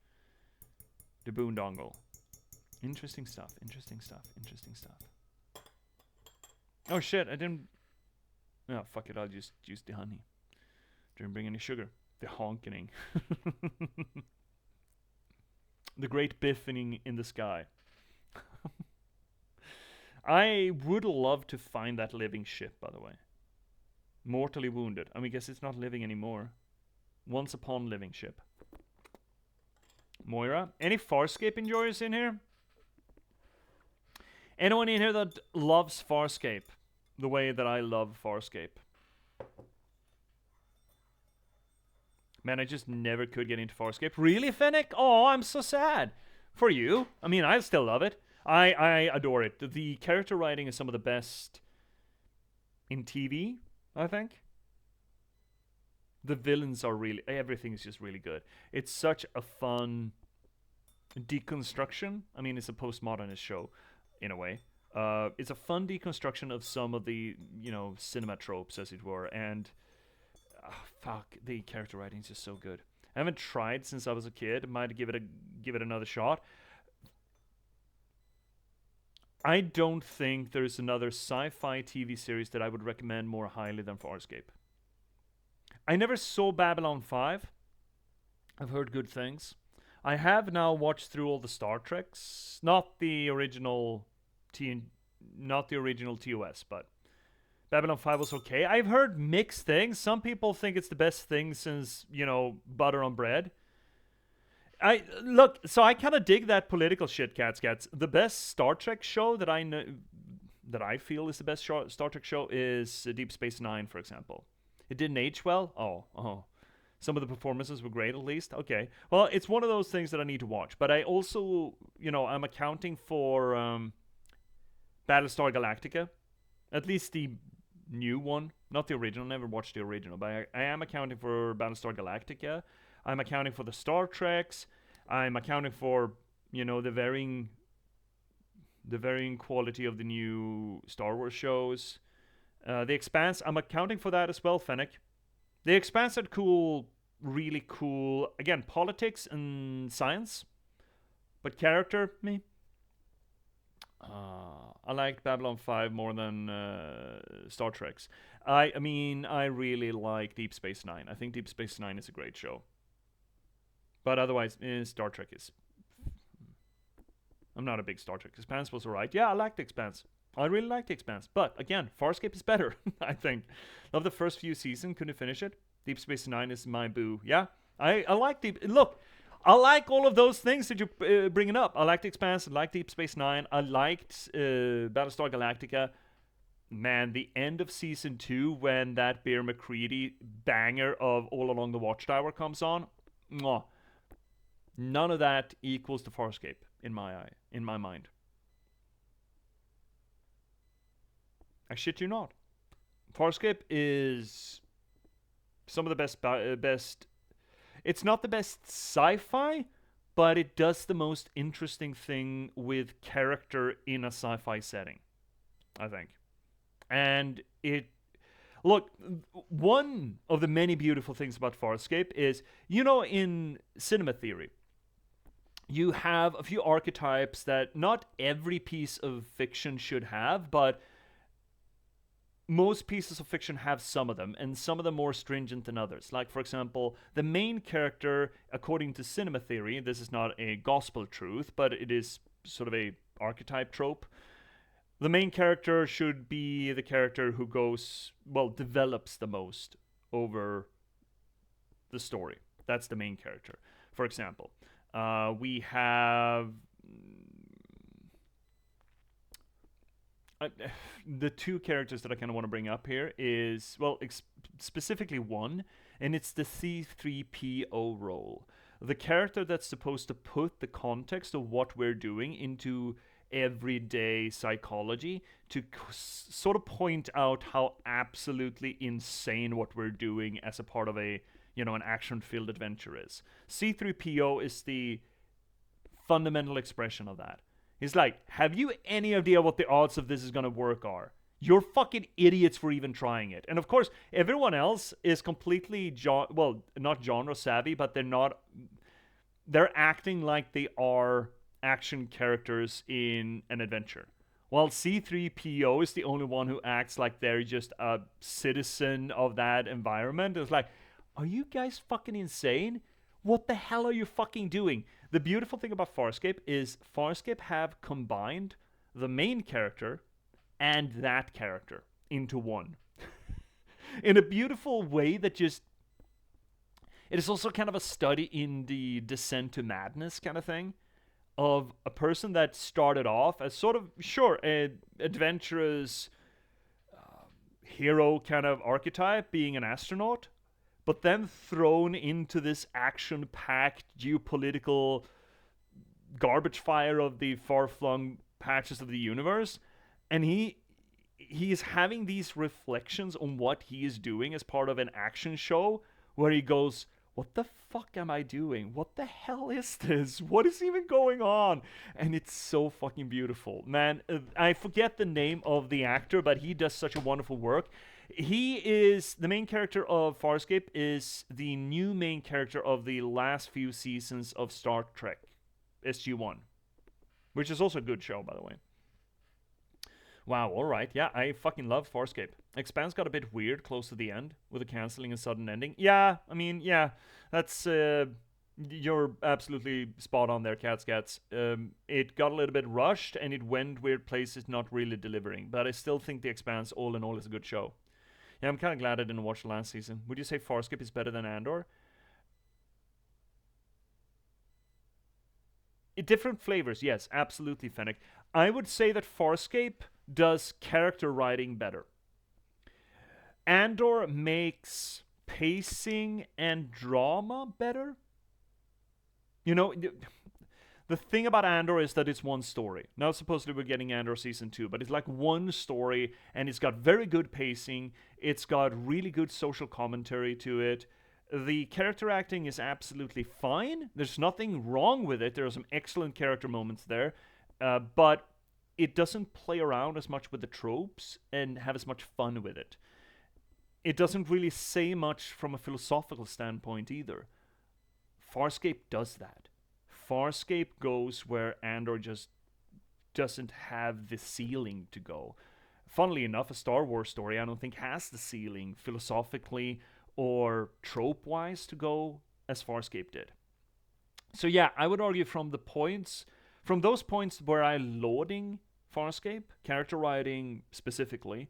The boondongle. Interesting stuff. Interesting stuff. Interesting stuff. Oh shit, I didn't... Oh, fuck it, I'll just use the honey. Didn't bring any sugar. The honkening. The great biffing in the sky. I would love to find that living ship, by the way. Mortally wounded. I mean, I guess it's not living anymore. Once upon living ship. Moira. Any Farscape enjoyers in here? Anyone in here that loves Farscape the way that I love Farscape? Man, I just never could get into Farscape. Really, Fennec? Oh, I'm so sad. For you. I mean, I still love it. I adore it. The character writing is some of the best in TV, I think. The villains are really, everything is just really good. It's such a fun deconstruction. I mean, it's a postmodernist show in a way. It's a fun deconstruction of some of the, cinema tropes, as it were. And fuck, the character writing is just so good. I haven't tried since I was a kid. Might give it another shot. I don't think there's another sci-fi TV series that I would recommend more highly than Farscape. I never saw Babylon 5. I've heard good things. I have now watched through all the Star Treks, not the original TOS, but Babylon 5 was okay. I've heard mixed things. Some people think it's the best thing since, butter on bread. So I kind of dig that political shit, cats. The best Star Trek show that I know, that I feel is the best Star Trek show is Deep Space Nine, for example. It didn't age well. Oh. Some of the performances were great, at least. Okay. Well, it's one of those things that I need to watch. But I also, I'm accounting for Battlestar Galactica, at least the new one, not the original. Never watched the original, but I am accounting for Battlestar Galactica. I'm accounting for the Star Treks. I'm accounting for, the varying quality of the new Star Wars shows. The Expanse, I'm accounting for that as well, Fennec. The Expanse had really cool, again, politics and science. But character, me. I liked Babylon 5 more than Star Trek's. I really like Deep Space Nine. I think Deep Space Nine is a great show. But otherwise, Star Trek is... I'm not a big Star Trek. Expanse was alright. Yeah, I liked Expanse. I really liked Expanse. But, again, Farscape is better, I think. Love the first few seasons. Couldn't finish it. Deep Space Nine is my boo. Yeah, I like Deep... Look, I like all of those things that you're bringing up. I liked Expanse. I liked Deep Space Nine. I liked Battlestar Galactica. Man, the end of Season 2, when that Bear McCready banger of All Along the Watchtower comes on... Mwah. None of that equals to Farscape in my mind. I shit you not. Farscape is some of the best. It's not the best sci-fi, but it does the most interesting thing with character in a sci-fi setting, I think. And look, one of the many beautiful things about Farscape is, in cinema theory, you have a few archetypes that not every piece of fiction should have, but most pieces of fiction have some of them, and some of them more stringent than others. Like, for example, the main character, according to cinema theory, this is not a gospel truth, but it is sort of a archetype trope. The main character should be the character who develops the most over the story. That's the main character. For example, we have the two characters that I kind of want to bring up here is, specifically one, and it's the C3PO role. The character that's supposed to put the context of what we're doing into everyday psychology to sort of point out how absolutely insane what we're doing as a part of an action-filled adventure is. C3PO is the fundamental expression of that. He's like, have you any idea what the odds of this is going to work are? You're fucking idiots for even trying it. And of course, everyone else is completely, not genre savvy, but they're acting like they are action characters in an adventure. While C3PO is the only one who acts like they're just a citizen of that environment. It's like, are you guys fucking insane? What the hell are you fucking doing? The beautiful thing about Farscape is Farscape have combined the main character and that character into one. In a beautiful way that just... It is also kind of a study in the descent to madness kind of thing. Of a person that started off as sort of, an adventurous hero kind of archetype, being an astronaut, but then thrown into this action-packed geopolitical garbage fire of the far-flung patches of the universe. And he is having these reflections on what he is doing as part of an action show where he goes, what the fuck am I doing? What the hell is this? What is even going on? And it's so fucking beautiful. Man, I forget the name of the actor, but he does such a wonderful work. He is, the main character of Farscape is the new main character of the last few seasons of Star Trek, SG-1, which is also a good show, by the way. Wow, alright, yeah, I fucking love Farscape. Expanse got a bit weird close to the end, with a cancelling and sudden ending. Yeah, I mean, yeah, that's, you're absolutely spot on there, Cats. It got a little bit rushed, and it went weird places, not really delivering. But I still think The Expanse, all in all, is a good show. Yeah, I'm kind of glad I didn't watch the last season. Would you say Farscape is better than Andor? Different flavors, yes, absolutely, Fennec. I would say that Farscape does character writing better. Andor makes pacing and drama better. You know, the thing about Andor is that it's one story. Now, supposedly we're getting Andor Season 2, but it's like one story, and it's got very good pacing. It's got really good social commentary to it. The character acting is absolutely fine. There's nothing wrong with it. There are some excellent character moments there. But it doesn't play around as much with the tropes and have as much fun with it. It doesn't really say much from a philosophical standpoint either. Farscape does that. Farscape goes where Andor just doesn't have the ceiling to go. Funnily enough, a Star Wars story I don't think has the ceiling philosophically or trope-wise to go as Farscape did. So yeah, I would argue from those points where I'm lauding Farscape, character writing specifically,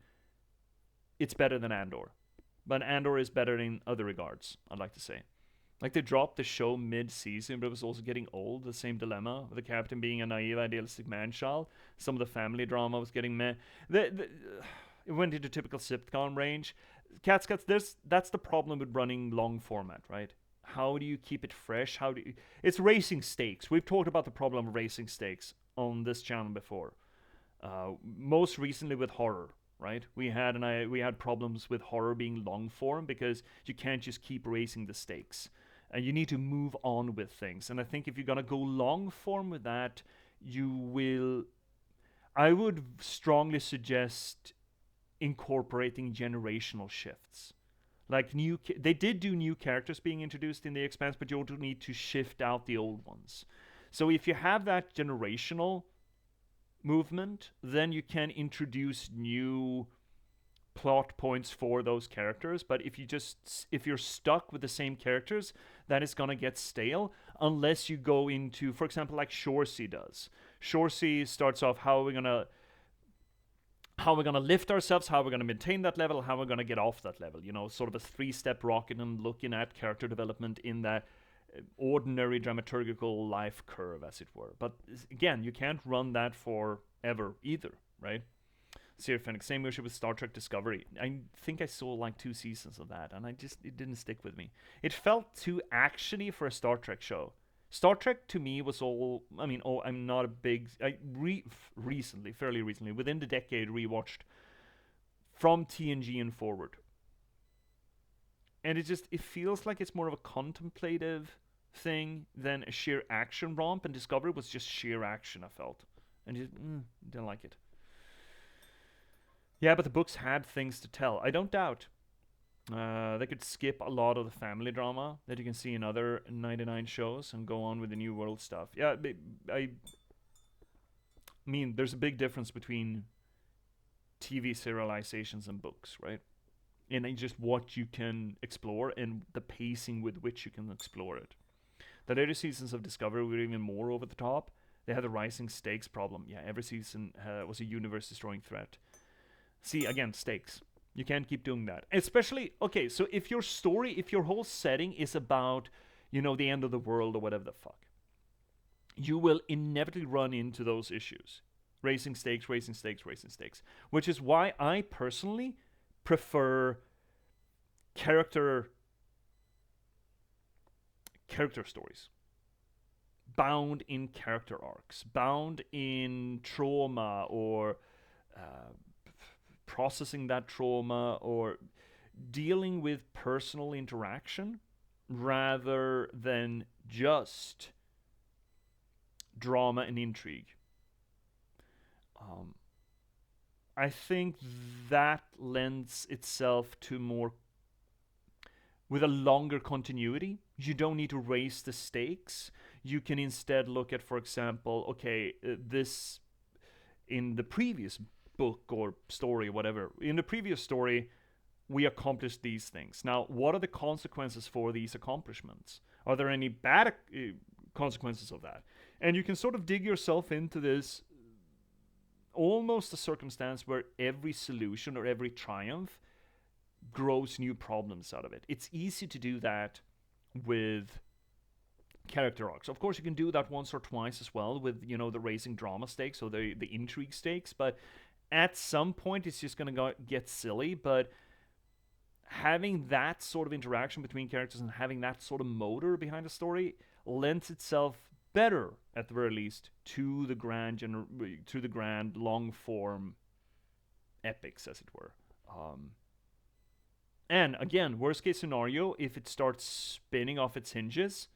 it's better than Andor. But Andor is better in other regards, I'd like to say. Like, they dropped the show mid-season, but it was also getting old, the same dilemma, with the captain being a naive, idealistic man-child. Some of the family drama was getting meh. It went into typical sitcom range. Cats, that's the problem with running long format, right? How do you keep it fresh? It's racing stakes. We've talked about the problem of racing stakes on this channel before. Most recently with horror, right? We had problems with horror being long form because you can't just keep raising the stakes. And you need to move on with things. And I think if you're gonna go long form with that, I would strongly suggest incorporating generational shifts. Like they did do new characters being introduced in The Expanse, but you also need to shift out the old ones. So if you have that generational movement, then you can introduce new plot points for those characters. But if you're stuck with the same characters, that is gonna get stale unless you go into, for example, like Shoresy does. Shoresy starts off, how are we gonna lift ourselves, how we're going to maintain that level, how we're going to get off that level. You know, sort of a 3-step rocket and looking at character development in that ordinary dramaturgical life curve, as it were. But again, you can't run that forever either, right? Sir Phoenix, same issue with Star Trek Discovery. I think I saw like 2 seasons of that, and it didn't stick with me. It felt too actiony for a Star Trek show. Star Trek to me was all, I'm not a big, fairly recently, within the decade, rewatched from TNG and forward. And it feels like it's more of a contemplative thing than a sheer action romp, and Discovery was just sheer action, I felt. And didn't like it. Yeah, but the books had things to tell, I don't doubt. They could skip a lot of the family drama that you can see in other 99 shows and go on with the New World stuff. Yeah, I mean, there's a big difference between TV serializations and books, right? And just what you can explore and the pacing with which you can explore it. The later seasons of Discovery were even more over the top. They had the rising stakes problem. Yeah, every season was a universe-destroying threat. See, again, stakes. You can't keep doing that. Especially, okay, so if your whole setting is about, the end of the world or whatever the fuck, you will inevitably run into those issues. Raising stakes, which is why I personally prefer character stories. Bound in character arcs, bound in trauma or processing that trauma, or dealing with personal interaction rather than just drama and intrigue. I think that lends itself to more with a longer continuity. You don't need to raise the stakes. You can instead look at, for example, okay, this in the previous book or story, whatever. In the previous story, we accomplished these things. Now, what are the consequences for these accomplishments? Are there any bad consequences of that? And you can sort of dig yourself into this almost a circumstance where every solution or every triumph grows new problems out of it. It's easy to do that with character arcs. Of course, you can do that once or twice as well with, you know, the raising drama stakes or the intrigue stakes, but at some point it's just going to get silly. But having that sort of interaction between characters and having that sort of motor behind a story lends itself better, at the very least, to the grand long form epics, as it were. And again, worst case scenario, if it starts spinning off its hinges,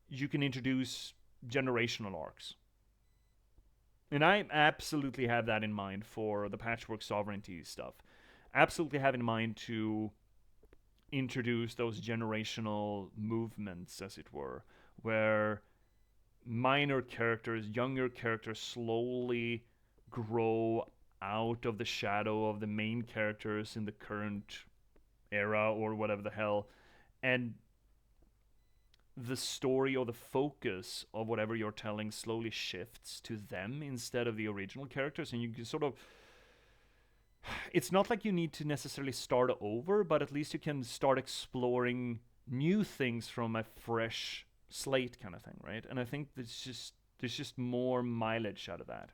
you can introduce generational arcs. And I absolutely have that in mind for the Patchwork Sovereignty stuff. Absolutely have in mind to introduce those generational movements, as it were, where minor characters, younger characters slowly grow out of the shadow of the main characters in the current era or whatever the hell, and the story or the focus of whatever you're telling slowly shifts to them instead of the original characters. And you can sort of, it's not like you need to necessarily start over, but at least you can start exploring new things from a fresh slate kind of thing, right? And I think there's just more mileage out of that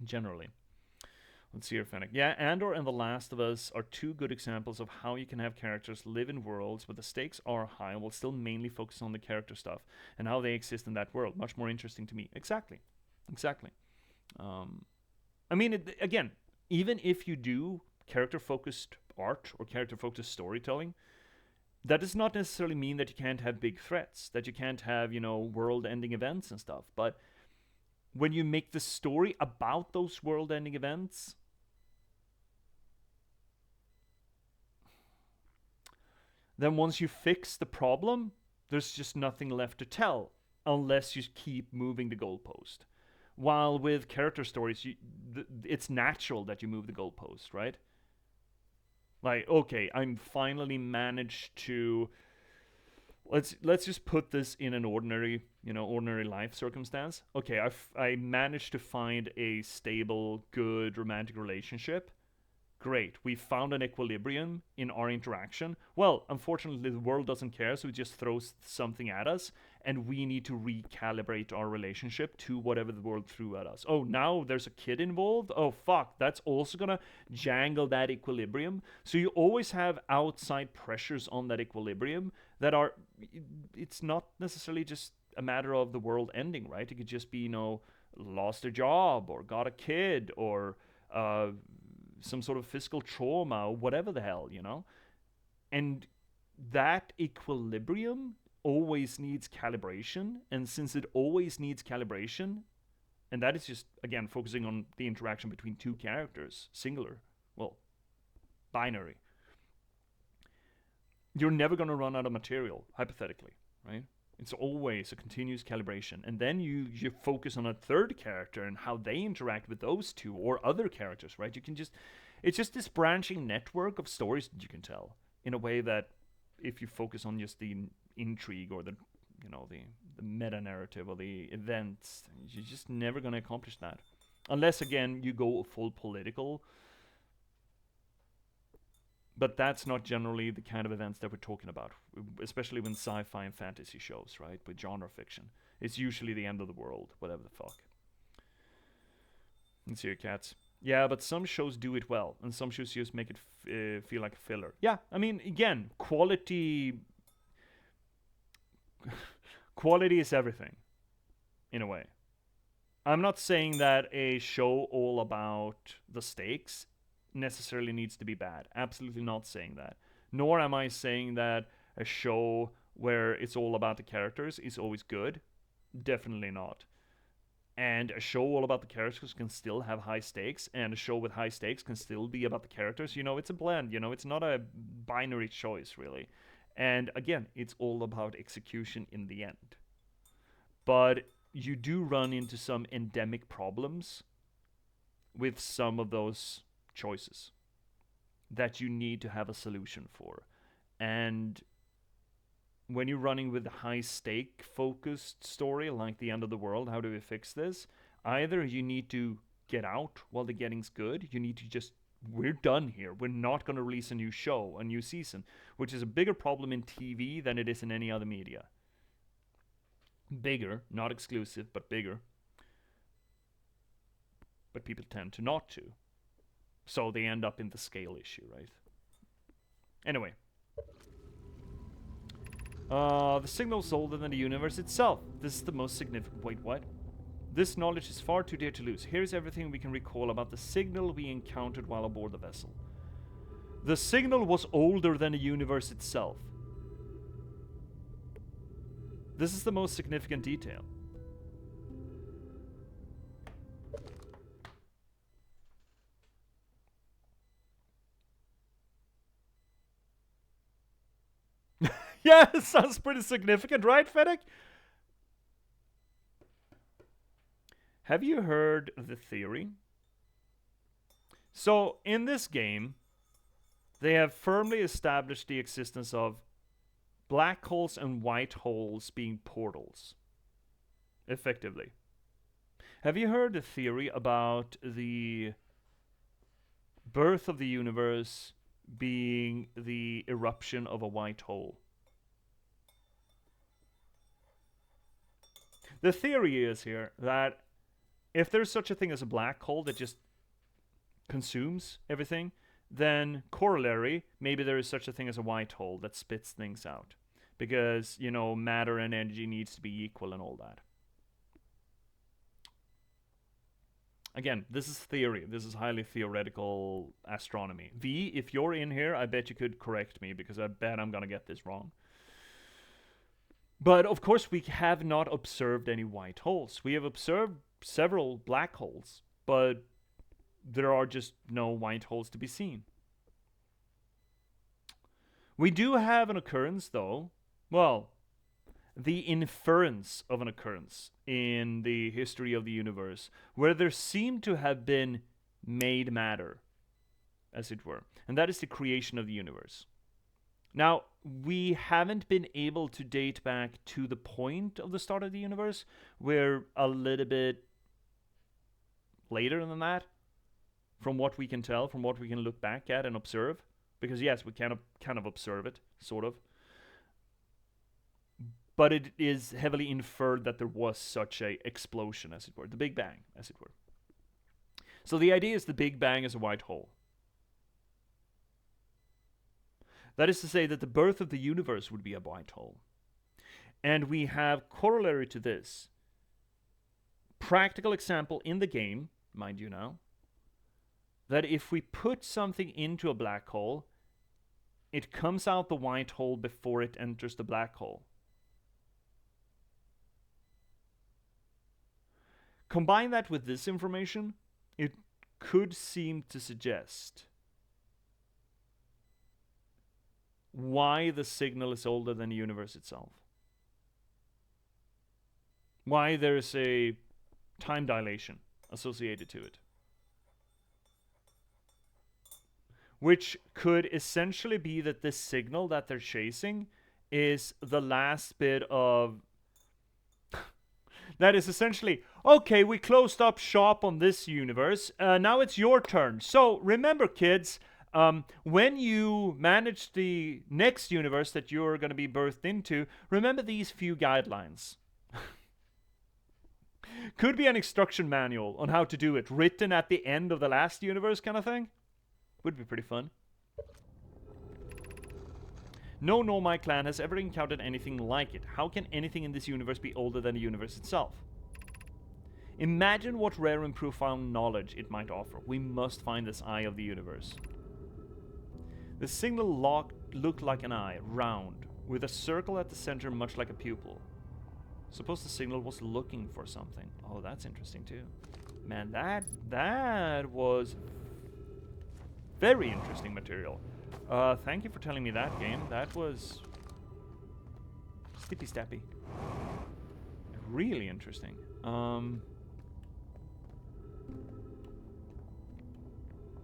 generally. Let's see here, Fennec. Yeah, Andor and The Last of Us are two good examples of how you can have characters live in worlds where the stakes are high while still mainly focus on the character stuff and how they exist in that world. Much more interesting to me. Exactly. I mean, again, even if you do character-focused art or character-focused storytelling, that does not necessarily mean that you can't have big threats, that you can't have, you know, world-ending events and stuff. But when you make the story about those world-ending events, then once you fix the problem, there's just nothing left to tell unless you keep moving the goalpost. While with character stories, it's natural that you move the goalpost, right? Like, okay, I'm finally managed to... Let's just put this in an ordinary life circumstance. Okay, I managed to find a stable, good romantic relationship. Great, we found an equilibrium in our interaction. Well, unfortunately, the world doesn't care, so it just throws something at us, and we need to recalibrate our relationship to whatever the world threw at us. Oh, now there's a kid involved? Oh, fuck, that's also gonna jangle that equilibrium. So you always have outside pressures on that equilibrium that are... It's not necessarily just a matter of the world ending, right? It could just be, lost a job, or got a kid, or... some sort of physical trauma, or whatever the hell, And that equilibrium always needs calibration, and since it always needs calibration, and that is just, again, focusing on the interaction between two characters, singular, well, binary, you're never going to run out of material, hypothetically, right? It's always a continuous calibration. And then you focus on a third character and how they interact with those two or other characters, right? It's just this branching network of stories that you can tell in a way that if you focus on just the intrigue or the meta narrative or the events, you're just never going to accomplish that. Unless, again, you go full political. But that's not generally the kind of events that we're talking about, especially when sci-fi and fantasy shows, right? With genre fiction. It's usually the end of the world, whatever the fuck. Let's see your cats. Yeah, but some shows do it well, and some shows just make it feel like a filler. Yeah, I mean, again, quality is everything, in a way. I'm not saying that a show all about the stakes necessarily needs to be bad. Absolutely not saying that. Nor am I saying that a show where it's all about the characters is always good. Definitely not. And a show all about the characters can still have high stakes, and a show with high stakes can still be about the characters. You know, it's a blend, you know, it's not a binary choice, really. And again, it's all about execution in the end. But you do run into some endemic problems with some of those choices that you need to have a solution for. And when you're running with a high stake focused story like the end of the world, how do we fix this? Either you need to get out while the getting's good, you need to just, we're done here, we're not going to release a new show, a new season, which is a bigger problem in TV than it is in any other media. Bigger, not exclusive, but bigger. But people tend to not to. So they end up in the scale issue, right? Anyway. The signal is older than the universe itself. This is the most significant... Wait, what? This knowledge is far too dear to lose. Here's everything we can recall about the signal we encountered while aboard the vessel. The signal was older than the universe itself. This is the most significant detail. Yeah, it sounds pretty significant, right, Fennec? Have you heard the theory? So, in this game, they have firmly established the existence of black holes and white holes being portals. Effectively. Have you heard the theory about the birth of the universe being the eruption of a white hole? The theory is here that if there's such a thing as a black hole that just consumes everything, then corollary, maybe there is such a thing as a white hole that spits things out. Because, you know, matter and energy needs to be equal and all that. Again, this is theory. This is highly theoretical astronomy. V, if you're in here, I bet you could correct me because I bet I'm going to get this wrong. But, of course, we have not observed any white holes. We have observed several black holes, but there are just no white holes to be seen. We do have an occurrence, though. Well, the inference of an occurrence in the history of the universe, where there seemed to have been made matter, as it were. And that is the creation of the universe. Now, we haven't been able to date back to the point of the start of the universe. We're a little bit later than that, from what we can tell, from what we can look back at and observe. Because yes, we kind of observe it, sort of. But it is heavily inferred that there was such a explosion, as it were. The Big Bang, as it were. So the idea is the Big Bang is a white hole. That is to say that the birth of the universe would be a white hole. And we have corollary to this. Practical example in the game, mind you now, that if we put something into a black hole, it comes out the white hole before it enters the black hole. Combine that with this information, it could seem to suggest why the signal is older than the universe itself. Why there is a time dilation associated to it. Which could essentially be that this signal that they're chasing is the last bit of... that is essentially, okay, we closed up shop on this universe. Now it's your turn. So remember, kids, when you manage the next universe that you're going to be birthed into, remember these few guidelines. Could be an instruction manual on how to do it, written at the end of the last universe kind of thing. Would be pretty fun. No Nomai clan has ever encountered anything like it. How can anything in this universe be older than the universe itself? Imagine what rare and profound knowledge it might offer. We must find this eye of the universe. The signal looked like an eye, round, with a circle at the center much like a pupil. Suppose the signal was looking for something. Oh, that's interesting too. Man, that was very interesting material. Thank you for telling me that, game. That was stippy stappy. Really interesting.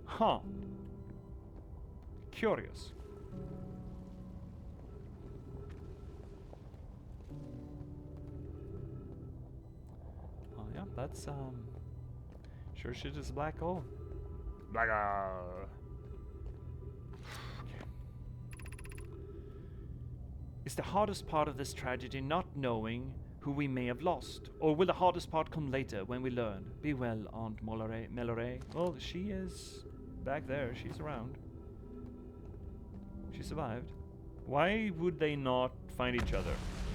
Huh. Curious. Oh yeah, that's sure shit is a black hole. Black hole. Okay. Is the hardest part of this tragedy not knowing who we may have lost? Or will the hardest part come later when we learn? Be well, Aunt Mallory. Well, she is back there. She's around. She survived. Why would they not find each other?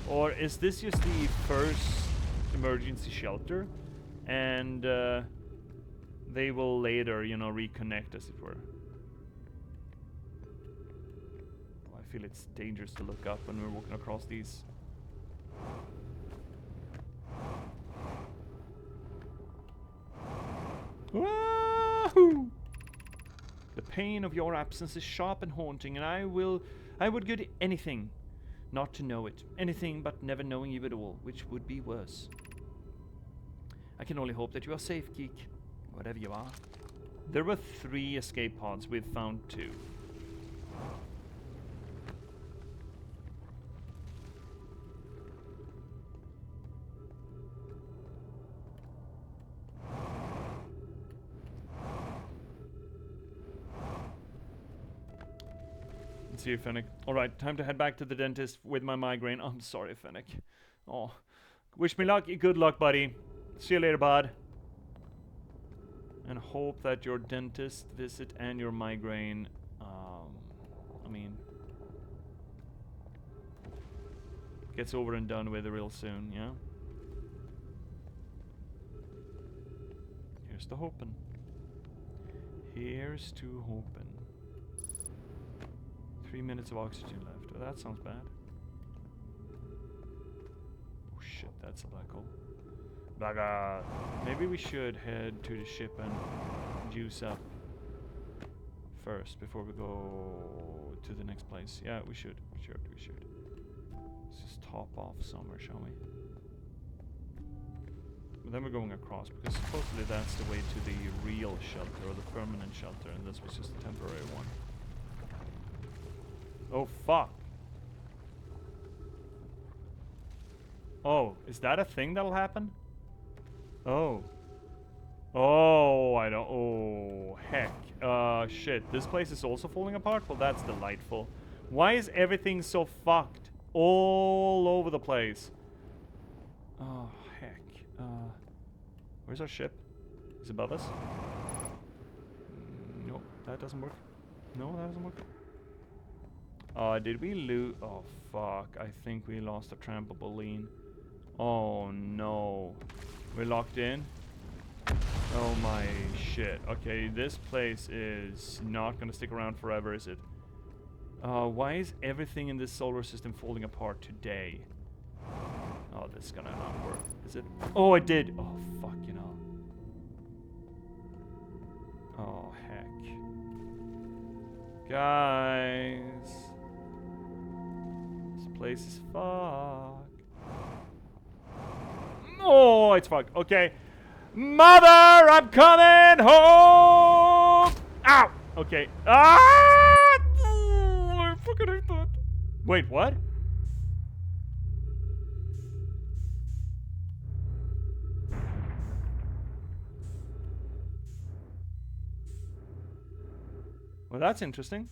Or is this just the first emergency shelter? And they will later, you know, reconnect, as it were. Oh, I feel it's dangerous to look up when we're walking across these. Wahoo! The pain of your absence is sharp and haunting, and I would give anything not to know it. Anything but never knowing you at all, which would be worse. I can only hope that you are safe, geek. Whatever you are. There were 3 escape pods. We've found 2. Let's see you, Fennec. Alright, time to head back to the dentist with my migraine. I'm sorry, Fennec. Oh. Wish me luck. Good luck, buddy. See you later, bud. And hope that your dentist visit and your migraine, I mean, gets over and done with real soon, yeah? Here's to hoping. Here's to hoping. 3 minutes of oxygen left. Oh, that sounds bad. Oh shit, that's a black hole. Maybe we should head to the ship and juice up first before we go to the next place. Yeah, we should. We should. Let's just top off somewhere, shall we? But then we're going across, because supposedly that's the way to the real shelter, or the permanent shelter, and this was just a temporary one. Oh, fuck. Oh, is that a thing that'll happen? Oh. Oh, I don't... Oh, heck. Shit. This place is also falling apart? Well, that's delightful. Why is everything so fucked? All over the place. Oh, heck. Where's our ship? Is it above us? Nope, that doesn't work. No, that doesn't work. Did we lose? Oh, fuck. I think we lost a trampoline. Oh, no. We're locked in? Oh, my shit. Okay, this place is not gonna stick around forever, is it? Why is everything in this solar system falling apart today? Oh, this is gonna not work. Is it? Oh, it did. Oh, fuck, you know. Oh, heck. Guys. This place is fucked. Oh, it's fucked. Okay. Mother, I'm coming home! Ow! Okay. Ah! Oh, I fucking hate that. Wait, what? Well, that's interesting.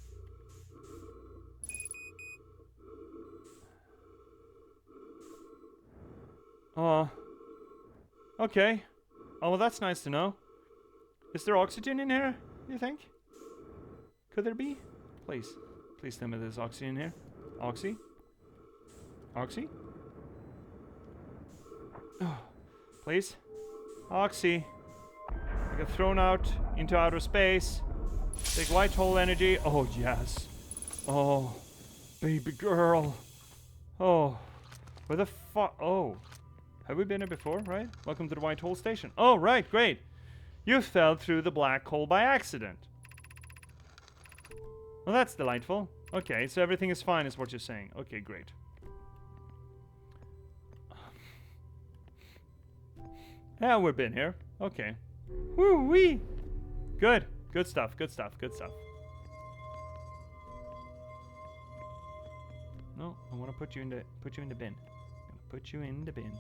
Okay. Oh, well, that's nice to know. Is there oxygen in here, you think? Could there be? Please. Please tell me there's oxygen in here. Oxy? Oxy? Oh, please? Oxy. I get thrown out into outer space. Take white hole energy. Oh, yes. Oh, baby girl. Oh, where the fuck? Oh, have we been here before, right? Welcome to the white hole station. Oh, right, great. You fell through the black hole by accident. Well, that's delightful. Okay, so everything is fine is what you're saying. Okay, great. Yeah, we've been here. Okay. Woo-wee! Good. Good stuff, good stuff, good stuff. No, I want to put you in the bin. I'm gonna put you in the bin.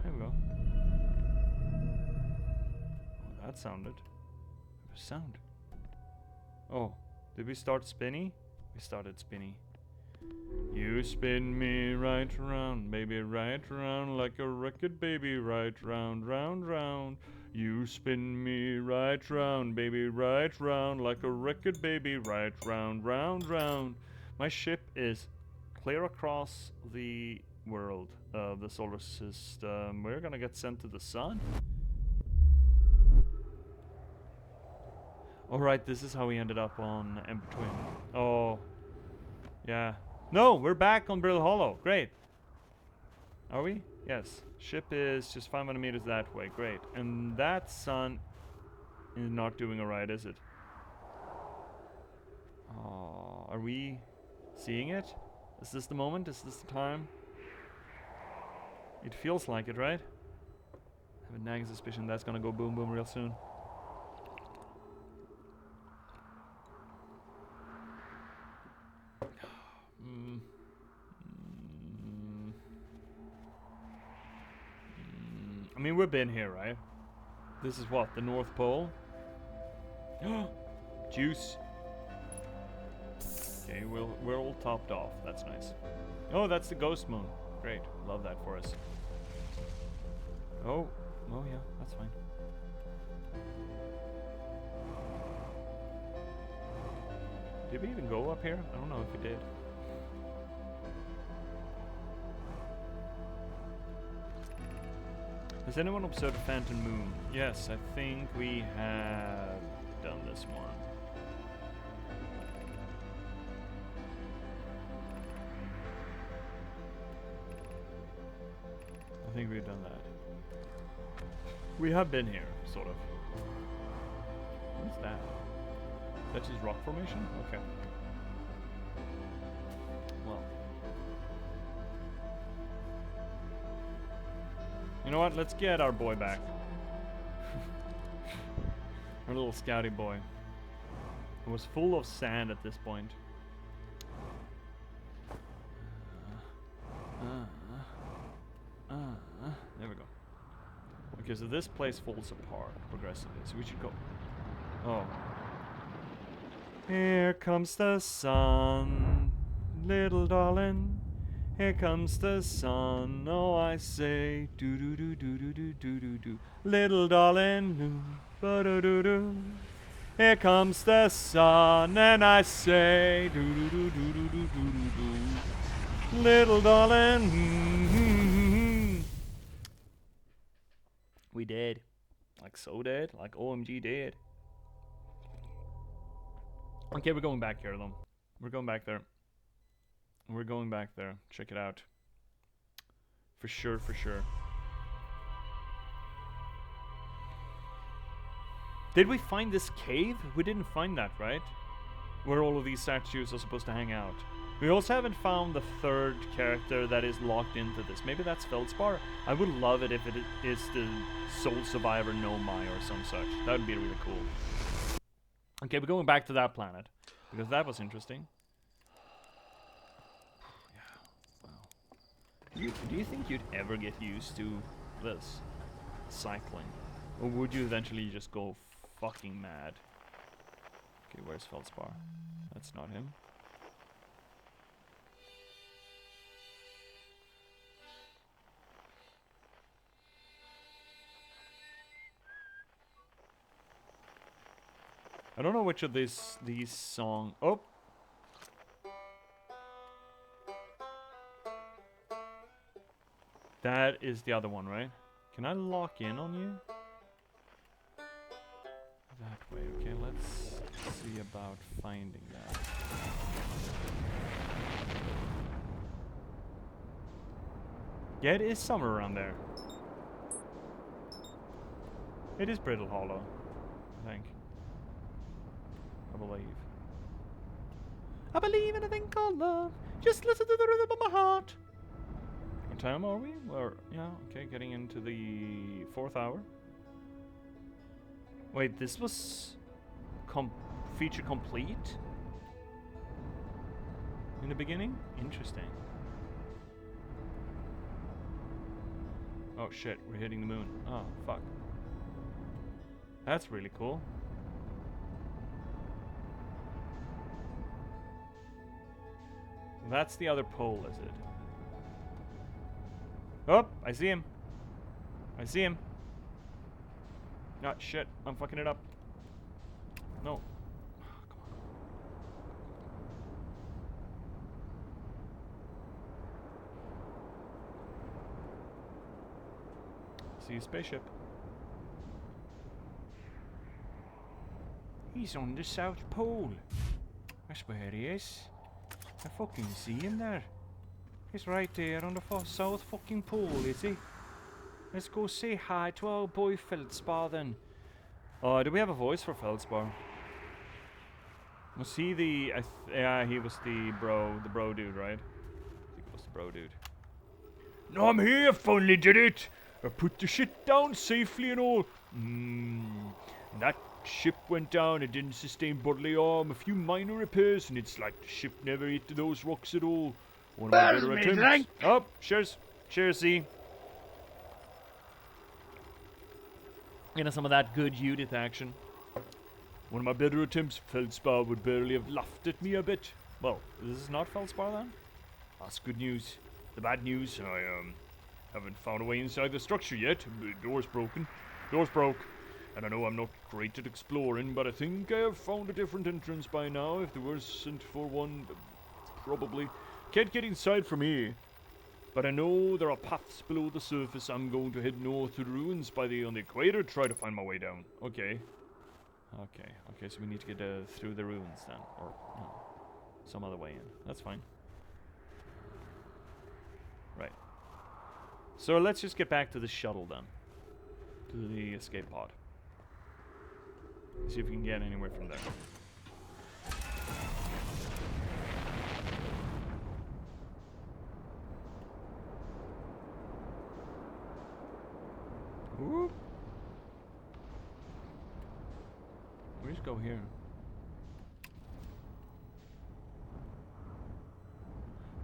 There we go. Oh, that sounded. There was sound. Oh, did we start spinny? We started spinny. You spin me right round, baby, right round, like a record, baby, right round, round, round. You spin me right round, baby, right round, like a record, baby, right round, round, round. My ship is clear across the world of the solar system. We're gonna get sent to the sun. Alright, this is how we ended up on Ember Twin. Oh. Yeah. No, we're back on Brill Hollow. Great. Are we? Yes. Ship is just 500 meters that way. Great. And that sun is not doing alright, is it? Oh, are we seeing it? Is this the moment? Is this the time? It feels like it, right? I have a nagging suspicion that's gonna go boom boom real soon. I mean, we've been here, right? This is what, the North Pole? Juice. Okay, we're all topped off. That's nice. Oh, that's the ghost moon. Great. Love that for us. Oh yeah, that's fine. Did we even go up here? I don't know if we did. Has anyone observed a phantom moon? Yes, I think we have done this one. I think we've done that. We have been here, sort of. What is that? That's his rock formation? Okay. Well. You know what? Let's get our boy back. Our little scouty boy. It was full of sand at this point. There we go. Okay, so this place falls apart progressively, so we should go. Oh. Here comes the sun, little darling. Here comes the sun. Oh, I say, do do do do do do do do do. Little darling, do ba do do do. Here comes the sun, and I say, do do do do do do do do do. Little darling. We did. Like so dead. Like OMG dead. Okay, we're going back here though. We're going back there. We're going back there. Check it out. For sure, for sure. Did we find this cave? We didn't find that, right? Where all of these statues are supposed to hang out. We also haven't found the third character that is locked into this. Maybe that's Feldspar? I would love it if it is the Soul Survivor Nomai or some such. That would be really cool. Okay, we're going back to that planet. Because that was interesting. Yeah, wow. Do you think you'd ever get used to this? Cycling? Or would you eventually just go fucking mad? Okay, where's Feldspar? That's not him. I don't know which of these songs. Oh, that is the other one, right? Can I lock in on you? That way, okay, let's see about finding that. Yeah, it is somewhere around there. It is Brittle Hollow, I think. I believe. I believe in a thing called love. Just listen to the rhythm of my heart. What time are we? We're, yeah, okay, getting into the 4th hour. Wait, this was feature complete? In the beginning? Interesting. Oh shit, we're hitting the moon. Oh, fuck. That's really cool. That's the other pole, is it? Oh, I see him. I see him. Ah, shit. I'm fucking it up. No. Come on. See a spaceship. He's on the South Pole. That's where he is. I fucking see him there. He's right there on the South fucking Pole, is he? Let's go say hi to our boy Feldspar then. Oh, do we have a voice for Feldspar? Was he the... yeah, he was the bro dude, right? I think it was the bro dude. No, I'm here, finally did it! I put the shit down safely and all. That ship went down, it didn't sustain bodily harm, a few minor repairs, and it's like the ship never hit those rocks at all. One of my better attempts. Oh, cheers. Cheers, Z. You know, some of that good Judith action. One of my better attempts, Feldspar would barely have laughed at me a bit. Well, this is not Feldspar then? That's good news. The bad news, I haven't found a way inside the structure yet. The door's broken. Door's broke. And I know I'm not great at exploring, but I think I have found a different entrance by now. If there wasn't for one, probably. Can't get inside from here. But I know there are paths below the surface. I'm going to head north to the ruins on the equator, try to find my way down. Okay. Okay, so we need to get through the ruins then. Or, no, some other way in. That's fine. Right. So let's just get back to the shuttle then. To the escape pod. See if we can get anywhere from there. Whoop. We just go here.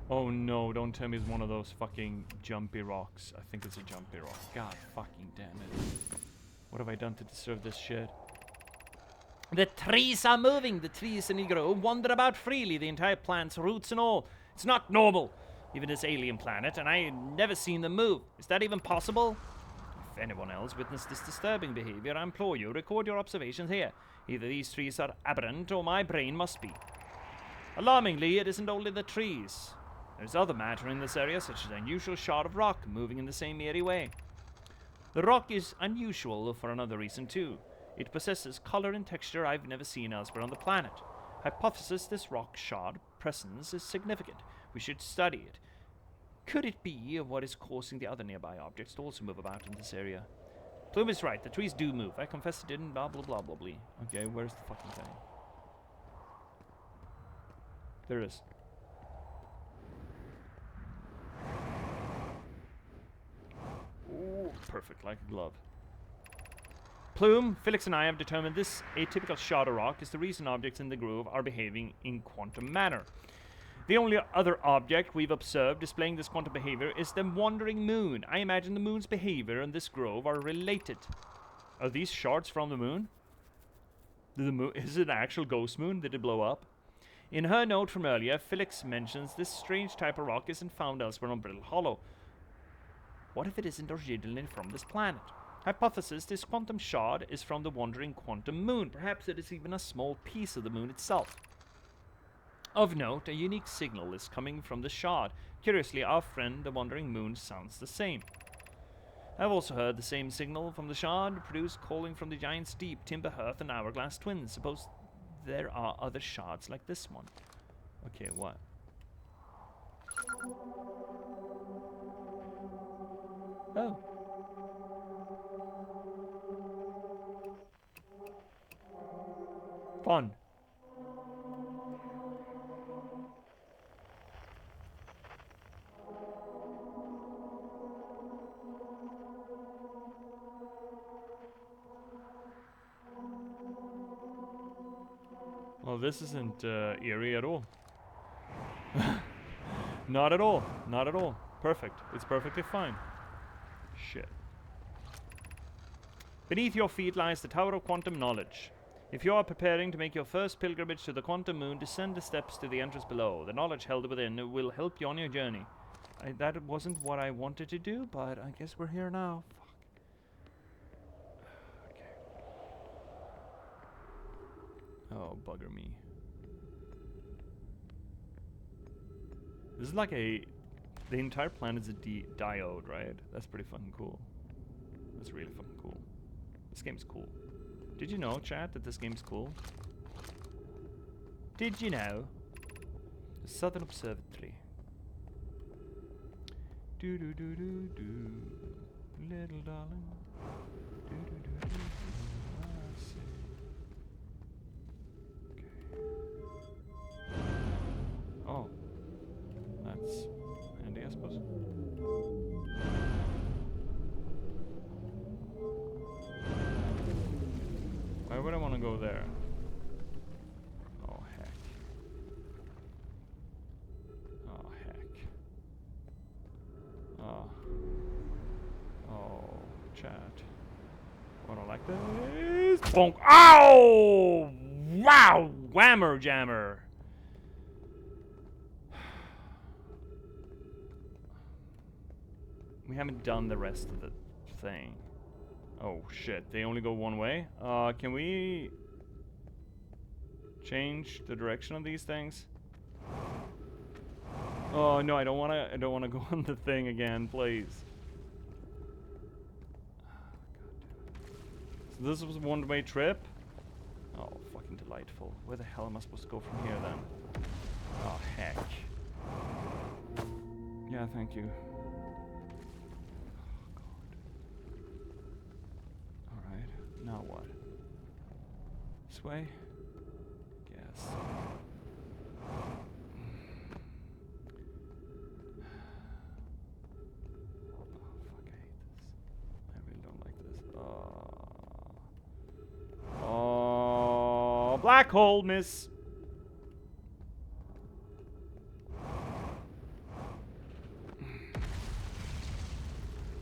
Oh no, don't tell me it's one of those fucking jumpy rocks. I think it's a jumpy rock. God fucking damn it. What have I done to deserve this shit? The trees are moving. The trees in the grove wander about freely. The entire plant's roots and all. It's not normal. Even this alien planet, and I never seen them move. Is that even possible? If anyone else witnessed this disturbing behavior, I implore you, record your observations here. Either these trees are aberrant, or my brain must be. Alarmingly, it isn't only the trees. There's other matter in this area, such as an unusual shard of rock moving in the same eerie way. The rock is unusual for another reason too. It possesses color and texture I've never seen elsewhere on the planet. Hypothesis this rock shard presence is significant. We should study it. Could it be what is causing the other nearby objects to also move about in this area? Plume is right, the trees do move. I confess it didn't, blah blah blah blah blah. Okay, where's the fucking thing? There it is. Ooh, perfect, like a glove. Plume, Felix and I have determined this atypical shard of rock is the reason objects in the grove are behaving in quantum manner. The only other object we've observed displaying this quantum behavior is the wandering moon. I imagine the moon's behavior and this grove are related. Are these shards from the moon? Is it an actual ghost moon? Did it blow up? In her note from earlier, Felix mentions this strange type of rock isn't found elsewhere on Brittle Hollow. What if it isn't originally from this planet? Hypothesis, this quantum shard is from the wandering quantum moon. Perhaps it is even a small piece of the moon itself. Of note, a unique signal is coming from the shard. Curiously, our friend, the wandering moon, sounds the same. I've also heard the same signal from the shard produced calling from the giant's deep, timber hearth, and hourglass twins. Suppose there are other shards like this one. Okay, what? Oh. Fun. Well, this isn't eerie at all. Not at all. Not at all. Perfect. It's perfectly fine. Shit. Beneath your feet lies the Tower of Quantum Knowledge. If you are preparing to make your first pilgrimage to the Quantum Moon, descend the steps to the entrance below. The knowledge held within will help you on your journey. That wasn't what I wanted to do, but I guess we're here now. Fuck. Okay. Oh, bugger me. This is like the entire planet's a diode, right? That's pretty fucking cool. That's really fucking cool. This game's cool. Did you know, chat, that this game's cool? Did you know? The Southern Observatory. Do do do do do, little darling. Do do do do. I see. Okay. Oh, that's handy, I suppose. Why would I want to go there? Oh, heck. Oh, heck. Oh. Oh, chat. I don't like this. Bonk. Ow! Wow! Whammer jammer. We haven't done the rest of the thing. Oh shit, they only go one way? Can we change the direction of these things? Oh no, I don't wanna go on the thing again, please. So this was a one-way trip? Oh, fucking delightful. Where the hell am I supposed to go from here then? Oh heck. Yeah, thank you. Now what? This way? Guess. Oh, fuck, I hate this. I really don't like this. Oh, black hole, miss!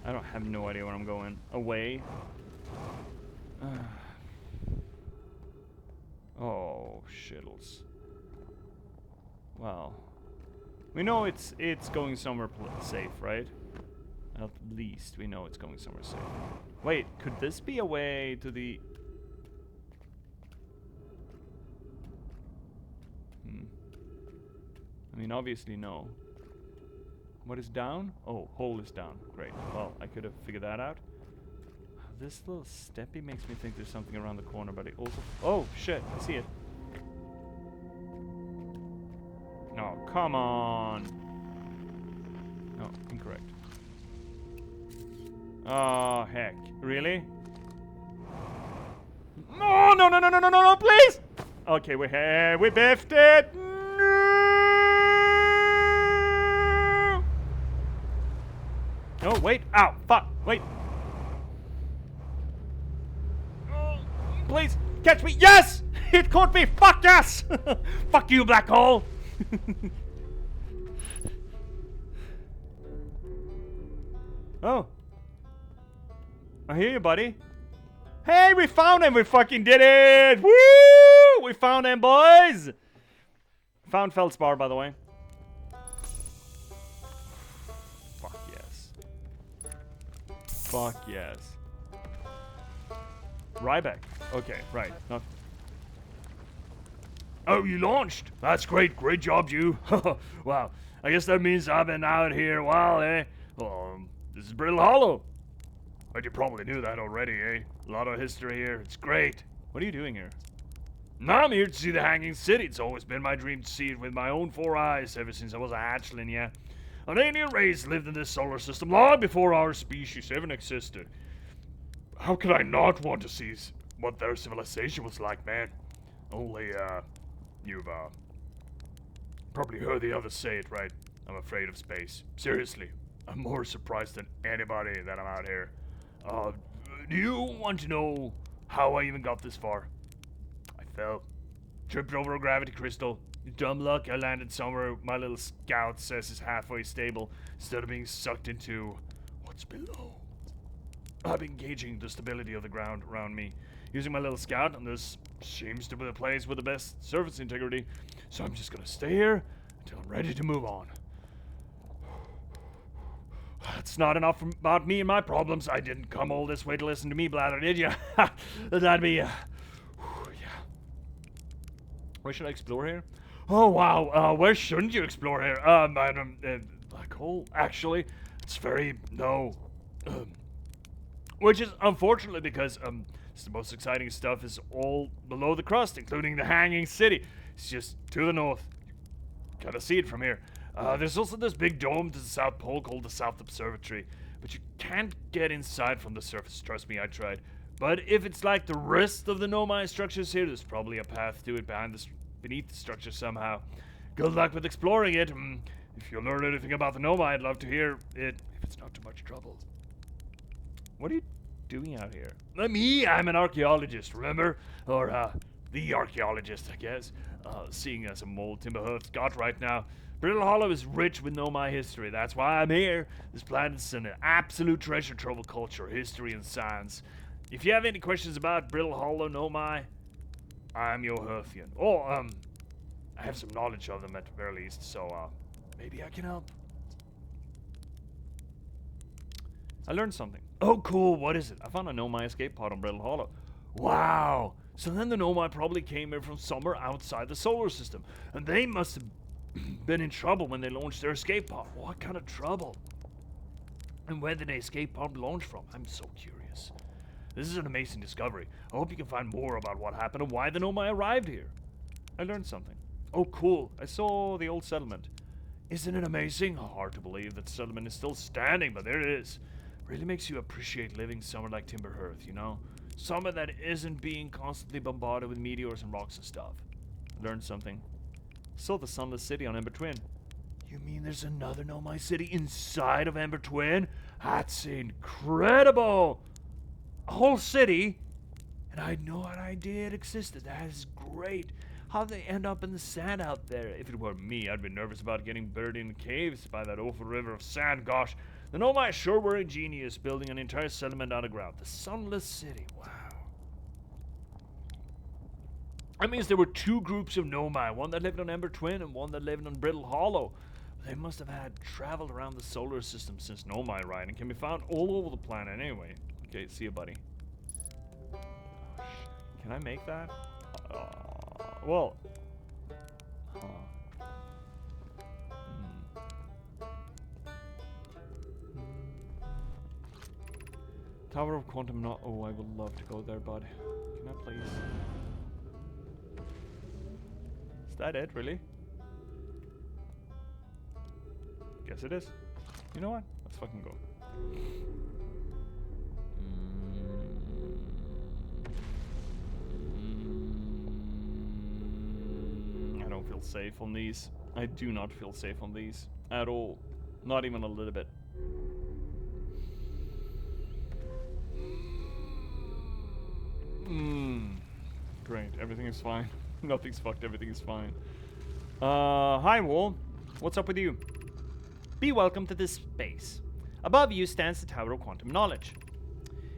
I don't have no idea where I'm going. Away? Oh, shittles. Well, we know it's going somewhere safe, right? At least we know it's going somewhere safe. Wait, could this be a way to the... I mean, obviously no. What is down? Oh, hole is down. Great. Well, I could have figured that out. This little steppy makes me think there's something around the corner, but it also... Oh, shit, I see it. No, come on. No, incorrect. Oh, heck. Really? No, no, no, no, no, no, no, no, please! Okay, we biffed it! No! No, wait. Ow, fuck, wait. Please, catch me. Yes! It caught me. Fuck yes! Fuck you, black hole. Oh. I hear you, buddy. Hey, we found him. We fucking did it. Woo! We found him, boys. Found Feldspar, by the way. Fuck yes. Fuck yes. Ryback. Okay, right. Not. Oh, you launched? That's great. Great job, you. Wow. I guess that means I've been out here a while, eh? Well, this is Brittle Hollow. But you probably knew that already, eh? A lot of history here. It's great. What are you doing here? No, I'm here to see the Hanging City. It's always been my dream to see it with my own 4 eyes ever since I was a hatchling, yeah. An alien race lived in this solar system long before our species even existed. How could I not want to see what their civilization was like, man? Only, you've, probably heard the others say it, right? I'm afraid of space. Seriously, I'm more surprised than anybody that I'm out here. Do you want to know how I even got this far? I fell. Tripped over a gravity crystal. Dumb luck, I landed somewhere my little scout says is halfway stable instead of being sucked into what's below. I'm engaging the stability of the ground around me using my little scout, and this seems to be the place with the best surface integrity, so I'm just gonna stay here until I'm ready to move on. That's not enough about me and my problems. I didn't come all this way to listen to me blather, did you? That'd be, yeah. Where should I explore here? Oh, wow. Where shouldn't you explore here? Black hole, actually. It's very, no. Which is unfortunately because, the most exciting stuff is all below the crust, including the Hanging City. It's just to the north. Gotta see it from here. There's also this big dome to the South Pole called the South Observatory, but you can't get inside from the surface, trust me, I tried. But if it's like the rest of the Nomai structures here, there's probably a path to it beneath the structure somehow. Good luck with exploring it. If you learn anything about the Nomai, I'd love to hear it, if it's not too much trouble. What are you doing out here? Me, I'm an archaeologist, remember? Or, the archaeologist, I guess. Seeing as I'm old Timberhurt's got right now. Brittle Hollow is rich with Nomai history. That's why I'm here. This planet's an absolute treasure trove of culture, history, and science. If you have any questions about Brittle Hollow, Nomai, I'm your Hearthian. Or, I have some knowledge of them at the very least, so, maybe I can help. I learned something. Oh, cool. What is it? I found a Nomai escape pod on Brittle Hollow. Wow. So then the Nomai probably came here from somewhere outside the solar system. And they must have been in trouble when they launched their escape pod. What kind of trouble? And where did the escape pod launch from? I'm so curious. This is an amazing discovery. I hope you can find more about what happened and why the Nomai arrived here. I learned something. Oh, cool. I saw the old settlement. Isn't it amazing? Hard to believe that the settlement is still standing, but there it is. Really makes you appreciate living somewhere like Timberhearth, you know? Somewhere that isn't being constantly bombarded with meteors and rocks and stuff. Learned something. Saw the Sunless City on Ember Twin. You mean there's another Nomai city inside of Ember Twin? That's incredible! A whole city? And I had no idea it existed. That is great. How'd they end up in the sand out there? If it were me, I'd be nervous about getting buried in caves by that awful river of sand. Gosh, the Nomai sure were ingenious, building an entire settlement underground. The Sunless City, wow. That means there were 2 groups of Nomai, one that lived on Ember Twin and one that lived on Brittle Hollow. They must have had traveled around the solar system since Nomai writing can be found all over the planet anyway. Okay, see you, buddy. Can I make that? Well. Tower of Quantum Knot. Oh, I would love to go there, bud. Can I please? Is that it, really? Guess it is. You know what? Let's fucking go. I don't feel safe on these. I do not feel safe on these at all. Not even a little bit. Great, everything is fine. Nothing's fucked, everything is fine. Hi, Wall. What's up with you? Be welcome to this space. Above you stands the Tower of Quantum Knowledge.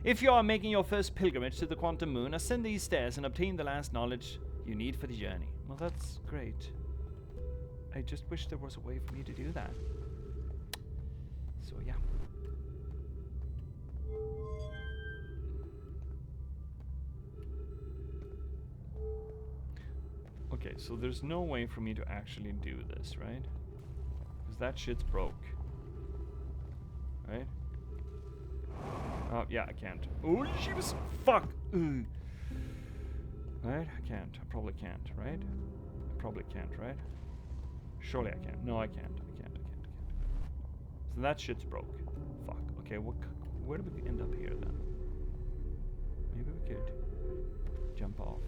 If you are making your first pilgrimage to the Quantum Moon, ascend these stairs and obtain the last knowledge you need for the journey. Well, that's great. I just wish there was a way for me to do that. So, yeah. Okay, so there's no way for me to actually do this, right? Because that shit's broke. Right? Oh, yeah, I can't. Oh, she was... Fuck! Ugh. Right? I can't. I probably can't, right? I probably can't, right? Surely I can. No, I can't. I can't. So that shit's broke. Fuck. Okay, where do we end up here then? Maybe we could jump off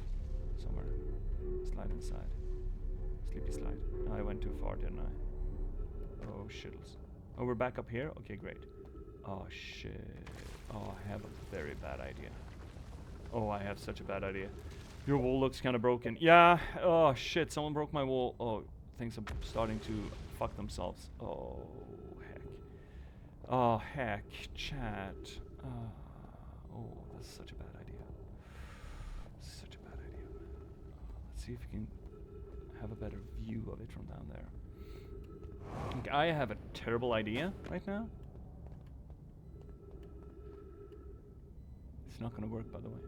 somewhere. Slide inside. Sleepy slide. No, I went too far, didn't I? Oh, shittles. Oh, we're back up here? Okay, great. Oh, shit. Oh, I have a very bad idea. Oh, I have such a bad idea. Your wall looks kind of broken. Yeah. Oh, shit. Someone broke my wall. Oh, things are starting to fuck themselves. Oh, heck. Oh, heck. Chat. Oh, this is such a bad idea. Such a bad idea, man. Let's see if we can have a better view of it from down there. Okay, I have a terrible idea right now. It's not gonna work, by the way.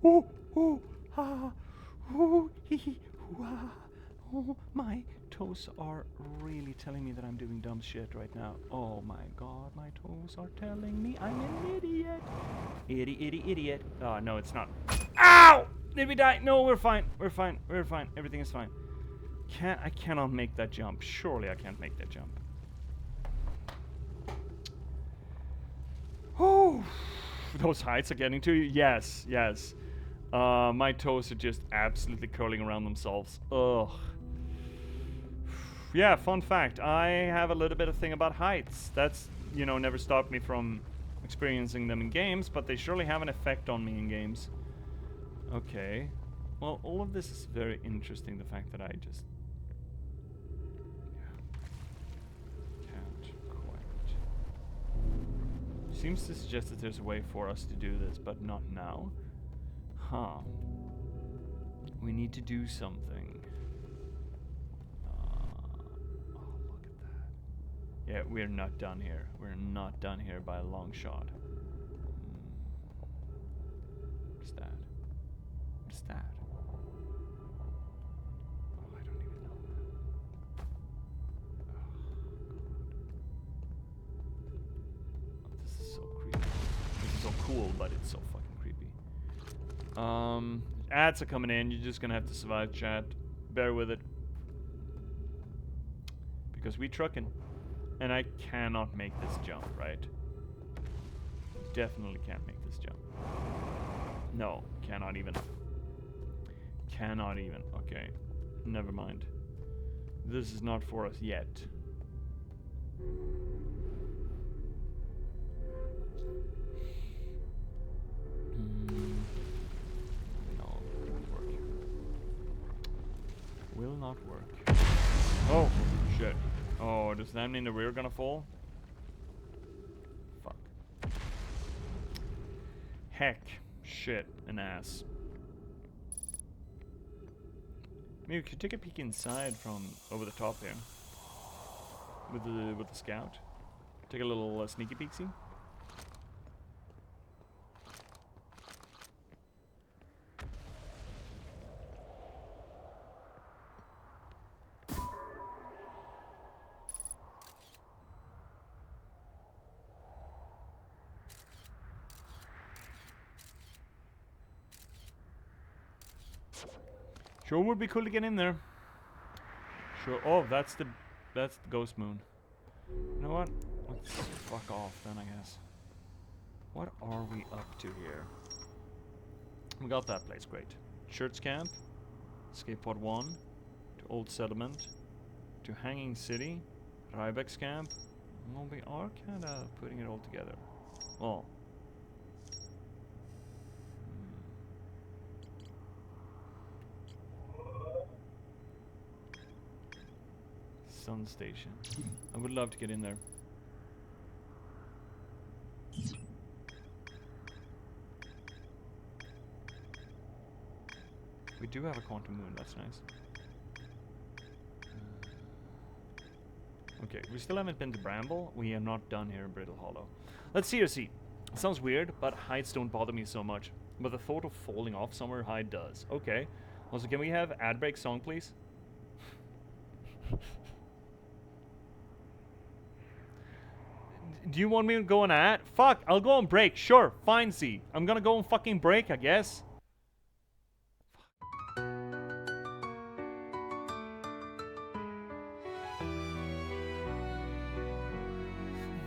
Oh, oh, ha, oh, hee hee, wah. Oh, my toes are really telling me that I'm doing dumb shit right now. Oh my god, my toes are telling me I'm an idiot. Idiot. Oh, no, it's not. Ow! Did we die? No, we're fine. We're fine. Everything is fine. I cannot make that jump. Surely I can't make that jump. Oh, those heights are getting to you. Yes. My toes are just absolutely curling around themselves. Ugh. Yeah, fun fact. I have a little bit of thing about heights. That's, never stopped me from experiencing them in games, but they surely have an effect on me in games. Okay. Well, all of this is very interesting. The fact that I just... can't quite. Seems to suggest that there's a way for us to do this, but not now. Huh. We need to do something. Oh, look at that. Yeah, we're not done here. We're not done here by a long shot. What's that? What's that? Oh, I don't even know, man. Oh, this is so creepy. This is so cool, but it's so fucking creepy. Ads are coming in. You're just gonna have to survive, chat. Bear with it. Because we trucking. And I cannot make this jump, right? Definitely can't make this jump. No, cannot even. Cannot even. Okay. Never mind. This is not for us yet. No, won't work. Will not work. Oh, shit. Oh, does that mean that we're gonna fall? Fuck. Heck. Shit. An ass. Maybe we could take a peek inside from over the top here. With the scout. Take a little sneaky peeksy. Sure would be cool to get in there. Sure. Oh, that's the ghost moon. You know what? Let's fuck off then, I guess. What are we up to here? We got that place, great. Church Camp, Escape Pod 1, to Old Settlement, to Hanging City, Rybeck's Camp. Well, we are kind of putting it all together. Well. Sun Station. I would love to get in there. We do have a quantum moon, that's nice. Okay, we still haven't been to Bramble. We are not done here in Brittle Hollow. Let's see. It sounds weird, but heights don't bother me so much. But the thought of falling off somewhere high does. Okay. Also, can we have ad break song, please? Do you want me to go on ad? Fuck, I'll go on break. Sure, fine, Z. I'm gonna go on fucking break, I guess.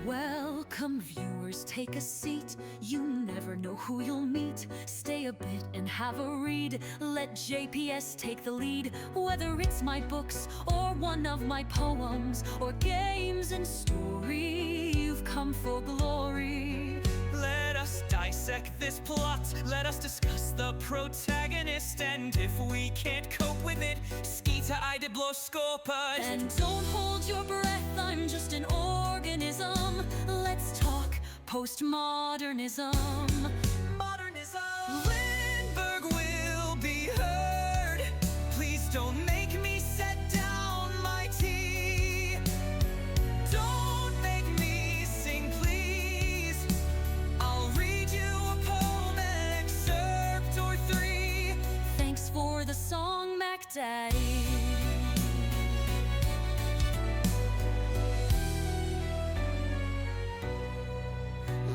Welcome viewers, take a seat. You never know who you'll meet. Stay a bit and have a read. Let J.P.S. take the lead. Whether it's my books or one of my poems or games and story, you've come for glory. Let us dissect this plot. Let us discuss the protagonist. And if we can't cope with it, Skeeta Idibloskopus. And don't hold your breath, I'm just an organism. Let's talk postmodernism. Modernism. Lindberg will be heard. Please don't make me set down my tea. Don't make me sing, please. I'll read you a poem, an excerpt or three. Thanks for the song, Mac Daddy.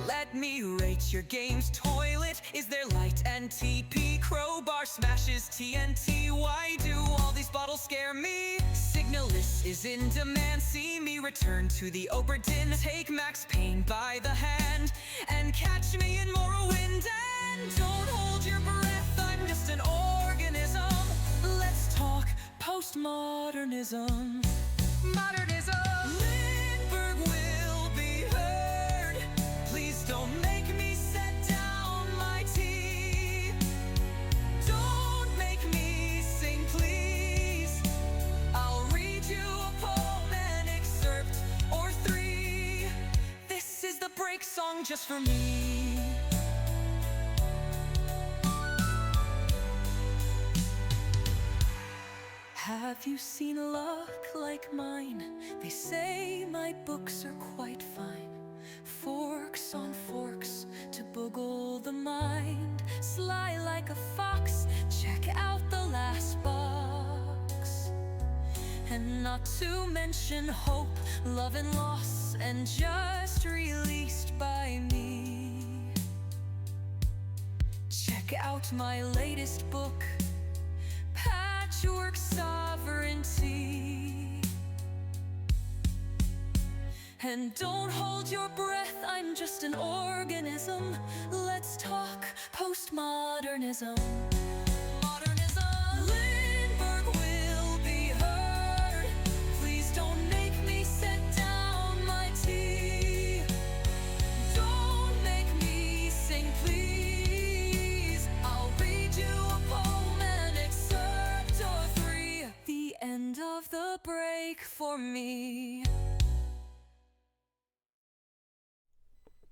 Let me rate your game's toilet. Is there light and TP? Crowbar smashes TNT. Why do all these bottles scare me? Signalis is in demand. See me return to the Oberdin. Take Max Payne by the hand and catch me in Morrowind. And don't hold your breath, I'm just an organism. Let's talk postmodernism. Modernism. Lindberg will be heard. Please don't make me set down my tea. Don't make me sing, please. I'll read you a poem, an excerpt or three. This is the break song just for me. Have you seen luck like mine? They say my books are quite fine. Forks on forks to boggle the mind. Sly like a fox, check out the last box. And not to mention hope, love and loss, and just released by me. Check out my latest book, Patchwork Sovereignty. And don't hold your breath, I'm just an organism. Let's talk postmodernism. Modernism. Lindberg will be heard. Please don't make me set down my tea. Don't make me sing, please. I'll read you a poem, an excerpt or three. The end of the break for me.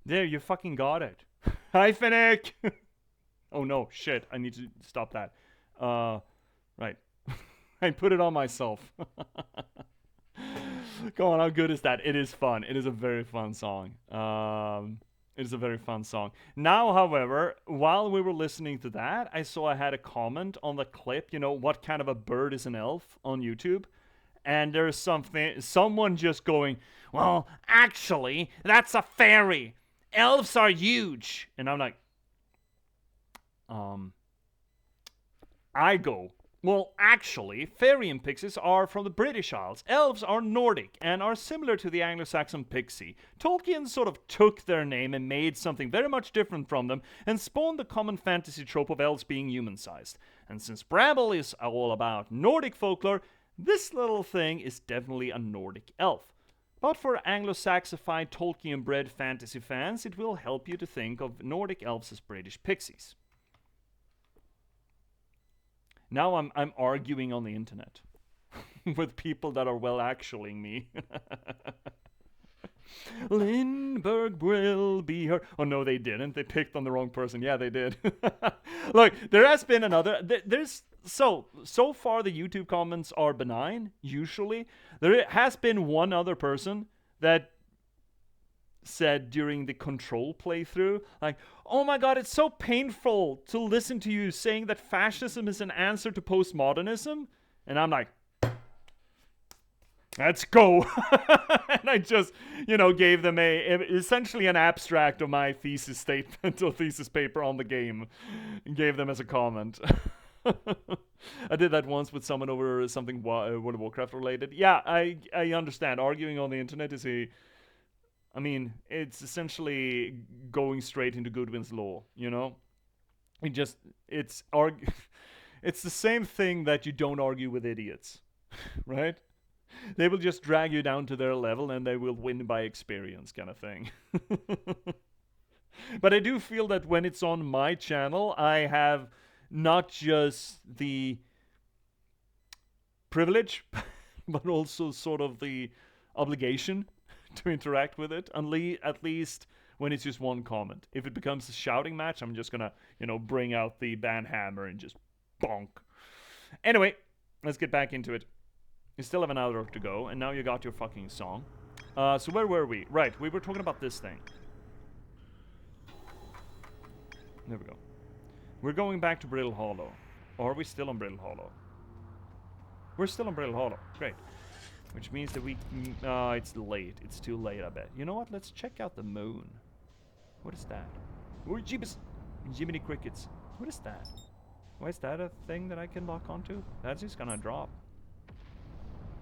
There, you fucking got it. Hi, Finnick! Oh no, shit, I need to stop that. Right. I put it on myself. Go on, how good is that? It is fun. It is a very fun song. It is a very fun song. Now, however, while we were listening to that, I saw I had a comment on the clip, you know, what kind of a bird is an elf on YouTube? And there's someone just going, well, actually, that's a fairy. Elves are huge. And I'm like, I go, well, actually, fairy and pixies are from the British Isles. Elves are Nordic and are similar to the Anglo-Saxon pixie. Tolkien sort of took their name and made something very much different from them and spawned the common fantasy trope of elves being human-sized. And since Bramble is all about Nordic folklore, this little thing is definitely a Nordic elf. But for Anglo-Saxified Tolkien-bred fantasy fans, it will help you to think of Nordic elves as British pixies. Now I'm arguing on the internet with people that are well-actuallying me. Lindberg will be her. Oh no, they didn't. They picked on the wrong person. Yeah, they did. Look, there has been another. There's so far the YouTube comments are benign. Usually, there has been one other person that said during the Control playthrough, like, "Oh my God, it's so painful to listen to you saying that fascism is an answer to postmodernism," and I'm like, let's go. And I just, gave them essentially an abstract of my thesis statement or thesis paper on the game and gave them as a comment. I did that once with someone over something World of Warcraft related. Yeah, I understand. Arguing on the internet is it's essentially going straight into Goodwin's law, it's it's the same thing that you don't argue with idiots, right? They will just drag you down to their level and they will win by experience, kind of thing. But I do feel that when it's on my channel, I have not just the privilege, but also sort of the obligation to interact with it, at least when it's just one comment. If it becomes a shouting match, I'm just gonna, bring out the band hammer and just bonk. Anyway, let's get back into it. You still have an hour to go, and now you got your fucking song. So where were we? Right, we were talking about this thing. There we go. We're going back to Brittle Hollow. Or are we still on Brittle Hollow? We're still on Brittle Hollow. Great. Which means that it's late. It's too late, I bet. You know what? Let's check out the moon. What is that? Oh, J.P.S. Jiminy Crickets. What is that? Why is that a thing that I can lock onto? That's just gonna drop.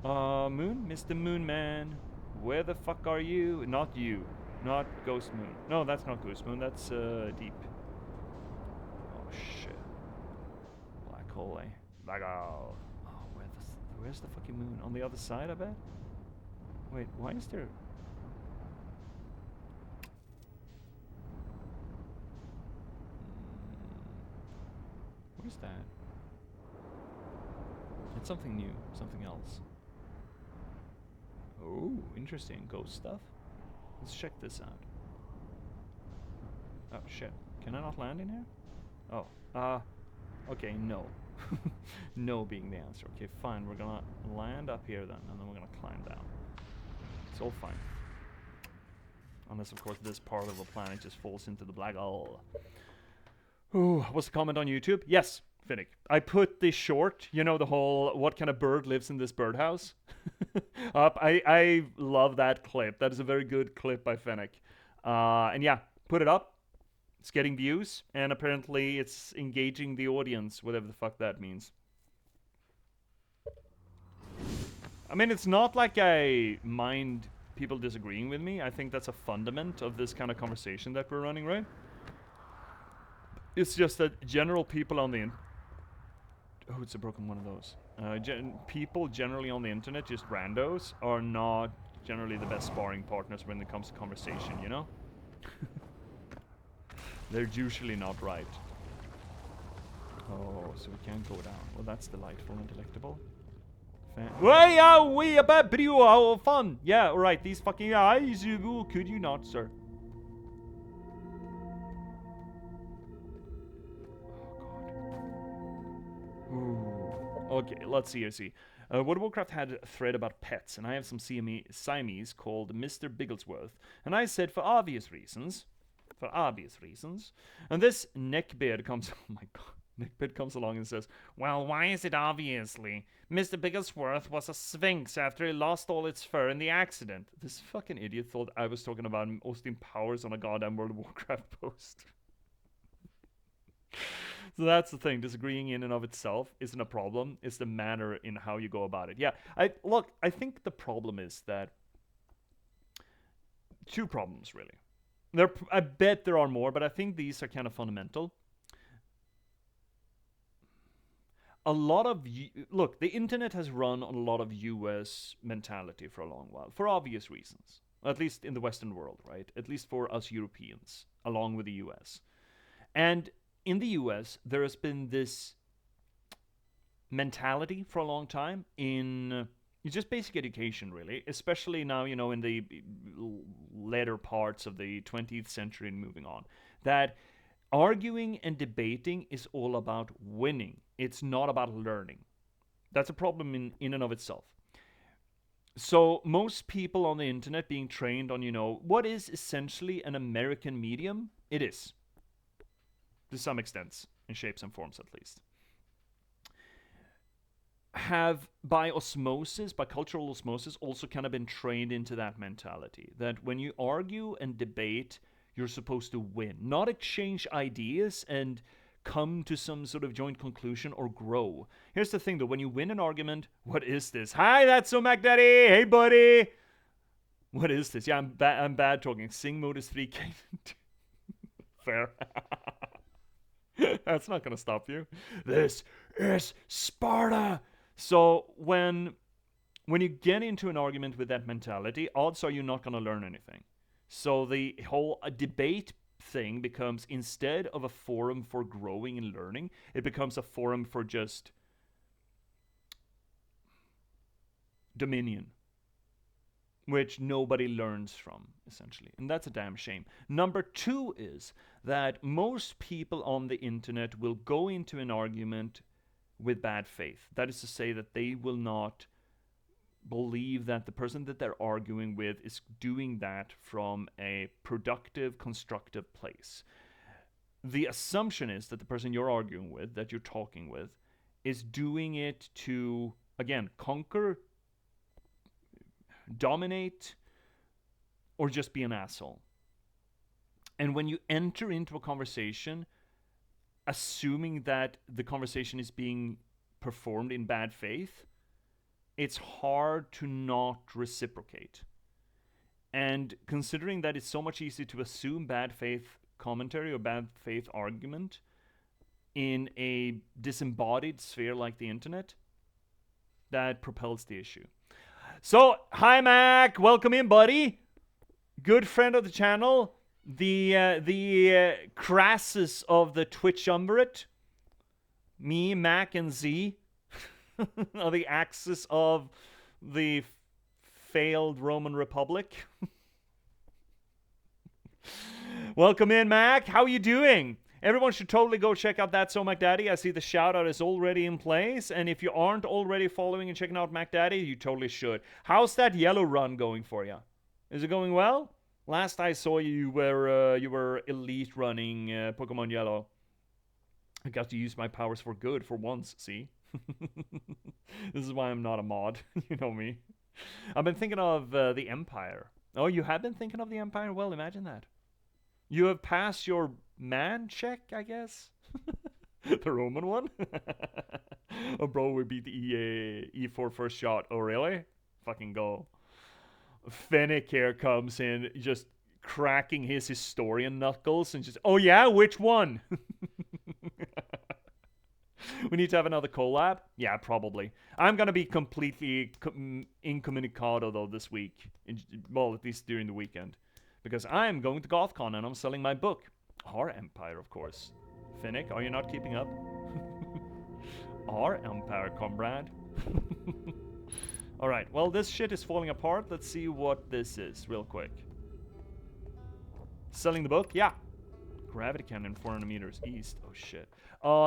Moon? Mr. Moon Man. Where the fuck are you? Not you. Not Ghost Moon. No, that's not Ghost Moon. That's, Deep. Oh, shit. Black hole, eh? Black hole. Oh, where's the fucking moon? On the other side, I bet? Wait, why is there... What is that? It's something new. Something else. Oh, interesting. Ghost stuff. Let's check this out. Oh, shit. Can I not land in here? Oh, okay, no. No being the answer. Okay, fine. We're gonna land up here then, and then we're gonna climb down. It's all fine. Unless, of course, this part of the planet just falls into the black hole. Ooh, what's the comment on YouTube? Yes, Finnick. I put this short, the whole what kind of bird lives in this birdhouse up. I love that clip. That is a very good clip by Finnick. And yeah, put it up. It's getting views, and apparently it's engaging the audience, whatever the fuck that means. I mean, it's not like I mind people disagreeing with me. I think that's a fundament of this kind of conversation that we're running, right? It's just that general people on the oh, it's a broken one of those. People generally on the internet, just randos, are not generally the best sparring partners when it comes to conversation, They're usually not right. Oh, so we can't go down. Well, that's delightful and delectable. We about fun. Yeah, alright, these fucking eyes, could you not, sir? Ooh. Okay, let's see. World of Warcraft had a thread about pets, and I have some Siamese called Mr. Bigglesworth, and I said for obvious reasons, and this neckbeard comes, oh my god, neckbeard comes along and says, well, why is it obviously? Mr. Bigglesworth was a sphinx after he lost all its fur in the accident. This fucking idiot thought I was talking about Austin Powers on a goddamn World of Warcraft post. So that's the thing. Disagreeing in and of itself isn't a problem. It's the manner in how you go about it. Yeah, I think the problem is that two problems really. I bet there are more, but I think these are kind of fundamental. A lot of look, the internet has run on a lot of US mentality for a long while, for obvious reasons. At least in the Western world, right? At least for us Europeans, along with the US. And in the US, there has been this mentality for a long time in just basic education, really, especially now, in the later parts of the 20th century and moving on, that arguing and debating is all about winning. It's not about learning. That's a problem in and of itself. So most people on the internet being trained on, what is essentially an American medium, it is. To some extent, in shapes and forms at least. have, by osmosis, by cultural osmosis, also kind of been trained into that mentality. That when you argue and debate, you're supposed to win, not exchange ideas and come to some sort of joint conclusion or grow. Here's the thing though, when you win an argument, what is this? Hi, that's so Mac Daddy. Hey, buddy. What is this? Yeah, I'm bad talking. Sing mode is 3K. Fair. That's not gonna stop you. This is Sparta. So when you get into an argument with that mentality, odds are you're not gonna learn anything. So the whole debate thing becomes, instead of a forum for growing and learning, it becomes a forum for just dominion, which nobody learns from, essentially. And that's a damn shame. Number 2 is that most people on the internet will go into an argument with bad faith. That is to say that they will not believe that the person that they're arguing with is doing that from a productive, constructive place. The assumption is that the person you're arguing with, that you're talking with, is doing it to, again, conquer, dominate, or just be an asshole. And when you enter into a conversation assuming that the conversation is being performed in bad faith, it's hard to not reciprocate. And considering that it's so much easier to assume bad faith commentary or bad faith argument in a disembodied sphere like the internet, that propels the issue. So, hi Mac, welcome in, buddy. Good friend of the channel, the Crassus of the Twitchumvirate. Me, Mac, and Z are the axis of the failed Roman Republic. Welcome in, Mac. How are you doing? Everyone should totally go check out That's So Mac Daddy. I see the shout out is already in place. And if you aren't already following and checking out Mac Daddy, you totally should. How's that yellow run going for you? Is it going well? Last I saw you, you were elite running Pokemon Yellow. I got to use my powers for good for once, see? This is why I'm not a mod. You know me. I've been thinking of the Empire. Oh, you have been thinking of the Empire? Well, imagine that. You have passed your man check, I guess. The Roman one. Oh, bro, we beat the E4 first shot. Oh, really? Fucking go. Fennec here comes in, just cracking his historian knuckles and just, oh yeah, which one? We need to have another collab? Yeah, probably. I'm gonna be completely incommunicado though this week. Well, at least during the weekend. Because I'm going to GothCon and I'm selling my book. Our Empire, of course. Finnick, are you not keeping up? Our Empire, comrade. Alright, well, this shit is falling apart. Let's see what this is, real quick. Selling the book? Yeah. Gravity cannon 400 meters east. Oh, shit.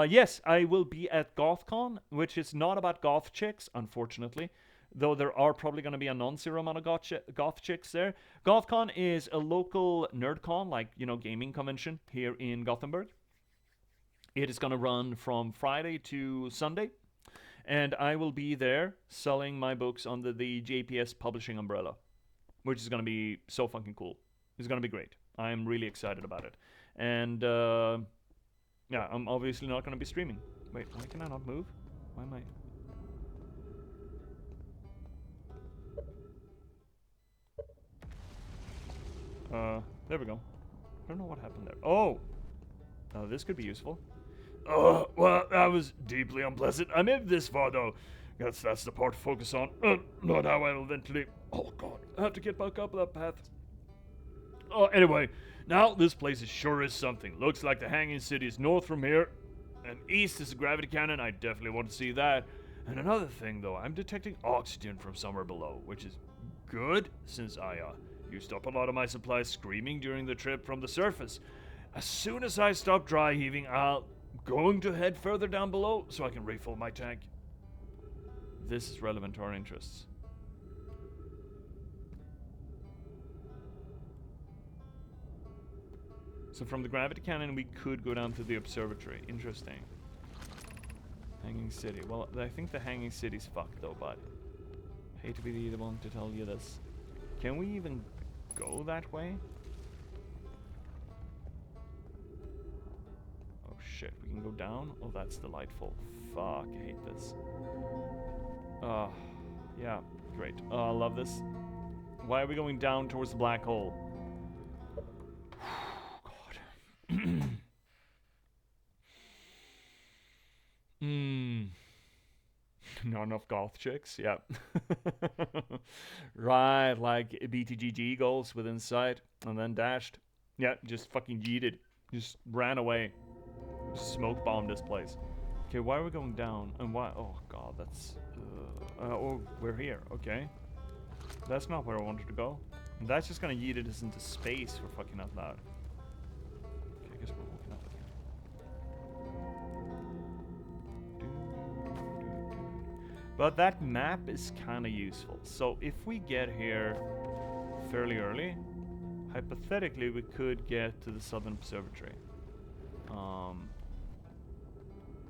Yes, I will be at GothCon, which is not about goth chicks, unfortunately. Though there are probably going to be a non-zero amount of goth chicks there. GothCon is a local nerdcon, like, you know, gaming convention here in Gothenburg. It is going to run from Friday to Sunday. And I will be there selling my books under the J.P.S. publishing umbrella. Which is going to be so fucking cool. It's going to be great. I'm really excited about it. And, yeah, I'm obviously not going to be streaming. Wait, why can I not move? Why am I... there we go. I don't know what happened there. Oh! This could be useful. Well, that was deeply unpleasant. I made it this far, though. Guess that's the part to focus on. Not how I'll eventually... Oh, God. I have to get back up that path. Anyway. Now, this place sure is something. Looks like the Hanging City is north from here. And east is a gravity cannon. I definitely want to see that. And another thing, though. I'm detecting oxygen from somewhere below. Which is good, since I, used up a lot of my supplies screaming during the trip from the surface. As soon as I stop dry heaving, I'll going to head further down below so I can refill my tank. This is relevant to our interests. So from the gravity cannon we could go down to the observatory. Interesting. Hanging City. Well, I think the Hanging City's fucked though, but hate to be the one to tell you this. Can we even go that way? Oh shit, we can go down? Oh, that's delightful. Fuck, I hate this. Yeah, great. Oh, I love this. Why are we going down towards the black hole? God. Not enough goth chicks, yeah. Right, like BTGG goals within sight, and then dashed. Yeah, just fucking yeeted. Just ran away. Just smoke bombed this place. Okay, why are we going down? And why? Oh god, that's... oh, we're here, okay. That's not where I wanted to go. And that's just gonna yeeted us into space for fucking out loud. Okay, I guess we're walking up again. But that map is kind of useful. So if we get here fairly early, hypothetically we could get to the Southern Observatory.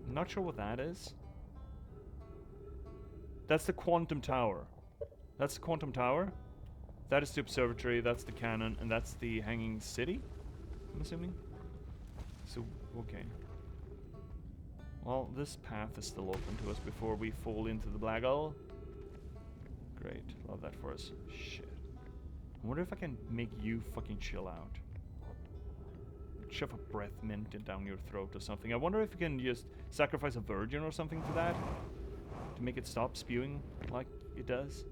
Not sure what that is. That's the Quantum Tower. That's the Quantum Tower. That is the observatory, that's the cannon, and that's the Hanging City, I'm assuming. So, okay. Well, this path is still open to us before we fall into the black hole. Great, love that for us. Shit. I wonder if I can make you fucking chill out. Shove a breath mint down your throat or something. I wonder if you can just sacrifice a virgin or something to that to make it stop spewing like it does.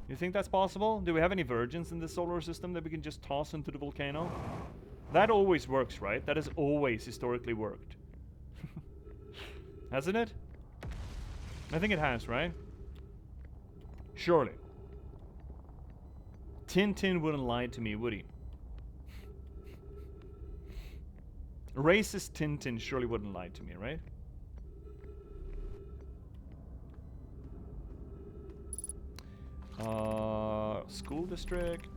You think that's possible? Do we have any virgins in the solar system that we can just toss into the volcano? That always works, right? That has always historically worked. Hasn't it? I think it has, right? Surely. Tintin wouldn't lie to me, would he? Racist Tintin surely wouldn't lie to me, right? School district,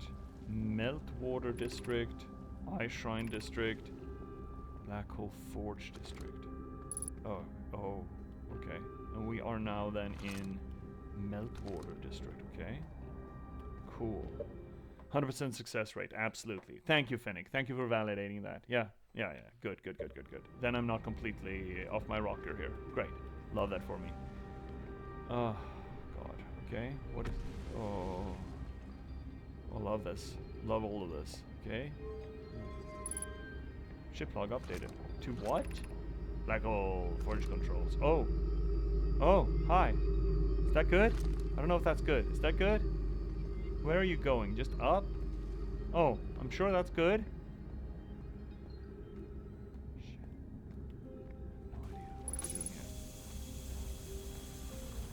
Meltwater district, Ice Shrine district, Black Hole Forge district. Oh, okay. And we are now then in Meltwater district, okay? Cool. 100% success rate, absolutely. Thank you, Fennec. Thank you for validating that. Yeah. Good. Then I'm not completely off my rocker here. Great. Love that for me. Oh, God. Okay. What is... Oh. I love this. Love all of this. Okay. Ship log updated. To what? Black hole forge controls. Oh. Oh, hi. Is that good? I don't know if that's good. Is that good? Where are you going? Just up? Oh, I'm sure that's good. Shit. No idea what we're doing here.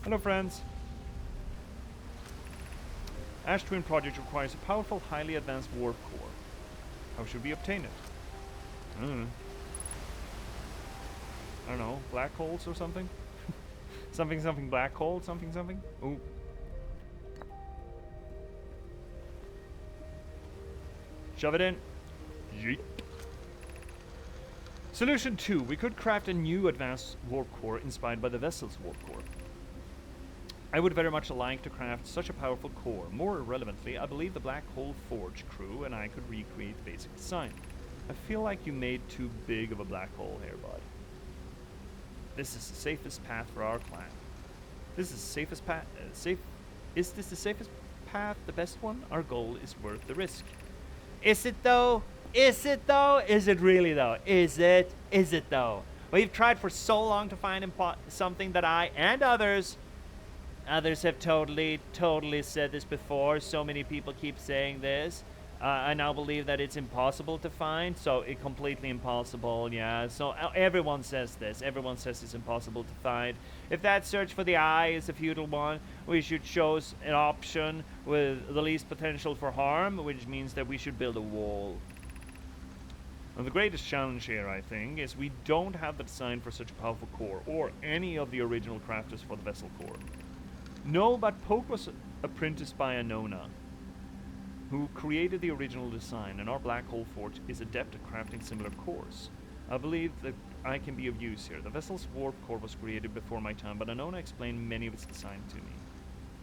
Hello, friends. Ash Twin Project requires a powerful, highly advanced warp core. How should we obtain it? I don't know. Black holes or something? something black hole, something? Ooh. Shove it in. Yeet. Solution 2. We could craft a new advanced warp core inspired by the vessel's warp core. I would very much like to craft such a powerful core. More relevantly, I believe the Black Hole Forge crew and I could recreate the basic design. I feel like you made too big of a black hole here, bud. This is the safest path for our clan. This is the safest path. Is this the safest path? The best one? Our goal is worth the risk. Is it though? Is it though? Is it really though? Is it? Is it though? We've tried for so long to find something that I and others have totally said this before. So many people keep saying this. I now believe that it's impossible to find. So it's completely impossible, yeah. So everyone says this. Everyone says it's impossible to find. If that search for the eye is a futile one, we should choose an option with the least potential for harm, which means that we should build a wall. And the greatest challenge here, I think, is we don't have the design for such a powerful core, or any of the original crafters for the vessel core. No, but Poke was apprenticed by Anona, who created the original design, and our Black Hole Forge is adept at crafting similar cores. I believe that I can be of use here. The vessel's warp core was created before my time, but Anona explained many of its design to me.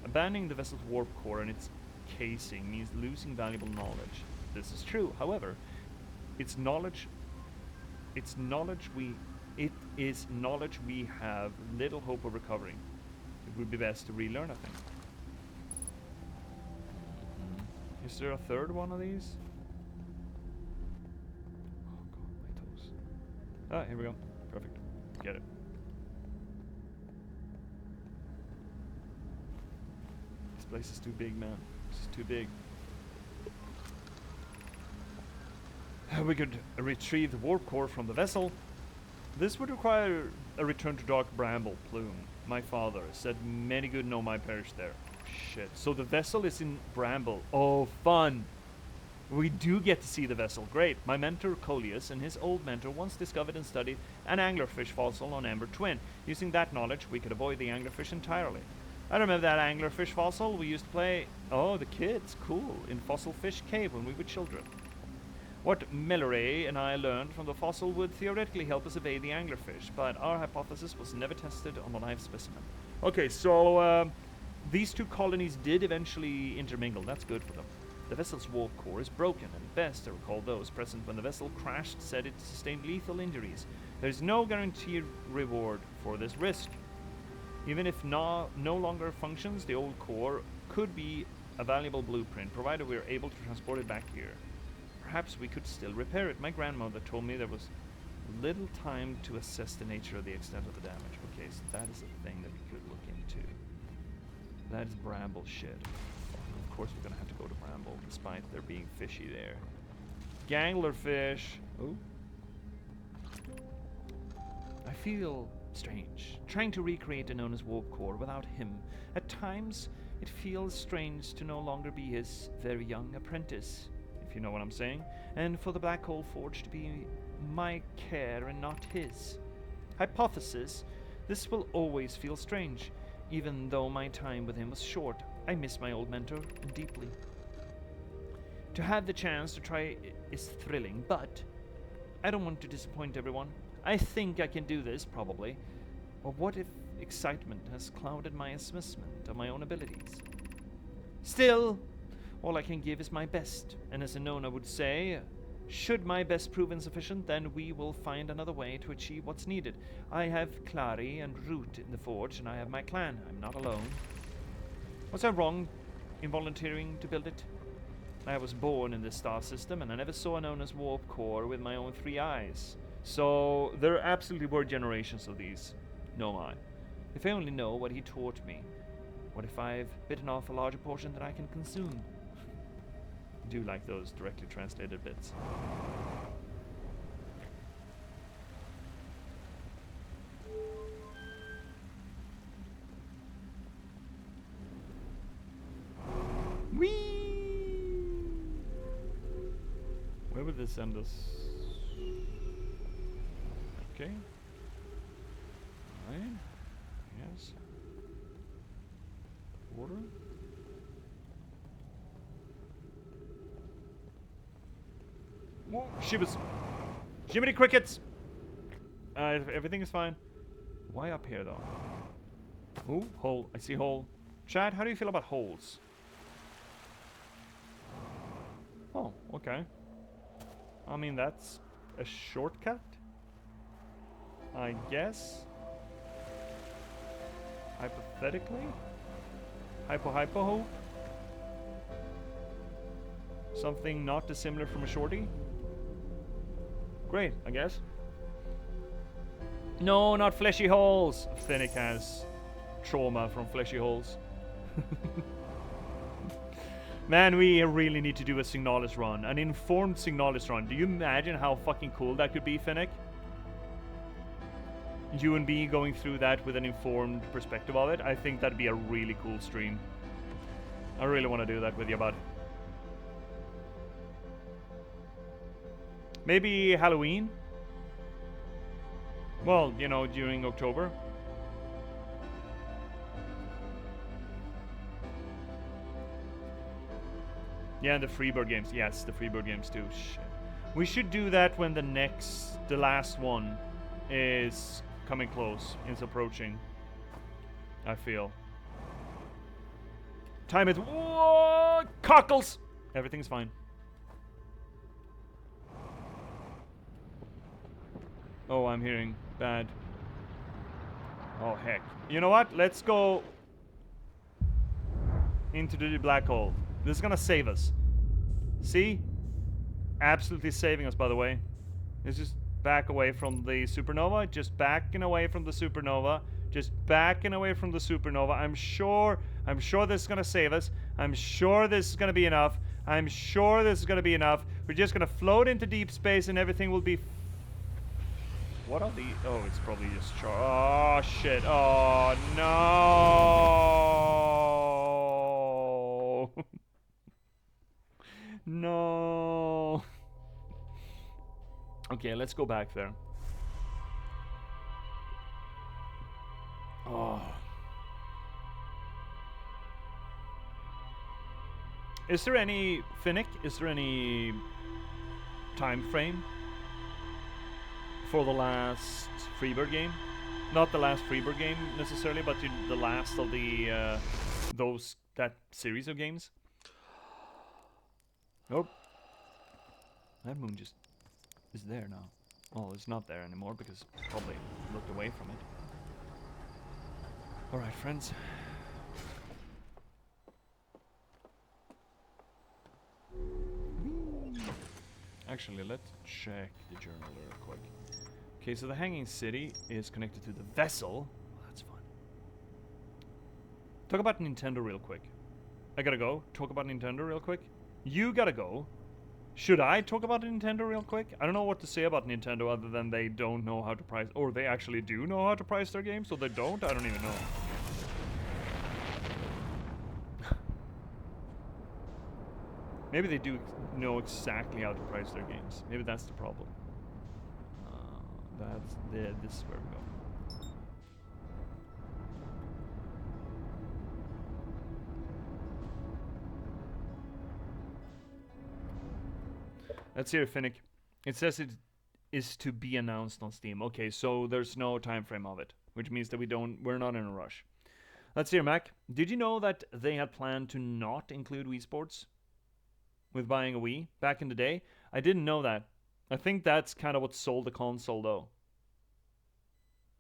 Abandoning the vessel's warp core and its casing means losing valuable knowledge. This is true. However, it is knowledge we have little hope of recovering. It would be best to relearn, I think. Is there a third one of these? Oh god, my toes. Ah, here we go. Perfect. Get it. This place is too big, man. This is too big. We could retrieve the warp core from the vessel. This would require a return to Dark Bramble Plume. My father said many good Nomai perished there. Shit. So the vessel is in Bramble. Oh, fun. We do get to see the vessel. Great. My mentor, Coleus, and his old mentor once discovered and studied an anglerfish fossil on Ember Twin. Using that knowledge, we could avoid the anglerfish entirely. I remember that anglerfish fossil we used to play... Oh, the kids. Cool. In Fossil Fish Cave when we were children. What Melloray and I learned from the fossil would theoretically help us evade the anglerfish, but our hypothesis was never tested on a live specimen. Okay, so these two colonies did eventually intermingle. That's good for them. The vessel's warp core is broken, and best to recall those present when the vessel crashed said it sustained lethal injuries. There is no guaranteed reward for this risk. Even if no longer functions, the old core could be a valuable blueprint, provided we are able to transport it back here. Perhaps we could still repair it. My grandmother told me there was little time to assess the nature of the extent of the damage. Okay, so that is a thing that we could look into. That is Bramble shit. Of course we're gonna have to go to Bramble, despite there being fishy there. Ganglerfish. Oh. I feel strange, trying to recreate Denona's warp core without him. At times, it feels strange to no longer be his very young apprentice, if you know what I'm saying, and for the Black Hole Forge to be my care and not his. Hypothesis, this will always feel strange, even though my time with him was short. I miss my old mentor deeply. To have the chance to try is thrilling, but I don't want to disappoint everyone. I think I can do this, probably. Or what if excitement has clouded my assessment of my own abilities? Still, all I can give is my best, and as Anona would say, should my best prove insufficient, then we will find another way to achieve what's needed. I have Clary and Root in the forge, and I have my clan. I'm not alone. Was I wrong in volunteering to build it? I was born in this star system, and I never saw Anona's warp core with my own 3 eyes. So there absolutely were generations of these. No mind. If I only know what he taught me. What if I've bitten off a larger portion that I can consume? I do like those directly translated bits. Whee! Where would this send us? Okay. Alright. Yes. Water. Whoa, shivers. Jiminy crickets! Everything is fine. Why up here though? Ooh, hole. I see hole. Chad, how do you feel about holes? Oh, okay. I mean, that's a shortcut, I guess. Hypothetically? Hypo. Something not dissimilar from a shorty? Great, I guess. No, not fleshy holes! Finnick has trauma from fleshy holes. Man, we really need to do a Signalis run. An informed Signalis run. Do you imagine how fucking cool that could be, Finnick? You and me going through that with an informed perspective of it. I think that'd be a really cool stream. I really want to do that with you, bud. Maybe Halloween? Well, you know, during October. Yeah, and the Freebird games. Yes, the Freebird games too. Shit. We should do that when the last one is coming close, is approaching. I feel. Time it. Whoa! Cockles! Everything's fine. Oh, I'm hearing bad. Oh, heck. You know what? Let's go into the black hole. This is gonna save us. See? Absolutely saving us, by the way. Let's just back away from the supernova. Just backing away from the supernova. Just backing away from the supernova. I'm sure this is gonna save us. I'm sure this is gonna be enough. I'm sure this is gonna be enough. We're just gonna float into deep space and everything will be... What are the... Oh, it's probably just... Oh, shit. Oh, no. No. Okay, let's go back there. Oh. Is there any... Finnick, is there any time frame for the last Freebird game? Not the last Freebird game necessarily, but the last of the that series of games. Nope. That moon just is there now. Oh, it's not there anymore because I probably looked away from it. All right, friends. Actually, let's check the journal real quick. Okay, so the Hanging City is connected to the vessel. Oh, that's fun. Talk about Nintendo real quick. I gotta go. Talk about Nintendo real quick. You gotta go. Should I talk about Nintendo real quick? I don't know what to say about Nintendo other than they don't know how to price... Or they actually do know how to price their games, so they don't? I don't even know. Maybe they do know exactly how to price their games. Maybe that's the problem. This is where we go. Let's hear it, Finnick. It says it is to be announced on Steam. Okay, so there's no time frame of it, which means that we're not in a rush. Let's hear, Mac. Did you know that they had planned to not include Wii Sports with buying a Wii back in the day? I didn't know that. I think that's kind of what sold the console, though.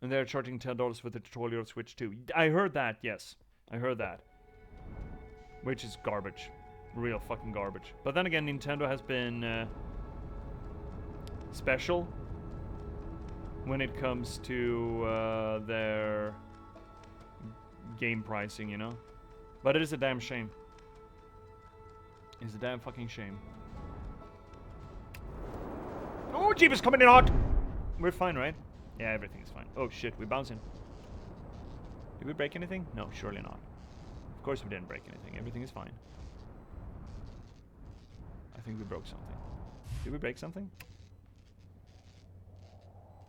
And they're charging $10 for the tutorial of Switch 2. I heard that, yes. I heard that. Which is garbage. Real fucking garbage. But then again, Nintendo has been special when it comes to their game pricing, you know? But it is a damn shame. It's a damn fucking shame. Oh, Jeep is coming in hot! We're fine, right? Yeah, everything's fine. Oh shit, we're bouncing. Did we break anything? No, surely not. Of course we didn't break anything. Everything is fine. I think we broke something. Did we break something?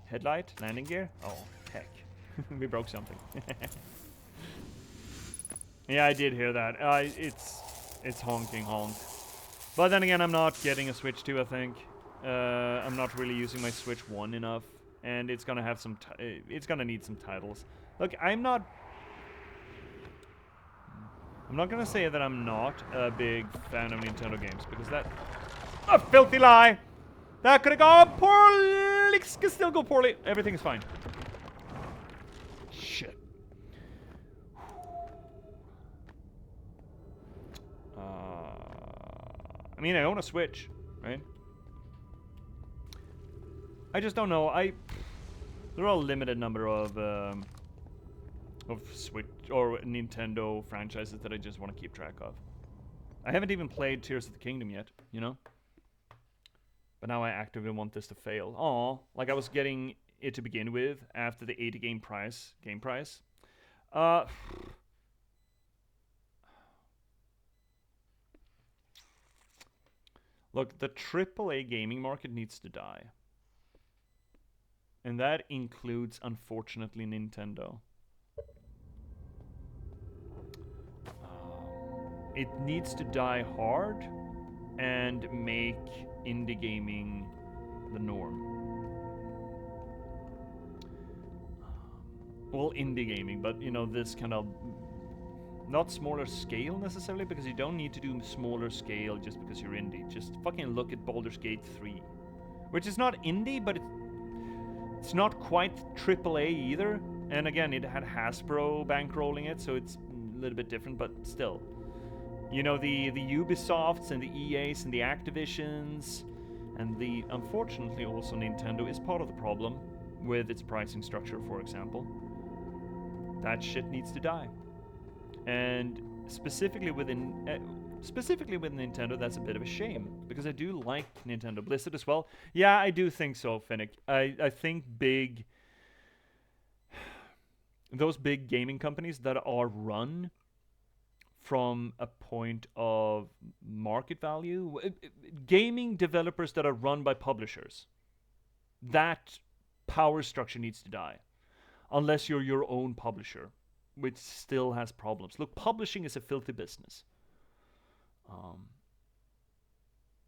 Headlight? Landing gear? Oh, heck. We broke something. Yeah, I did hear that. It's honking honk. But then again, I'm not getting a Switch 2, I think. I'm not really using my Switch 1 enough. And it's gonna have some... it's gonna need some titles. Look, I'm not gonna say that I'm not a big fan of Nintendo games, because that... A filthy lie! That could have gone poorly! Could still go poorly. Everything's fine. Shit. I mean, I own a Switch, right? I just don't know. There are a limited number of Switch or Nintendo franchises that I just want to keep track of. I haven't even played Tears of the Kingdom yet, you know? But now I actively want this to fail. Aw, like I was getting it to begin with after the 80 game price. Look, the AAA gaming market needs to die. And that includes, unfortunately, Nintendo. It needs to die hard and make indie gaming the norm? Well, indie gaming, but you know, this kind of not smaller scale necessarily, because you don't need to do smaller scale just because you're indie. Just fucking look at Baldur's Gate 3, which is not indie, but it's not quite AAA either. And again, it had Hasbro bankrolling it, so it's a little bit different, but still. You know, the Ubisofts and the EAs and the Activisions and the, unfortunately, also Nintendo is part of the problem with its pricing structure, for example. That shit needs to die. And specifically with Nintendo, that's a bit of a shame, because I do like Nintendo Blizzard as well. Yeah, I do think so, Finnick. I think those big gaming companies that are run from a point of market value, gaming developers that are run by publishers, that power structure needs to die. Unless you're your own publisher, which still has problems. Look, publishing is a filthy business.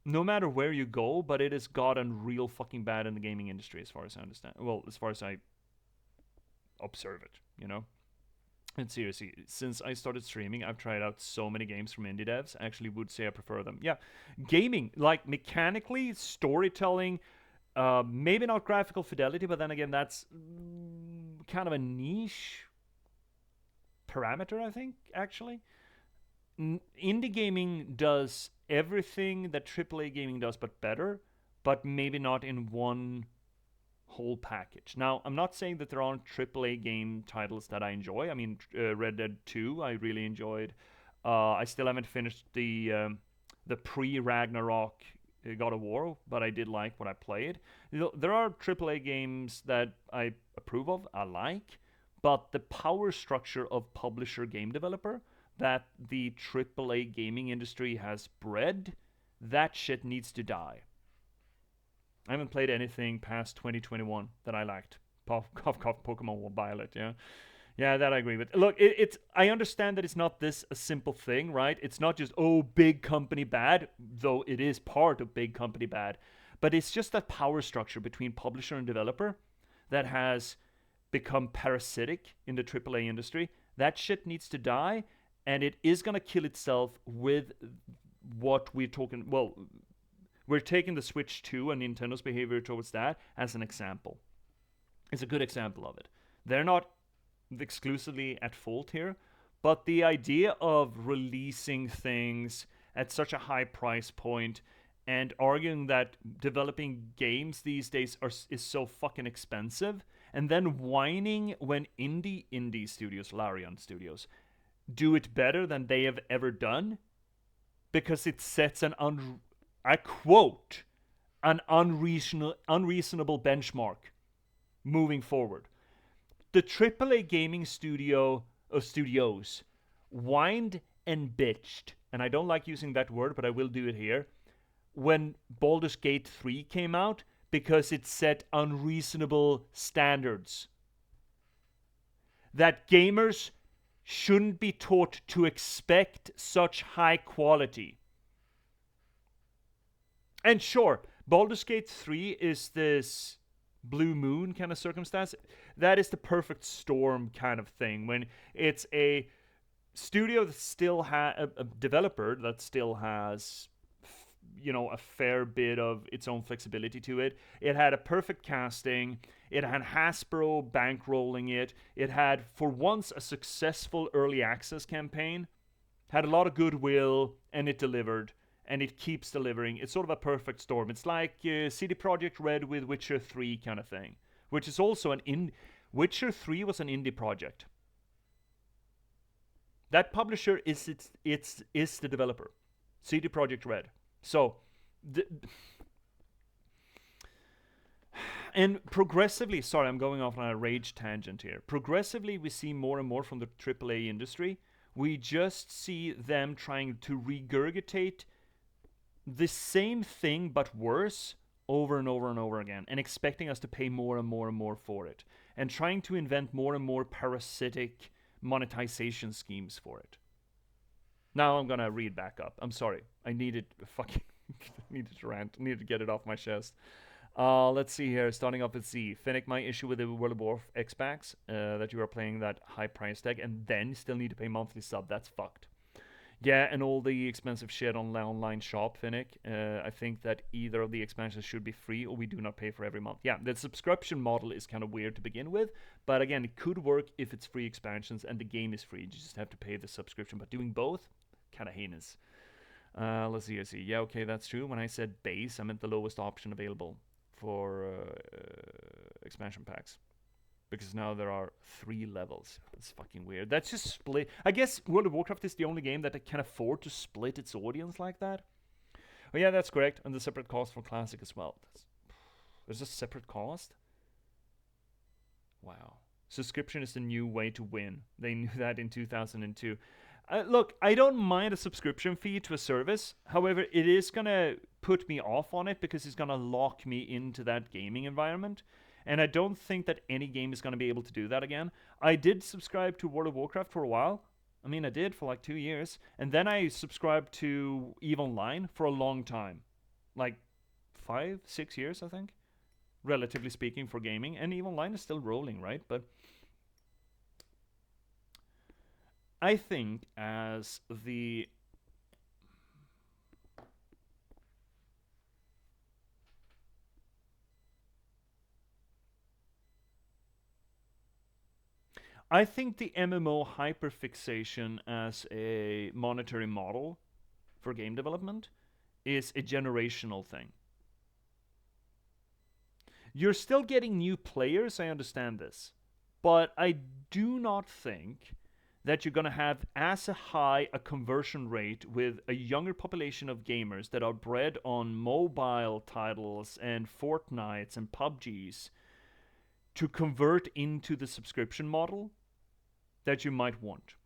No matter where you go, but it has gotten real fucking bad in the gaming industry, as far as I understand. Well, as far as I observe it, you know? And seriously, since I started streaming, I've tried out so many games from indie devs. I actually would say I prefer them. Yeah, gaming, like mechanically, storytelling, maybe not graphical fidelity, but then again, that's kind of a niche parameter, I think, actually. Indie gaming does everything that AAA gaming does, but better, but maybe not in one whole package. Now, I'm not saying that there aren't AAA game titles that I enjoy. I mean, Red Dead 2, I really enjoyed. I still haven't finished the pre-Ragnarok God of War, but I did like what I played. You know, there are AAA games that I approve of, I like, but the power structure of publisher game developer that the AAA gaming industry has bred, that shit needs to die. I haven't played anything past 2021 that I liked. Pokemon Violet, yeah. Yeah, that I agree with. Look, it's I understand that it's not this a simple thing, right? It's not just, oh, big company bad, though it is part of big company bad. But it's just that power structure between publisher and developer that has become parasitic in the AAA industry. That shit needs to die, and it is going to kill itself with what we're talking... Well, we're taking the Switch 2 and Nintendo's behavior towards that as an example. It's a good example of it. They're not exclusively at fault here, but the idea of releasing things at such a high price point and arguing that developing games these days is so fucking expensive, and then whining when indie studios, Larian Studios, do it better than they have ever done, because it sets an I quote, an unreasonable benchmark moving forward. The AAA gaming studios whined and bitched, and I don't like using that word, but I will do it here, when Baldur's Gate 3 came out, because it set unreasonable standards. That gamers shouldn't be taught to expect such high quality. And sure, Baldur's Gate 3 is this Blue Moon kind of circumstance. That is the perfect storm kind of thing, when it's a studio that still has a developer that still has, you know, a fair bit of its own flexibility to it. It had a perfect casting. It had Hasbro bankrolling it. It had, for once, a successful early access campaign. Had a lot of goodwill, and it delivered. And it keeps delivering. It's sort of a perfect storm. It's like CD Projekt Red with Witcher 3 kind of thing, which is also Witcher 3 was an indie project. That publisher is the developer, CD Projekt Red. So, and progressively, sorry, I'm going off on a rage tangent here. Progressively, we see more and more from the AAA industry. We just see them trying to regurgitate the same thing but worse over and over and over again, and expecting us to pay more and more and more for it, and trying to invent more and more parasitic monetization schemes for it. Now I'm gonna read back up. I'm sorry. I needed a fucking Needed to rant. Needed to get it off my chest. Let's see here. Starting off with Z. Finnick, my issue with the World of Warcraft X-Packs, that you are playing that high price tag and then still need to pay monthly sub. That's fucked. Yeah, and all the expensive shit on the online shop, Finnick. I think that either of the expansions should be free or we do not pay for every month. Yeah, the subscription model is kind of weird to begin with, but again, it could work if it's free expansions and the game is free. You just have to pay the subscription, but doing both, kind of heinous. Let's see. Yeah, okay, that's true. When I said base, I meant the lowest option available for expansion packs. Because now there are 3 levels. That's fucking weird. That's just split. I guess World of Warcraft is the only game that can afford to split its audience like that. Oh yeah, that's correct. And the separate cost for Classic as well. There's a separate cost? Wow. Subscription is the new way to win. They knew that in 2002. Look, I don't mind a subscription fee to a service. However, it is going to put me off on it because it's going to lock me into that gaming environment. And I don't think that any game is going to be able to do that again. I did subscribe to World of Warcraft for a while. I mean, I did for like 2 years. And then I subscribed to EVE Online for a long time. Like 5, 6 years, I think. Relatively speaking for gaming. And EVE Online is still rolling, right? But I think as the... I think the MMO hyperfixation as a monetary model for game development is a generational thing. You're still getting new players, I understand this. But I do not think that you're going to have as high a conversion rate with a younger population of gamers that are bred on mobile titles and Fortnites and PUBGs to convert into the subscription model that you might want.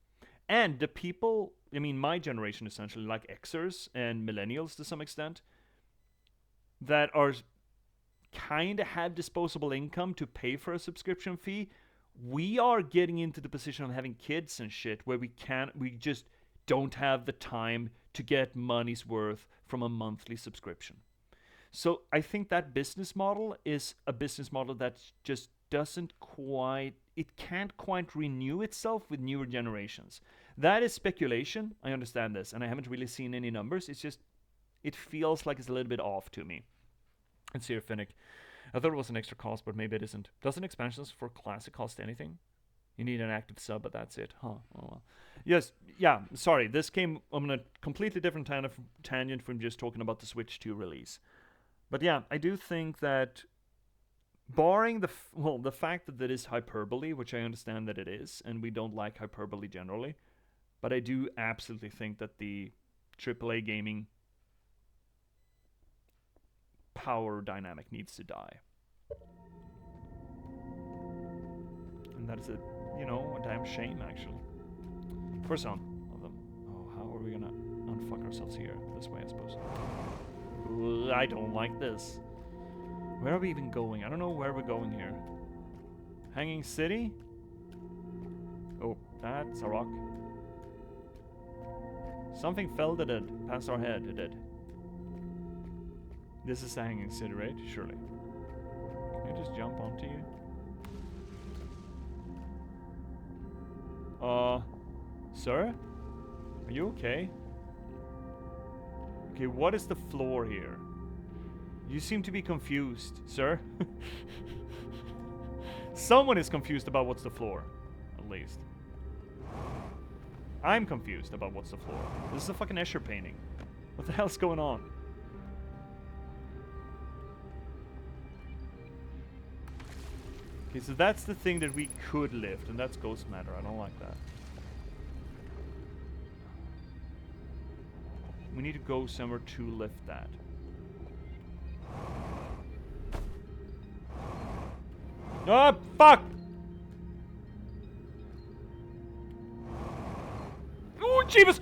And the people, I mean my generation essentially, like Xers and millennials to some extent, that are kind of have disposable income to pay for a subscription fee, we are getting into the position of having kids and shit where we just don't have the time to get money's worth from a monthly subscription. So I think that business model is a business model that just it can't quite renew itself with newer generations. That is speculation. I understand this, and I haven't really seen any numbers. It's just, it feels like it's a little bit off to me. And see here, Finnick. I thought it was an extra cost, but maybe it isn't. Doesn't expansions for Classic cost anything? You need an active sub, but that's it. Huh. Oh, well. Yes, yeah, sorry. This came on a completely different tangent from just talking about the Switch 2 release. But yeah, I do think that barring the fact that it is hyperbole, which I understand that it is, and we don't like hyperbole generally, but I do absolutely think that the AAA gaming power dynamic needs to die. And that is a damn shame, actually. For some of them. Oh, how are we gonna unfuck ourselves here? This way, I suppose. Ooh, I don't like this. Where are we even going? I don't know where we're going here. Hanging City? Oh, that's a rock. Something fell that it past our head, it did. This is the Hanging City, right? Surely. Can I just jump onto you? Sir? Are you okay? Okay, what is the floor here? You seem to be confused, sir. Someone is confused about what's the floor, at least. I'm confused about what's the floor. This is a fucking Escher painting. What the hell's going on? Okay, so that's the thing that we could lift, and that's Ghost Matter. I don't like that. We need to go somewhere to lift that. Oh, fuck! Oh, Jeebus!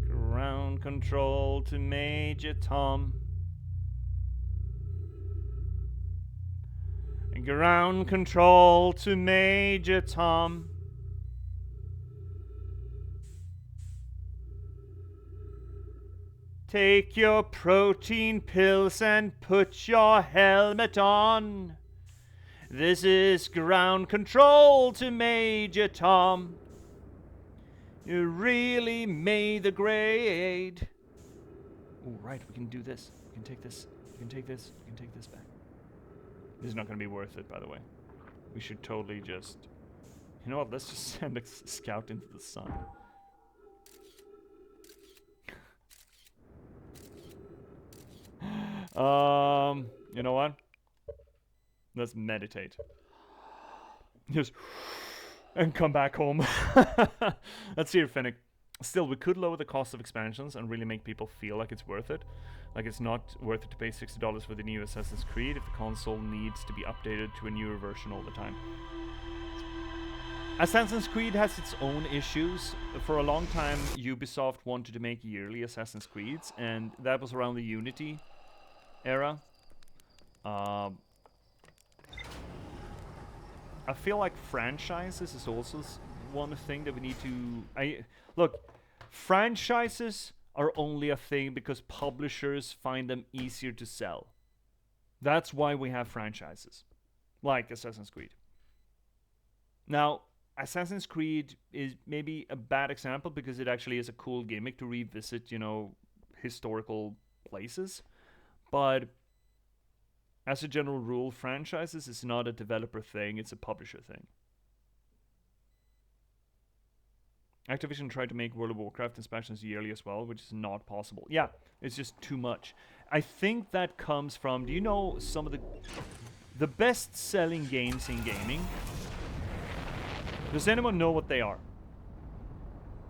Ground control to Major Tom. Ground control to Major Tom. Take your protein pills and put your helmet on. This is ground control to Major Tom. You really made the grade. Oh, right, we can do this. We can take this. We can take this. We can take this back. This is not going to be worth it, by the way. We should totally just... You know what? Let's just send a scout into the sun. You know what? Let's meditate. Just... And come back home. Let's see here, Finnick. Still, we could lower the cost of expansions and really make people feel like it's worth it. Like it's not worth it to pay $60 for the new Assassin's Creed if the console needs to be updated to a newer version all the time. Assassin's Creed has its own issues. For a long time, Ubisoft wanted to make yearly Assassin's Creeds, and that was around the Unity era. I feel like franchises is also one thing that we need to... Look, franchises are only a thing because publishers find them easier to sell. That's why we have franchises, like Assassin's Creed. Now, Assassin's Creed is maybe a bad example because it actually is a cool gimmick to revisit, you know, historical places. But as a general rule, franchises is not a developer thing, it's a publisher thing. Activision tried to make World of Warcraft expansions yearly as well, which is not possible. Yeah, it's just too much. I think that comes from, do you know some of the best-selling games in gaming? Does anyone know what they are?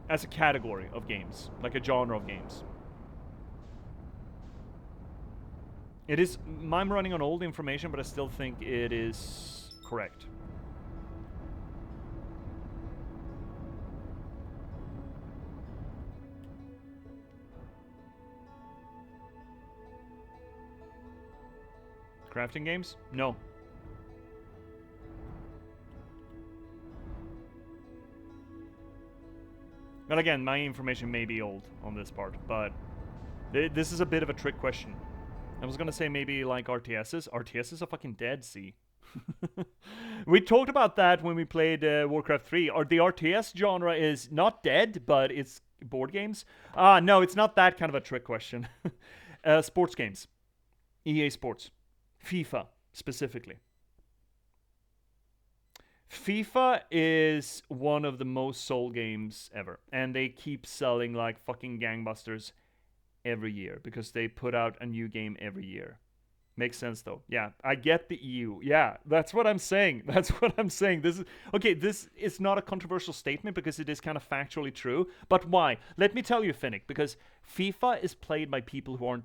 As a category of games, like a genre of games. It is, I'm running on old information, but I still think it is correct. Crafting games? No. But again, my information may be old on this part, but this is a bit of a trick question. I was gonna say maybe like RTSs. RTSs are fucking dead, see? We talked about that when we played Warcraft 3. The RTS genre is not dead, but it's board games. No, it's not that kind of a trick question. Sports games. EA Sports. FIFA, specifically. FIFA is one of the most sold games ever. And they keep selling like fucking gangbusters every year because they put out a new game every year. Makes sense though. Yeah, I get the EU. Yeah, that's what I'm saying. That's what I'm saying. This is okay. This is not a controversial statement because it is kind of factually true. But why? Let me tell you, Finnick. Because FIFA is played by people who aren't.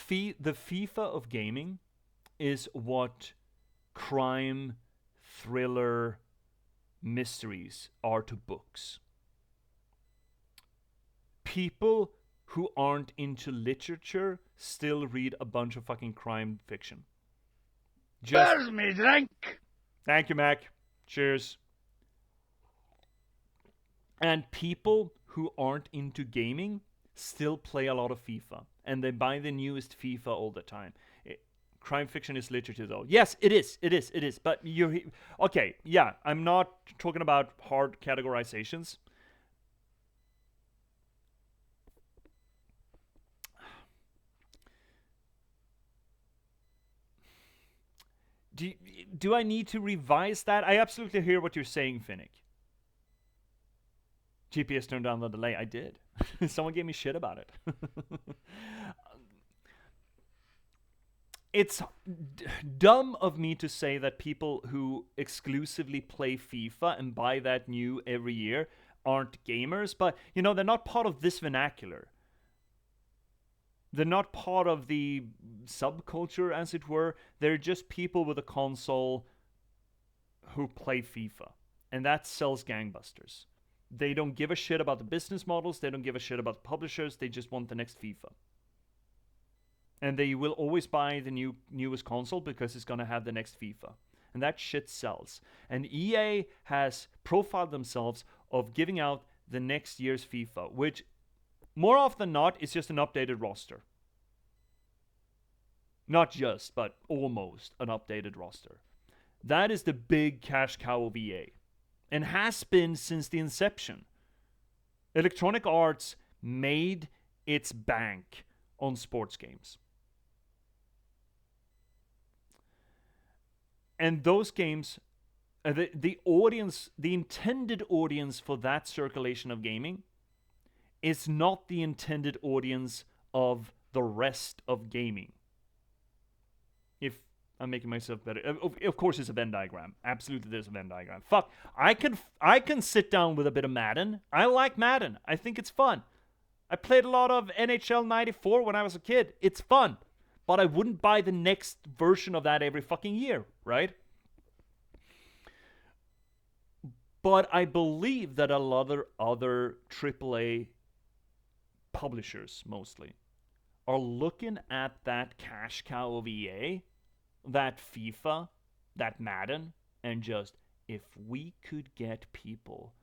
The FIFA of gaming is what crime, thriller, mysteries are to books. People who aren't into literature still read a bunch of fucking crime fiction. Where's me drink? Thank you, Mac. Cheers. And people who aren't into gaming still play a lot of FIFA. And they buy the newest FIFA all the time. Crime fiction is literature, though. Yes, it is. It is. It is. But you're... Okay, yeah. I'm not talking about hard categorizations. Do I need to revise that? I absolutely hear what you're saying, Finnick. J.P.S turned down the delay. I did. Someone gave me shit about it. It's dumb of me to say that people who exclusively play FIFA and buy that new every year aren't gamers, but, you know, they're not part of this vernacular. They're not part of the subculture, as it were. They're just people with a console who play FIFA. And that sells gangbusters. They don't give a shit about the business models. They don't give a shit about the publishers. They just want the next FIFA. And they will always buy the newest console because it's going to have the next FIFA. And that shit sells. And EA has profiled themselves of giving out the next year's FIFA, which more often than not is just an updated roster. Not just, but almost an updated roster. That is the big cash cow of EA. And has been since the inception. Electronic Arts made its bank on sports games. And those games, the audience, the intended audience for that circulation of gaming is not the intended audience of the rest of gaming. If I'm making myself better. Of course it's a Venn diagram. Absolutely there's a Venn diagram. Fuck. I can sit down with a bit of Madden. I like Madden. I think it's fun. I played a lot of NHL 94 when I was a kid. It's fun. But I wouldn't buy the next version of that every fucking year, right? But I believe that a lot of other AAA publishers, mostly, are looking at that cash cow of EA, that FIFA, that Madden, and just, if we could get people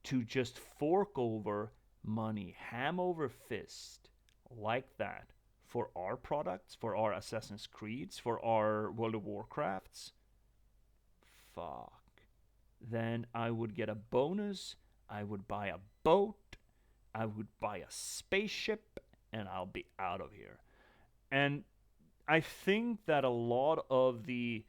to just fork over money, ham over fist, like that, for our products, for our Assassin's Creeds, for our World of Warcrafts, fuck. Then I would get a bonus, I would buy a boat, I would buy a spaceship, and I'll be out of here. And I think that a lot of the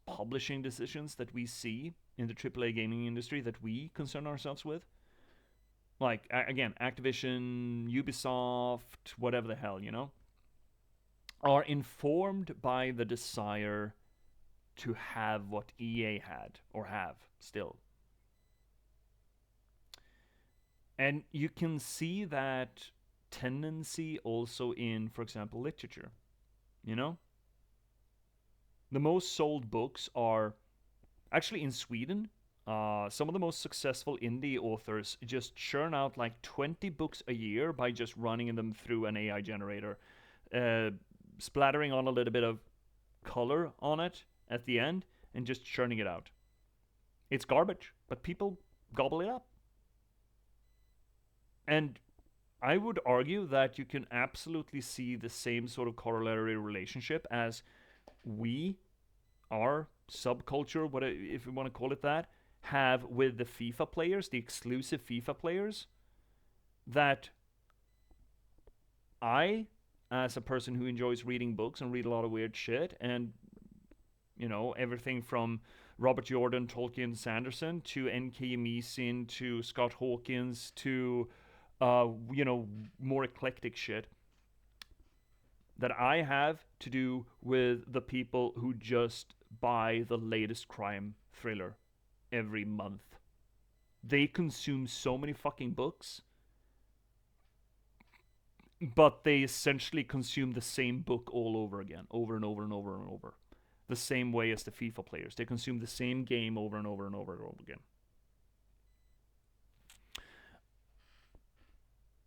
publishing decisions that we see in the AAA gaming industry that we concern ourselves with, like, again, Activision, Ubisoft, whatever the hell, you know, are informed by the desire to have what EA had, or have still. And you can see that tendency also in, for example, literature. You know? The most sold books are actually in Sweden. Some of the most successful indie authors just churn out like 20 books a year by just running them through an AI generator, splattering on a little bit of color on it at the end, and just churning it out. It's garbage, but people gobble it up. And I would argue that you can absolutely see the same sort of corollary relationship as we, our subculture, what if you want to call it that, have with the FIFA players, the exclusive FIFA players, that I, as a person who enjoys reading books and read a lot of weird shit, and, you know, everything from Robert Jordan, Tolkien, Sanderson, to N.K. Jemisin, to Scott Hawkins, to, you know, more eclectic shit, that I have to do with the people who just buy the latest crime thriller every month. They consume so many fucking books, but they essentially consume the same book all over again, over and over and over and over. The same way as the FIFA players. They consume the same game over and over and over and over again.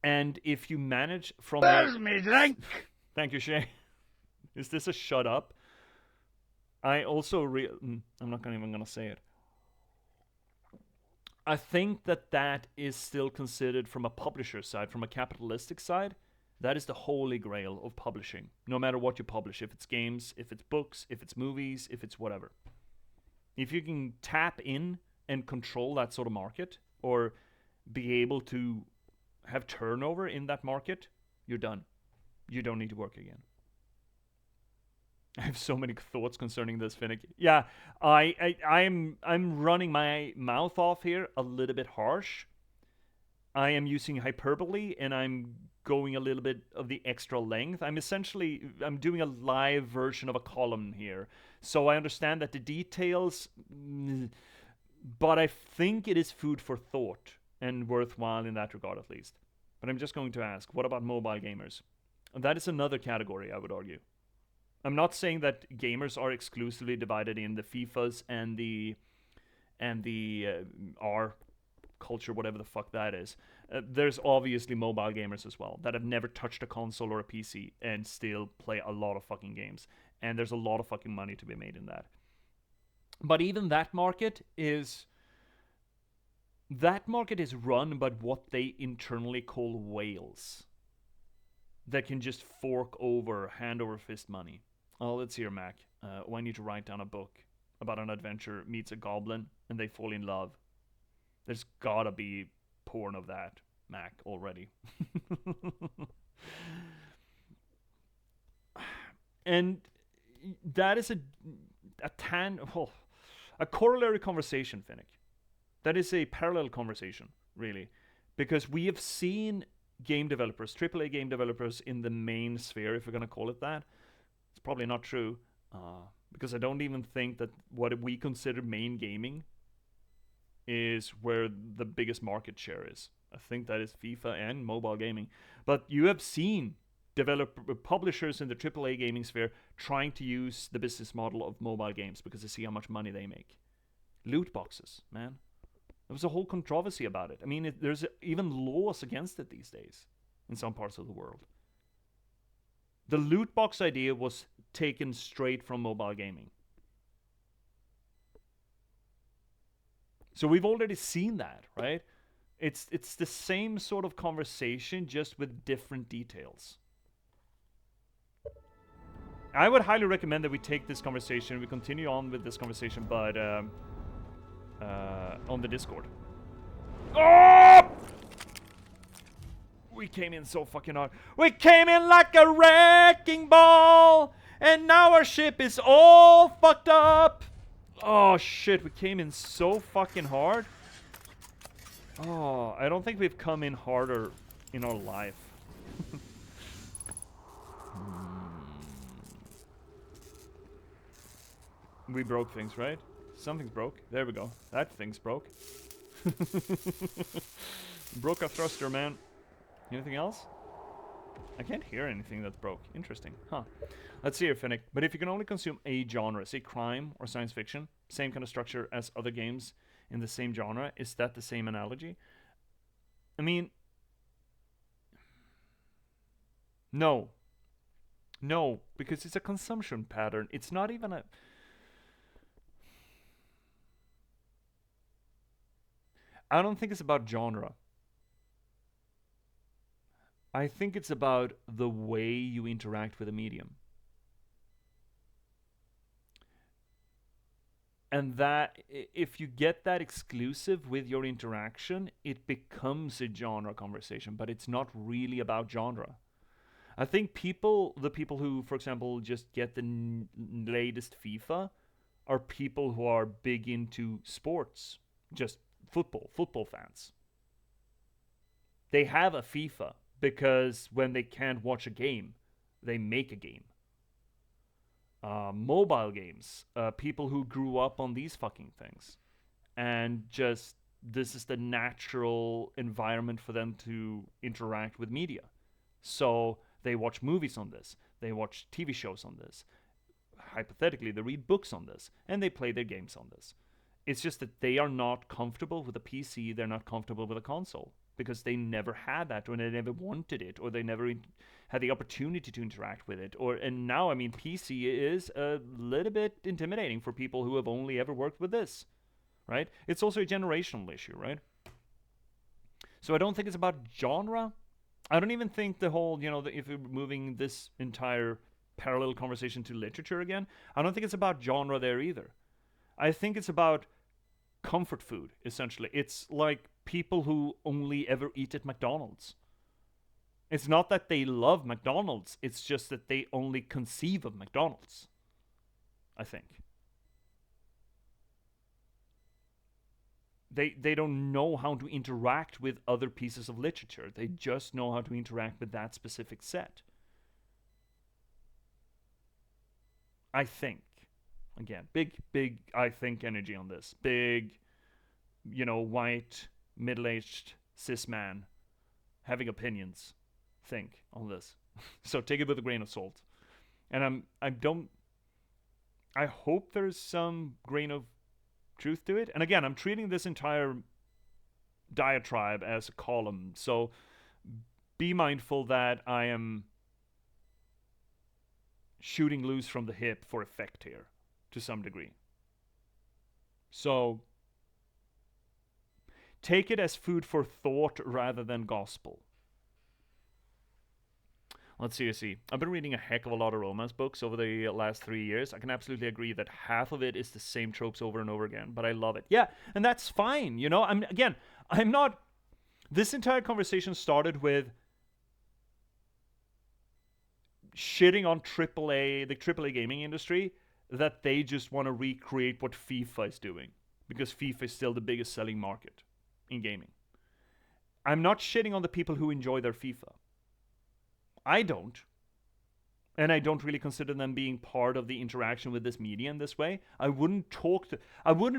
And if you manage from... Where's me drink? Thank you, Shay. Is this a shut up? I also... I'm not even going to say it. I think that is still considered from a publisher side, from a capitalistic side. That is the holy grail of publishing. No matter what you publish. If it's games, if it's books, if it's movies, if it's whatever. If you can tap in and control that sort of market, or be able to have turnover in that market, you're done. You don't need to work again. I have so many thoughts concerning this, Finnick. Yeah, I'm running my mouth off here a little bit harsh. I am using hyperbole, and I'm going a little bit of the extra length. I'm doing a live version of a column here. So I understand that the details, but I think it is food for thought and worthwhile in that regard at least. But I'm just going to ask, what about mobile gamers? And that is another category, I would argue. I'm not saying that gamers are exclusively divided in the FIFAs and the R culture, whatever the fuck that is. There's obviously mobile gamers as well that have never touched a console or a PC and still play a lot of fucking games. And there's a lot of fucking money to be made in that. But even that market is run by what they internally call whales that can just fork over hand over fist money. Oh, let's hear, Mac. I need to write down a book about an adventurer meets a goblin and they fall in love. There's gotta be porn of that, Mac, already. And that is a corollary conversation, Finnick. That is a parallel conversation, really. Because we have seen game developers, AAA game developers in the main sphere, if we're going to call it that. It's probably not true, because I don't even think that what we consider main gaming is where the biggest market share is. I think that is FIFA and mobile gaming. But you have seen publishers in the AAA gaming sphere trying to use the business model of mobile games because they see how much money they make. Loot boxes, man. There was a whole controversy about it. I mean, there's even laws against it these days in some parts of the world. The loot box idea was taken straight from mobile gaming. So we've already seen that, right? It's the same sort of conversation, just with different details. I would highly recommend that we take this conversation, we continue on with this conversation, but on the Discord. Oh! We came in so fucking hard. We came in like a wrecking ball, and now our ship is all fucked up. Oh shit, we came in so fucking hard. Oh, I don't think we've come in harder in our life. We broke things, right? Something's broke. There we go. That thing's broke. Broke a thruster, man. Anything else? I can't hear anything that's broke. Interesting. Huh. Let's see here, Finnick. But if you can only consume a genre, say crime or science fiction, same kind of structure as other games in the same genre, is that the same analogy? I mean, no. No, because it's a consumption pattern. It's not even a... I don't think it's about genre. I think it's about the way you interact with a medium. And that, if you get that exclusive with your interaction, it becomes a genre conversation, but it's not really about genre. I think the people who, for example, just get the latest FIFA are people who are big into sports, just football fans. They have a FIFA because when they can't watch a game, they make a game. Mobile games, people who grew up on these fucking things, and just this is the natural environment for them to interact with media. So they watch movies on this, they watch TV shows on this, hypothetically they read books on this, and they play their games on this. It's just that they are not comfortable with a PC, they're not comfortable with a console, because they never had that, or they never wanted it, or they never had the opportunity to interact with it. And now, I mean, PC is a little bit intimidating for people who have only ever worked with this, right? It's also a generational issue, right? So I don't think it's about genre. I don't even think the whole, if we're moving this entire parallel conversation to literature again, I don't think it's about genre there either. I think it's about comfort food, essentially. It's like people who only ever eat at McDonald's. It's not that they love McDonald's, it's just that they only conceive of McDonald's, I think. They don't know how to interact with other pieces of literature. They just know how to interact with that specific set. I think. Again, big, I think energy on this. Big, white, middle-aged, cis man having opinions. Think on this. So take it with a grain of salt. And I hope there's some grain of truth to it. And again, I'm treating this entire diatribe as a column. So be mindful that I am shooting loose from the hip for effect here to some degree. So take it as food for thought rather than gospel. Let's see. I've been reading a heck of a lot of romance books over the last 3 years. I can absolutely agree that half of it is the same tropes over and over again, but I love it. Yeah, and that's fine, you know? I'm not... This entire conversation started with shitting on AAA, the AAA gaming industry, that they just want to recreate what FIFA is doing, because FIFA is still the biggest selling market in gaming. I'm not shitting on the people who enjoy their FIFA. I don't. And I don't really consider them being part of the interaction with this media in this way. I wouldn't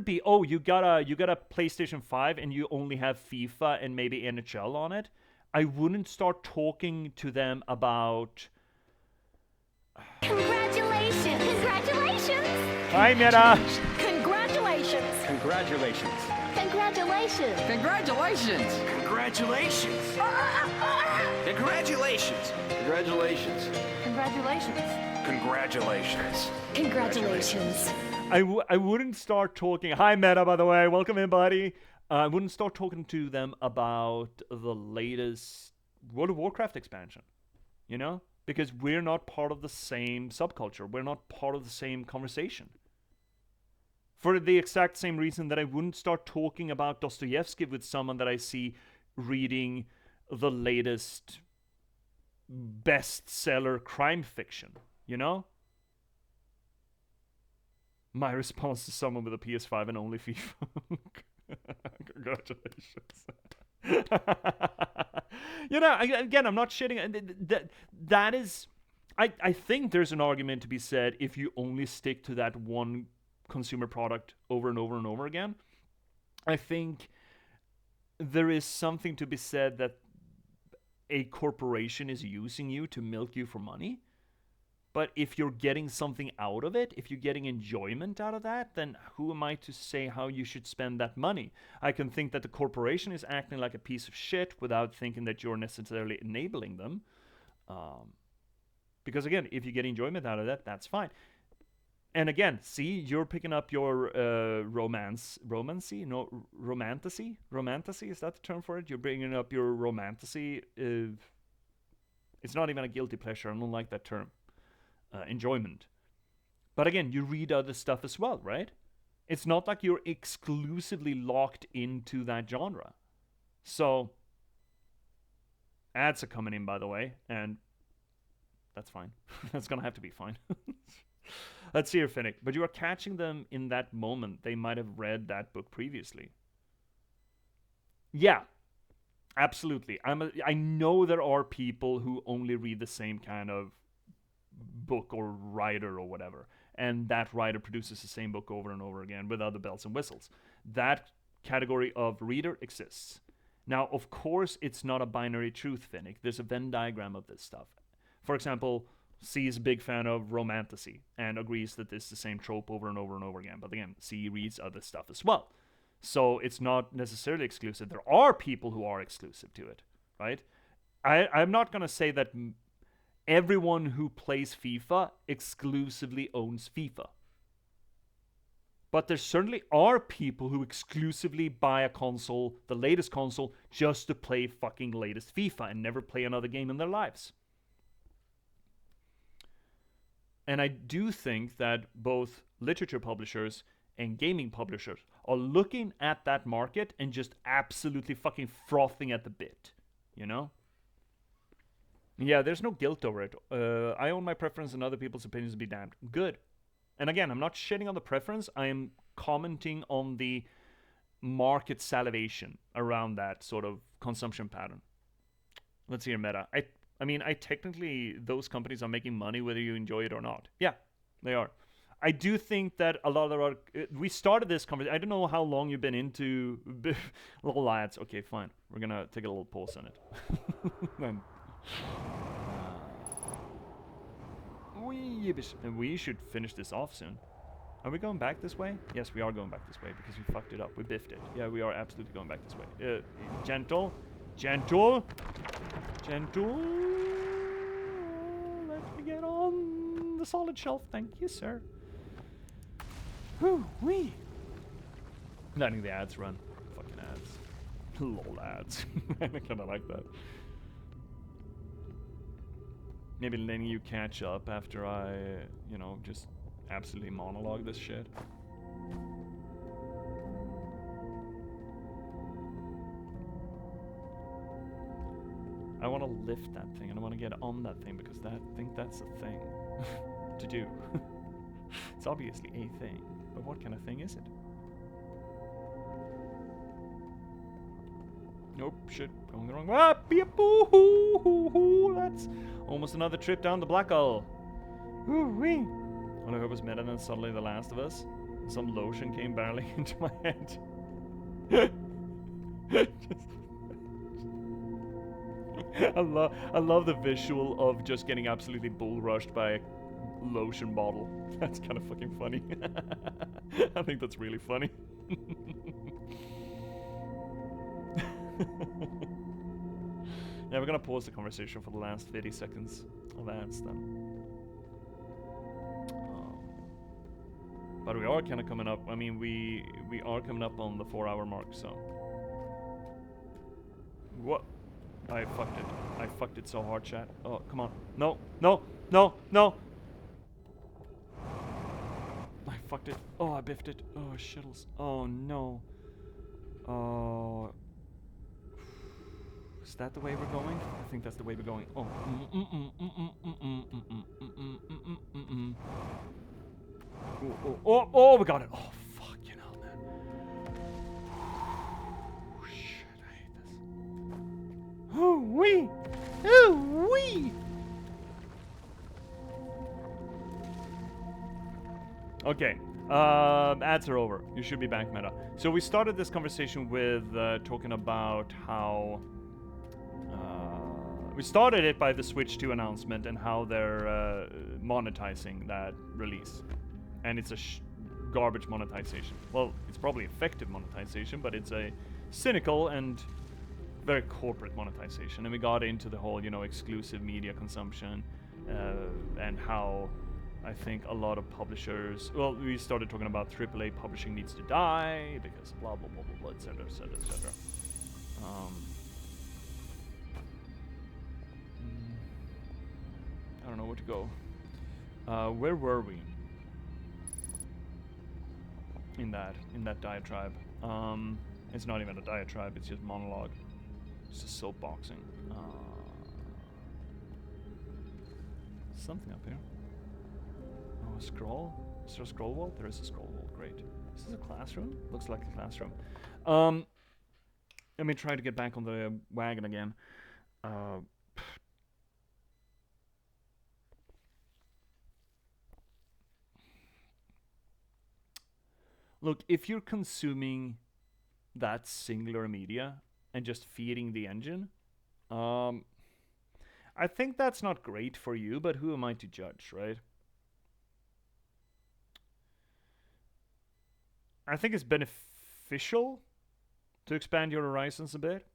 be, oh, you got a PlayStation 5 and you only have FIFA and maybe NHL on it. I wouldn't start talking to them about... Congratulations! Congratulations! Hi, Meta! Congratulations! Congratulations. Congratulations! Congratulations! Congratulations. Congratulations. Congratulations. Congratulations! Congratulations. Congratulations! I wouldn't start talking... Hi, Meta, by the way. Welcome in, buddy. I wouldn't start talking to them about the latest World of Warcraft expansion. You know? Because we're not part of the same subculture. We're not part of the same conversation. For the exact same reason that I wouldn't start talking about Dostoevsky with someone that I see reading the latest bestseller crime fiction, you know? My response to someone with a PS5 and only FIFA. Congratulations. You know, again, I'm not shitting. That is... I think there's an argument to be said if you only stick to that one consumer product over and over and over again. I think there is something to be said that a corporation is using you to milk you for money. But if you're getting something out of it, if you're getting enjoyment out of that, then who am I to say how you should spend that money? I can think that the corporation is acting like a piece of shit without thinking that you're necessarily enabling them. Because again, if you get enjoyment out of that, that's fine. And again, see, you're picking up your romantasy, is that the term for it? You're bringing up your romantasy. It's not even a guilty pleasure. I don't like that term. Enjoyment. But again, you read other stuff as well, right? It's not like you're exclusively locked into that genre. So, ads are coming in, by the way, and that's fine. That's gonna have to be fine. Let's see here, Finnick. But you are catching them in that moment. They might have read that book previously. Yeah, absolutely. I know there are people who only read the same kind of book or writer or whatever, and that writer produces the same book over and over again with other bells and whistles. That category of reader exists. Now, of course, it's not a binary truth, Finnick. There's a Venn diagram of this stuff. For example, C is a big fan of romantasy and agrees that it's the same trope over and over and over again. But again, C reads other stuff as well. So it's not necessarily exclusive. There are people who are exclusive to it, right? I'm not going to say that everyone who plays FIFA exclusively owns FIFA. But there certainly are people who exclusively buy a console, the latest console, just to play fucking latest FIFA and never play another game in their lives. And I do think that both literature publishers and gaming publishers are looking at that market and just absolutely fucking frothing at the bit, you know? Yeah, there's no guilt over it. I own my preference and other people's opinions be damned. Good. And again, I'm not shitting on the preference. I am commenting on the market salivation around that sort of consumption pattern. Let's see here, Meta. I technically, those companies are making money whether you enjoy it or not. Yeah, they are. I do think that a lot of our... we started this conversation... I don't know how long you've been into... little lads. Okay, fine. We're going to take a little pause on it. And we should finish this off soon. Are we going back this way? Yes, we are going back this way because we fucked it up. We biffed it. Yeah, we are absolutely going back this way. Gentle. Gentle. Gentle. Let me get on the solid shelf. Thank you, sir. Whoo-wee. Letting the ads run. Fucking ads. Lol ads. I kinda like that. Maybe letting you catch up after I, you know, just absolutely monologue this shit. I want to lift that thing and I want to get on that thing because I think that's a thing to do. It's obviously a thing, but what kind of thing is it? Nope, shit, going the wrong way. Ah, beep, boo-hoo, that's almost another trip down the black hole. Ooh-wee. All I heard was Meta and then suddenly The Last of Us. Some lotion came barely into my head. I love the visual of just getting absolutely bull rushed by a lotion bottle. That's kind of fucking funny. I think that's really funny. Yeah, we're gonna pause the conversation for the last 30 seconds of ads then. But we are kind of coming up. I mean, we are coming up on the 4-hour mark, so. What? I fucked it. I fucked it so hard, chat. Oh, come on. No, no, no, no! I fucked it. Oh, I biffed it. Oh, shittles. Oh, no. Oh. Is that the way we're going? I think that's the way we're going. Oh. Oh, we got it. Oh, fuck, you know, man. Oh, shit, I hate this. Oh, wee! Oh, wee! Okay, ads are over. You should be back, Meta. So we started this conversation with talking about how... we started it by the Switch 2 announcement and how they're monetizing that release. And it's a garbage monetization. Well, it's probably effective monetization, but it's a cynical and very corporate monetization. And we got into the whole, you know, exclusive media consumption and how I think a lot of publishers... Well, we started talking about AAA publishing needs to die because blah, blah, blah, blah, blah, etc., etc., etc. I don't know where to go. Where were we? In that diatribe. It's not even a diatribe, it's just monologue. It's just soapboxing. Something up here. Oh, a scroll? Is there a scroll wall? There is a scroll wall, great. Is this a classroom? Looks like a classroom. Let me try to get back on the wagon again. Look, if you're consuming that singular media and just feeding the engine, I think that's not great for you, but who am I to judge, right? I think it's beneficial to expand your horizons a bit.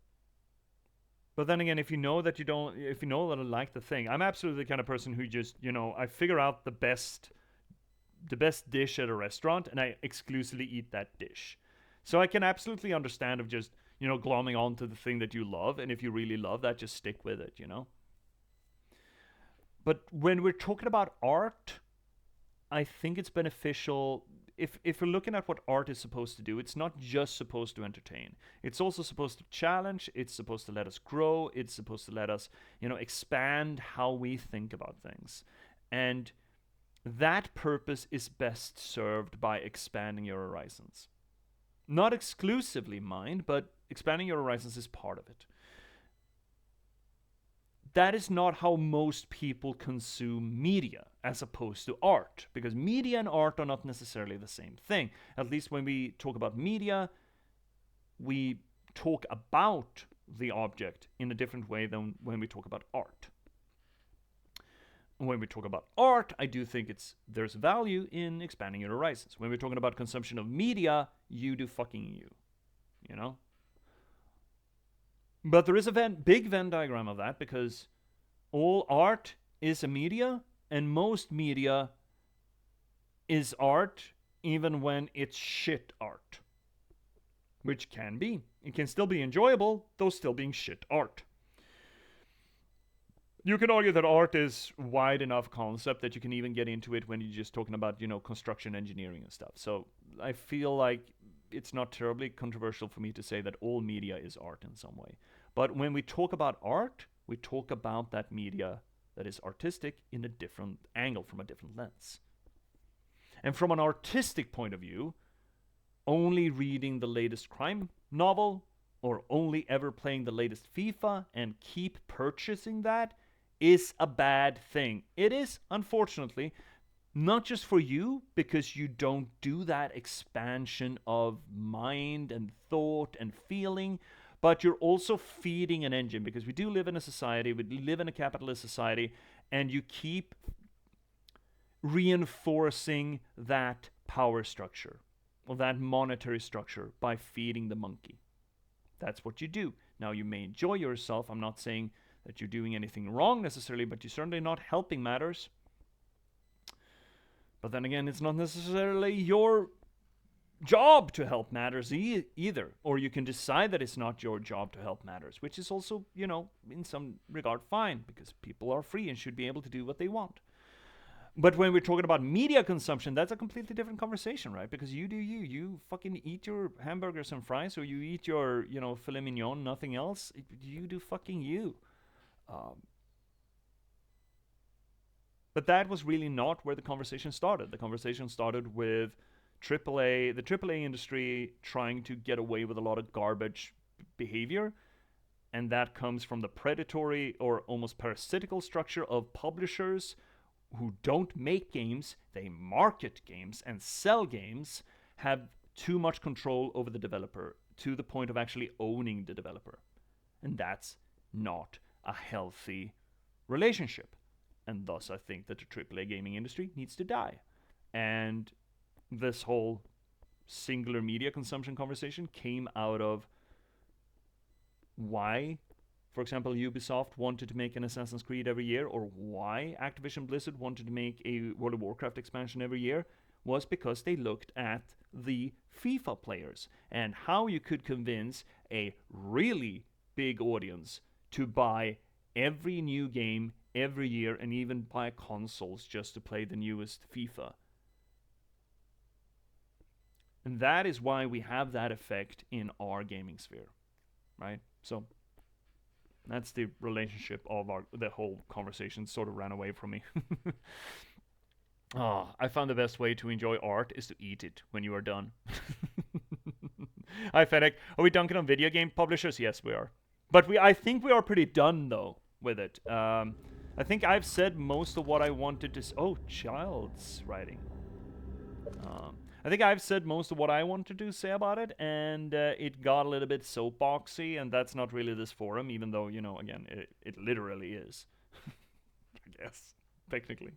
But then again, if you know that I like the thing, I'm absolutely the kind of person who just, you know, I figure out the best dish at a restaurant and I exclusively eat that dish. So I can absolutely understand of just, you know, glomming onto the thing that you love, and if you really love that, just stick with it, you know? But when we're talking about art, I think it's beneficial. If we're looking at what art is supposed to do, it's not just supposed to entertain. It's also supposed to challenge, it's supposed to let us grow, it's supposed to let us, you know, expand how we think about things. And that purpose is best served by expanding your horizons. Not exclusively, mind, but expanding your horizons is part of it. That is not how most people consume media, as opposed to art, because media and art are not necessarily the same thing. At least when we talk about media, we talk about the object in a different way than when we talk about art. When we talk about art, I do think there's value in expanding your horizons. When we're talking about consumption of media, you do fucking you. You know? But there is a big Venn diagram of that, because all art is a media, and most media is art even when it's shit art. Which can be. It can still be enjoyable, though still being shit art. You can argue that art is wide enough concept that you can even get into it when you're just talking about, construction engineering and stuff. So I feel like it's not terribly controversial for me to say that all media is art in some way. But when we talk about art, we talk about that media that is artistic in a different angle, from a different lens. And from an artistic point of view, only reading the latest crime novel or only ever playing the latest FIFA and keep purchasing that is a bad thing. It is, unfortunately, not just for you, because you don't do that expansion of mind and thought and feeling, but you're also feeding an engine, because we do live in a society, we live in a capitalist society, and you keep reinforcing that power structure, or that monetary structure, by feeding the monkey. That's what you do. Now, you may enjoy yourself. I'm not saying that you're doing anything wrong necessarily, but you're certainly not helping matters. But then again, it's not necessarily your job to help matters either. Or you can decide that it's not your job to help matters, which is also, in some regard fine, because people are free and should be able to do what they want. But when we're talking about media consumption, that's a completely different conversation, right? Because you do you. You fucking eat your hamburgers and fries, or you eat your, filet mignon, nothing else. You do fucking you. But that was really not where the conversation started. The conversation started with the AAA industry trying to get away with a lot of garbage behavior. And that comes from the predatory or almost parasitical structure of publishers who don't make games, they market games and sell games, have too much control over the developer to the point of actually owning the developer. And that's not a healthy relationship. And thus I think that the AAA gaming industry needs to die. And this whole singular media consumption conversation came out of why, for example, Ubisoft wanted to make an Assassin's Creed every year, or why Activision Blizzard wanted to make a World of Warcraft expansion every year, was because they looked at the FIFA players and how you could convince a really big audience to buy every new game every year, and even buy consoles just to play the newest FIFA. And that is why we have that effect in our gaming sphere, right? So that's the relationship of the whole conversation. Sort of ran away from me. I found the best way to enjoy art is to eat it when you are done. Hi Fennec, are we dunking on video game publishers? Yes, we are. But I think we are pretty done though with it. I think I've said most of what I wanted to. Oh, child's writing. I think I've said most of what I wanted to say about it, and it got a little bit soapboxy, and that's not really this forum, even though, again, it literally is. I guess, technically.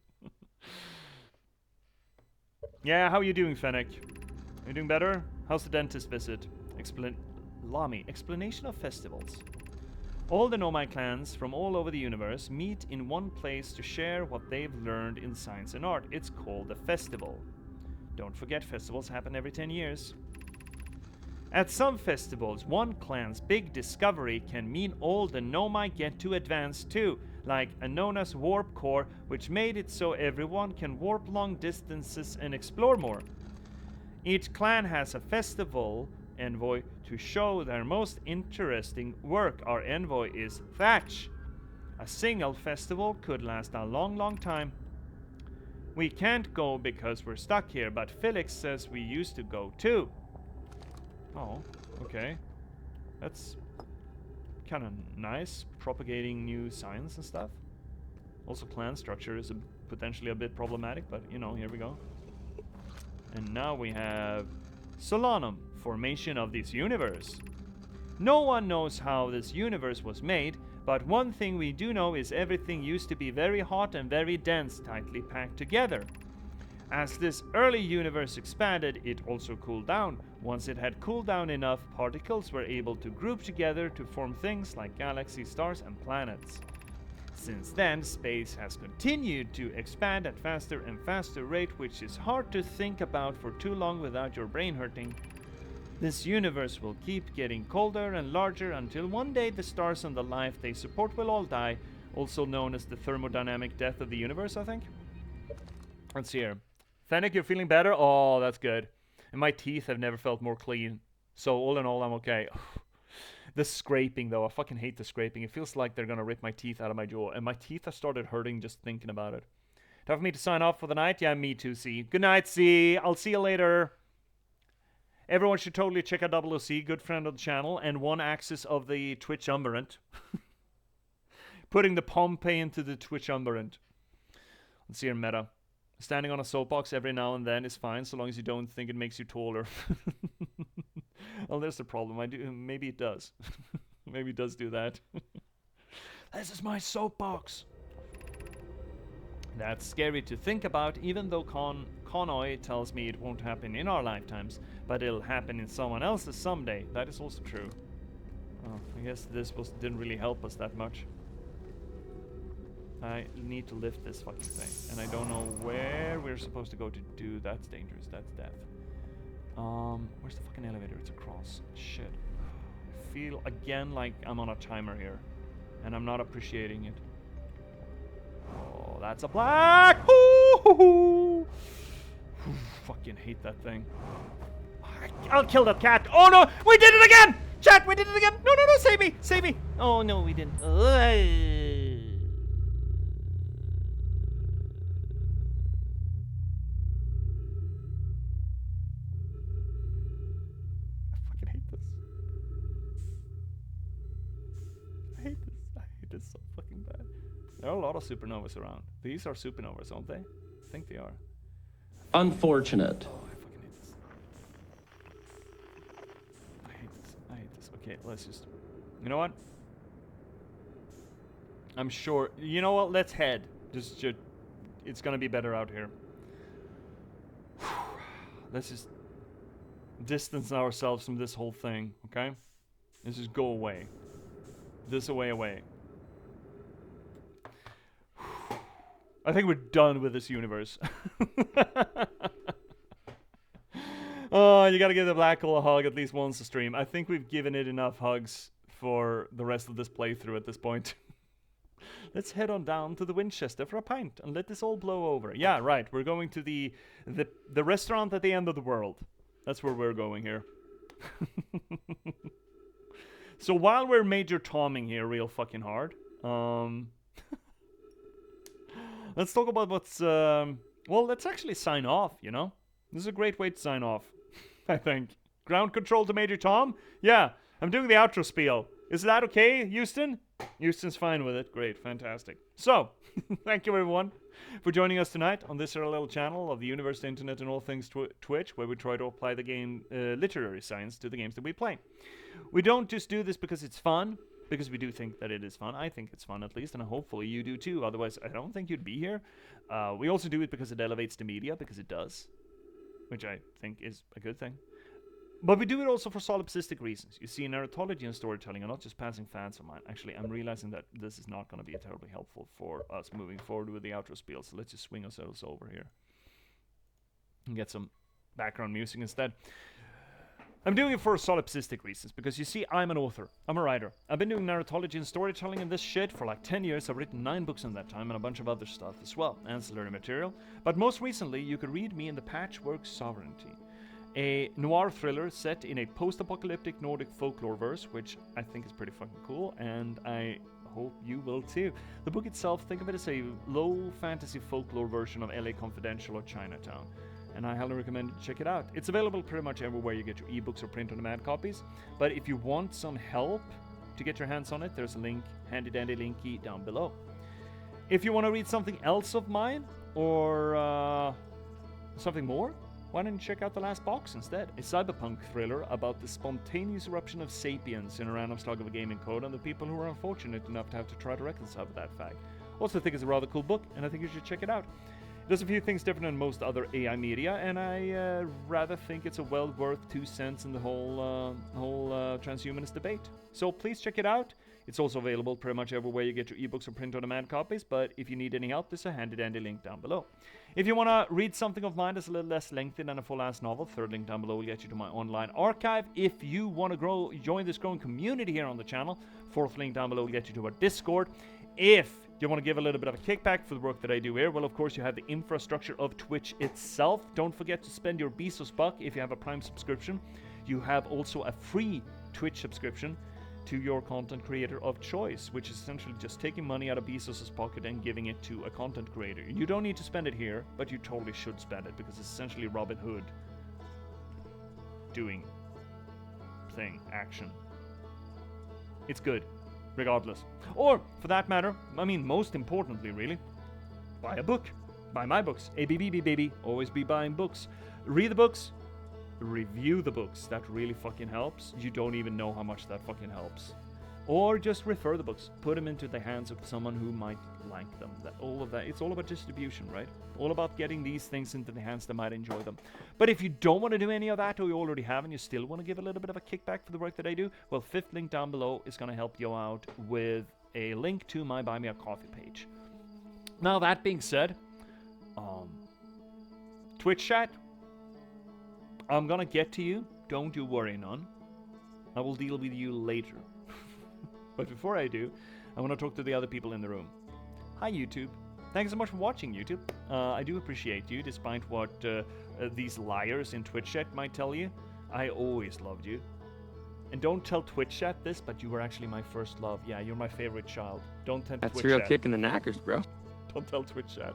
Yeah, how are you doing, Fennec? Are you doing better? How's the dentist visit? Lami, explanation of festivals. All the Nomai clans from all over the universe meet in one place to share what they've learned in science and art. It's called a festival. Don't forget, festivals happen every 10 years. At some festivals, one clan's big discovery can mean all the Nomai get to advance too, like Anona's warp core, which made it so everyone can warp long distances and explore more. Each clan has a festival envoy to show their most interesting work. Our envoy is Thatch. A single festival could last a long, long time. We can't go because we're stuck here, but Felix says we used to go too. Oh, okay. That's kind of nice, propagating new science and stuff. Also, clan structure is potentially a bit problematic, but here we go. And now we have Solanum, formation of this universe. No one knows how this universe was made, But one thing we do know is everything used to be very hot and very dense, tightly packed together. As this early universe expanded, it also cooled down. Once it had cooled down enough, particles were able to group together to form things like galaxies, stars, and planets. Since then, space has continued to expand at faster and faster rate, which is hard to think about for too long without your brain hurting. This universe will keep getting colder and larger until one day the stars and the life they support will all die, also known as the thermodynamic death of the universe, I think. Let's see here. Fennec, you're feeling better? Oh, that's good. And my teeth have never felt more clean. So all in all, I'm okay. The scraping, though. I fucking hate the scraping. It feels like they're gonna rip my teeth out of my jaw. And my teeth have started hurting just thinking about it. Time for me to sign off for the night? Yeah, me too, C. Good night, C. I'll see you later. Everyone should totally check out WC, good friend of the channel, and one axis of the Twitch umbrant. Putting the Pompeii into the Twitch umbrant. Let's see here, meta. Standing on a soapbox every now and then is fine, so long as you don't think it makes you taller. Well, there's the problem. Maybe it does. Maybe it does do that. This is my soapbox. That's scary to think about, even though Connoy tells me it won't happen in our lifetimes, but it'll happen in someone else's someday. That is also true. Oh, I guess this didn't really help us that much. I need to lift this fucking thing, and I don't know where we're supposed to go to do. That's dangerous. That's death. Where's the fucking elevator? It's across. Shit. I feel again like I'm on a timer here, and I'm not appreciating it. Oh, that's a black. Ooh, fucking hate that thing. I'll kill that cat. Oh no, we did it again. Chat, we did it again. No, no, no, save me, save me. Oh no, we didn't. So fucking bad. There are a lot of supernovas around. These are supernovas, aren't they? I think they are. Unfortunate. Oh, I fucking hate this. I hate this. I hate this. Okay, let's just... You know what? I'm sure... You know what? Let's head. Just it's gonna be better out here. Let's just distance ourselves from this whole thing, okay? Let's just go away. This away. I think we're done with this universe. Oh, you gotta give the black hole a hug at least once a stream. I think we've given it enough hugs for the rest of this playthrough at this point. Let's head on down to the Winchester for a pint and let this all blow over. Yeah, right. We're going to the restaurant at the end of the world. That's where we're going here. So while we're Major Tomming here real fucking hard, let's talk about what's, well, let's actually sign off, you know? This is a great way to sign off, I think. Ground control to Major Tom? Yeah, I'm doing the outro spiel. Is that okay, Houston? Houston's fine with it. Great, fantastic. So, thank you everyone for joining us tonight on this little channel of the universe, the internet, and all things Twitch, where we try to apply the game literary science to the games that we play. We don't just do this because it's fun, because we do think that it is fun. I think it's fun at least, and hopefully you do too. Otherwise, I don't think you'd be here. We also do it because it elevates the media, because it does, which I think is a good thing. But we do it also for solipsistic reasons. You see, narratology and storytelling are not just passing fads of mine. Actually, I'm realizing that this is not going to be terribly helpful for us moving forward with the outro spiel, so let's just swing ourselves over here and get some background music instead. I'm doing it for solipsistic reasons, because you see, I'm an author. I'm a writer. I've been doing narratology and storytelling and this shit for like 10 years. I've written 9 books in that time and a bunch of other stuff as well, ancillary material. But most recently, you could read me in The Patchwork Sovereignty, a noir thriller set in a post-apocalyptic Nordic folklore verse, which I think is pretty fucking cool, and I hope you will too. The book itself, think of it as a low fantasy folklore version of LA Confidential or Chinatown, and I highly recommend you check it out. It's available pretty much everywhere you get your ebooks or print-on-demand copies, but if you want some help to get your hands on it, there's a link, handy-dandy linky down below. If you want to read something else of mine, or something more, why don't you check out The Last Box instead? A cyberpunk thriller about the spontaneous eruption of sapiens in a random slug of a gaming code and the people who are unfortunate enough to have to try to reconcile with that fact. Also think it's a rather cool book, and I think you should check it out. It does a few things different than most other AI media, and I rather think it's a well worth 2 cents in the whole transhumanist debate. So please check it out. It's also available pretty much everywhere you get your ebooks or print-on-demand copies, but if you need any help, there's a handy-dandy link down below. If you want to read something of mine that's a little less lengthy than a full-ass novel, third link down below will get you to my online archive. If you want to join this growing community here on the channel, fourth link down below will get you to our Discord. If you want to give a little bit of a kickback for the work that I do here, well, of course, you have the infrastructure of Twitch itself. Don't forget to spend your Bezos buck if you have a Prime subscription. You have also a free Twitch subscription to your content creator of choice, which is essentially just taking money out of Bezos' pocket and giving it to a content creator. You don't need to spend it here, but you totally should spend it because it's essentially Robin Hood doing action. It's good, regardless. Or, for that matter, I mean, most importantly, really, buy a book. Buy my books. ABBB, baby. Always be buying books. Read the books. Review the books. That really fucking helps. You don't even know how much that fucking helps. Or just refer the books. Put them into the hands of someone who might like them. All of that. It's all about distribution, right? All about getting these things into the hands that might enjoy them. But if you don't want to do any of that, or you already have, and you still want to give a little bit of a kickback for the work that I do, well, fifth link down below is going to help you out with a link to my Buy Me a Coffee page. Now, that being said, Twitch chat, I'm gonna get to you. Don't you worry none. I will deal with you later. But before I do, I want to talk to the other people in the room. Hi, YouTube. Thanks so much for watching, YouTube. I do appreciate you, despite what these liars in Twitch chat might tell you. I always loved you. And don't tell Twitch chat this, but you were actually my first love. Yeah, you're my favorite child. Don't tell Twitch chat. That's real kicking the knackers, bro. Don't tell Twitch chat.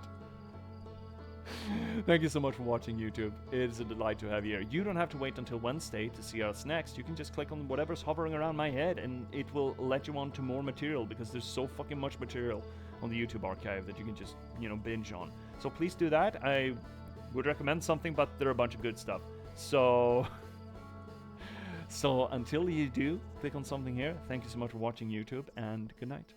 Thank you so much for watching, YouTube. It is a delight to have you here. You don't have to wait until Wednesday to see us next. You can just click on whatever's hovering around my head and it will let you on to more material because there's so fucking much material on the YouTube archive that you can just, binge on. So please do that. I would recommend something, but there are a bunch of good stuff. So until you do, click on something here. Thank you so much for watching, YouTube, and good night.